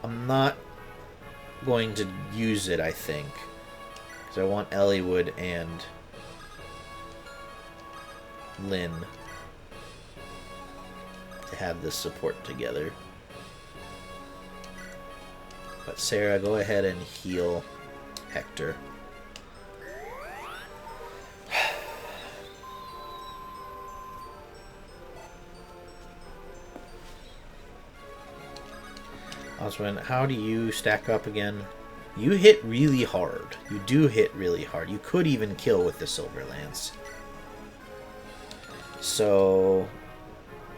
I'm not going to use it, I think. Because I want Elliewood and Lynn to have this support together. But Sarah, go ahead and heal Hector. Oswin, how do you stack up again? You hit really hard. You do hit really hard. You could even kill with the Silver Lance. So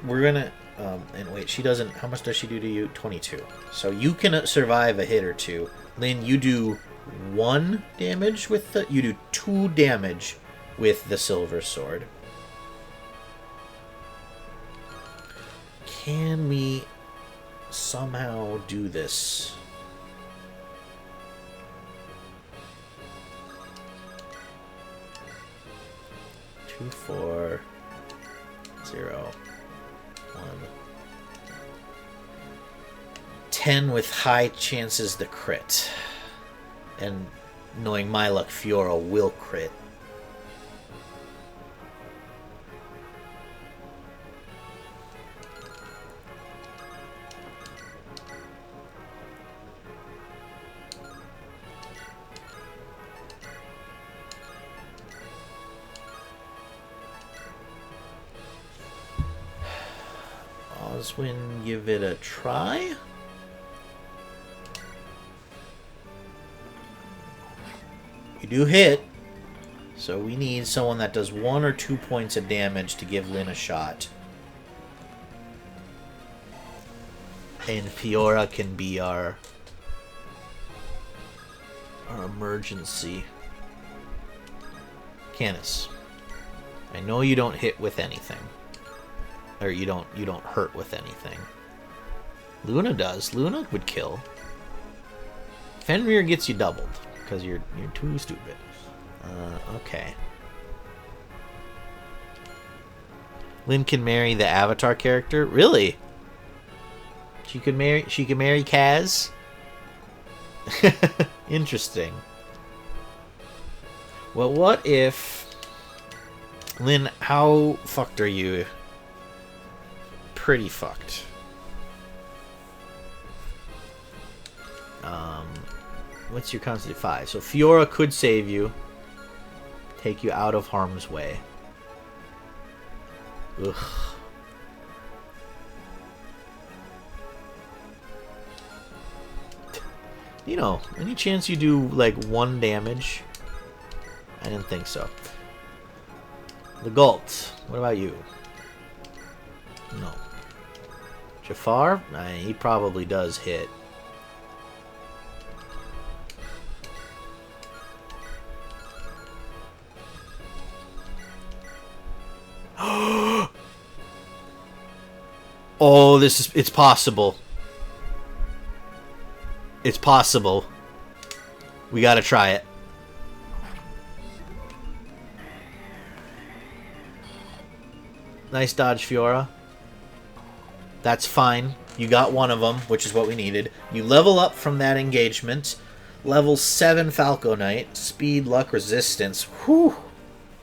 we're gonna and wait, she doesn't. How much does she do to you? 22. So you can survive a hit or two. Lynn, you do 1 damage with the. You do 2 damage with the Silver Sword. Can we somehow do this? Two, 4, 0, 1. 10 with high chances to crit. And knowing my luck, Fiora will crit. Oswin, give it a try. You do hit, so we need someone that does 1 or 2 points of damage to give Lynn a shot. And Fiora can be our emergency. Canis, I know you don't hit with anything. Or you don't hurt with anything. Luna does. Luna would kill. Fenrir gets you doubled because you're too stupid. Okay. Lynn can marry the Avatar character. Really? She could marry Kaz. Interesting. Well, what if Lynn? How fucked are you? Pretty fucked. What's your constitution? 5. So Fiora could save you, take you out of harm's way. Ugh. You know, any chance you do like 1 damage? I didn't think so. The Galt. What about you? No. Jafar? He probably does hit. Oh, it's possible. It's possible. We gotta try it. Nice dodge, Fiora. That's fine. You got one of them, which is what we needed. You level up from that engagement. Level 7 Falco Knight. Speed, luck, resistance. Whew.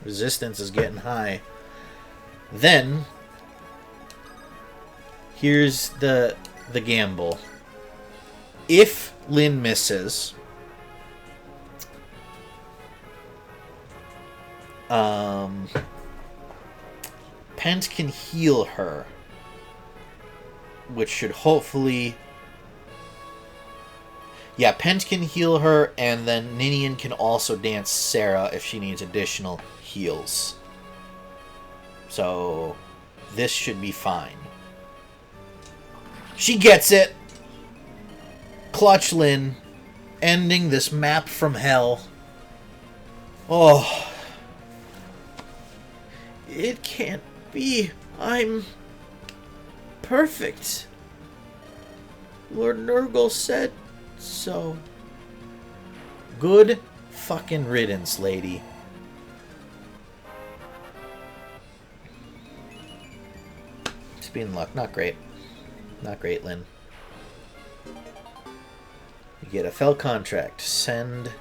Resistance is getting high. Then, here's the gamble. If Lyn misses, Pent can heal her, which should hopefully... Yeah, Pent can heal her, and then Ninian can also dance Sarah if she needs additional heals. So, this should be fine. She gets it! Clutch Lyn, ending this map from hell. Oh. It can't be. I'm perfect. Lord Nurgle said so. Good fucking riddance, lady. Speed and luck, not great. Not great, Lyn. You get a fell contract. Send.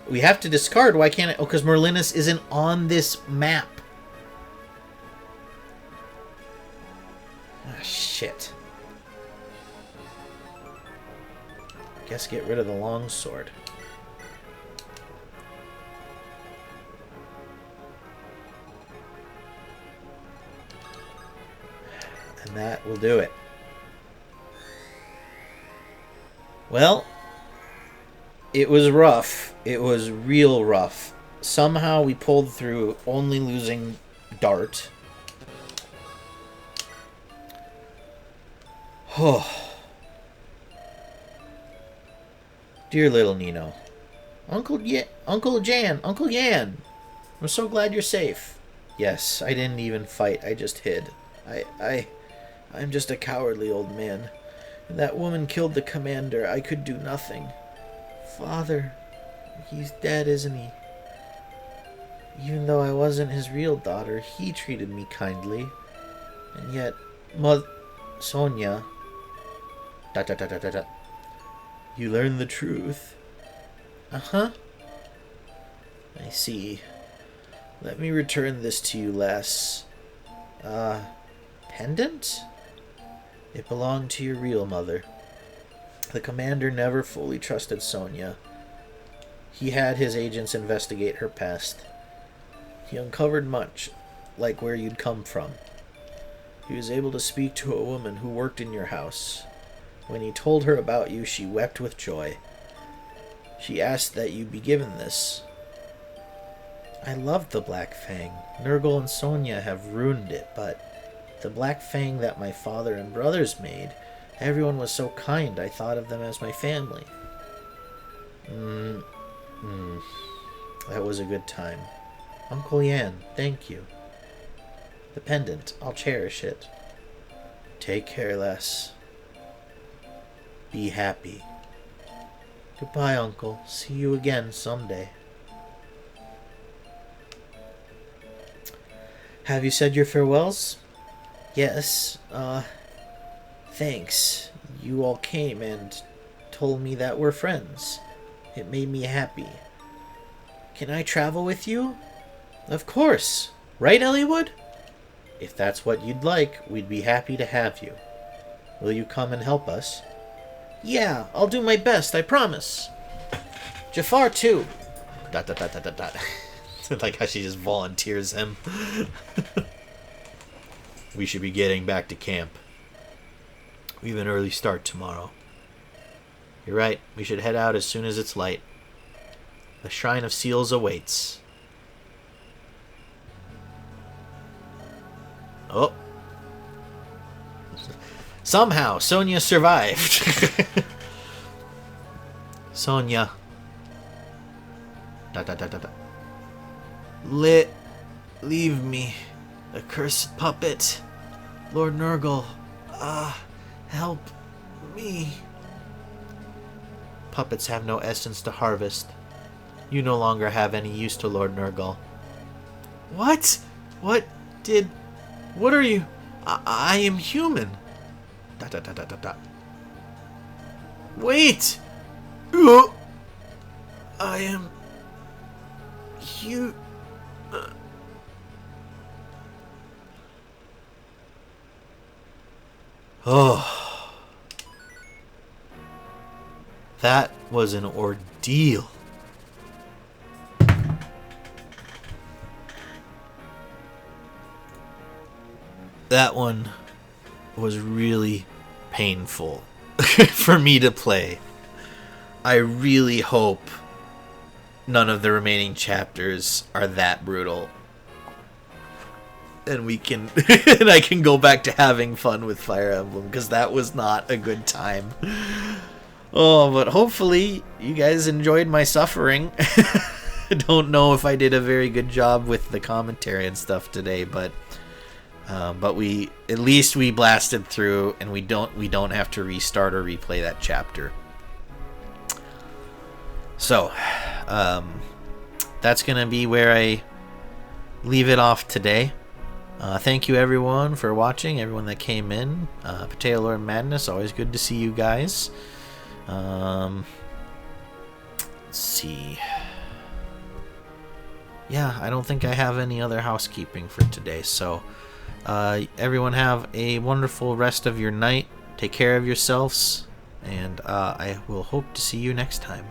We have to discard. Why can't I? Oh, because Merlinus isn't on this map. Ah, shit. Guess get rid of the longsword. And that will do it. Well, it was rough. It was real rough. Somehow we pulled through, only losing Dart. Oh. Dear little Nino. Uncle Jan, I'm so glad you're safe. Yes, I didn't even fight. I just hid. I'm just a cowardly old man. And that woman killed the commander. I could do nothing. Father, he's dead, isn't he? Even though I wasn't his real daughter, he treated me kindly. And yet, Sonia... You learned the truth. Uh-huh. I see. Let me return this to you, lass. Pendant? It belonged to your real mother. The commander never fully trusted Sonia. He had his agents investigate her past. He uncovered much, like where you'd come from. He was able to speak to a woman who worked in your house. When he told her about you, she wept with joy. She asked that you be given this. I loved the Black Fang. Nurgle and Sonia have ruined it, but the Black Fang that my father and brothers made, everyone was so kind I thought of them as my family. That was a good time. Uncle Yan, thank you. The pendant, I'll cherish it. Take care, lass. Be happy. Goodbye, Uncle. See you again someday. Have you said your farewells? Yes. Thanks. You all came and told me that we're friends. It made me happy. Can I travel with you? Of course. Right, Elliewood? If that's what you'd like, we'd be happy to have you. Will you come and help us? Yeah, I'll do my best, I promise. Jafar, too. ... Like how she just volunteers him. We should be getting back to camp. We have an early start tomorrow. You're right, we should head out as soon as it's light. The Shrine of Seals awaits. Oh. Somehow, Sonia survived. Sonia. Leave me, accursed puppet. Lord Nurgle, help me. puppets have no essence to harvest. You no longer have any use to Lord Nurgle. What? What are you? I am human. ... Wait! I am... Oh. That was an ordeal. That one was really painful for me to play. I really hope none of the remaining chapters are that brutal. And we can and I can go back to having fun with Fire Emblem, because that was not a good time. Oh, but hopefully you guys enjoyed my suffering. I don't know if I did a very good job with the commentary and stuff today, but we at least we blasted through, and we don't have to restart or replay that chapter. So that's gonna be where I leave it off today. Thank you everyone for watching, everyone that came in. Potato Lord Madness, always good to see you guys. Let's see. Yeah, I don't think I have any other housekeeping for today, so everyone have a wonderful rest of your night. Take care of yourselves, and I will hope to see you next time.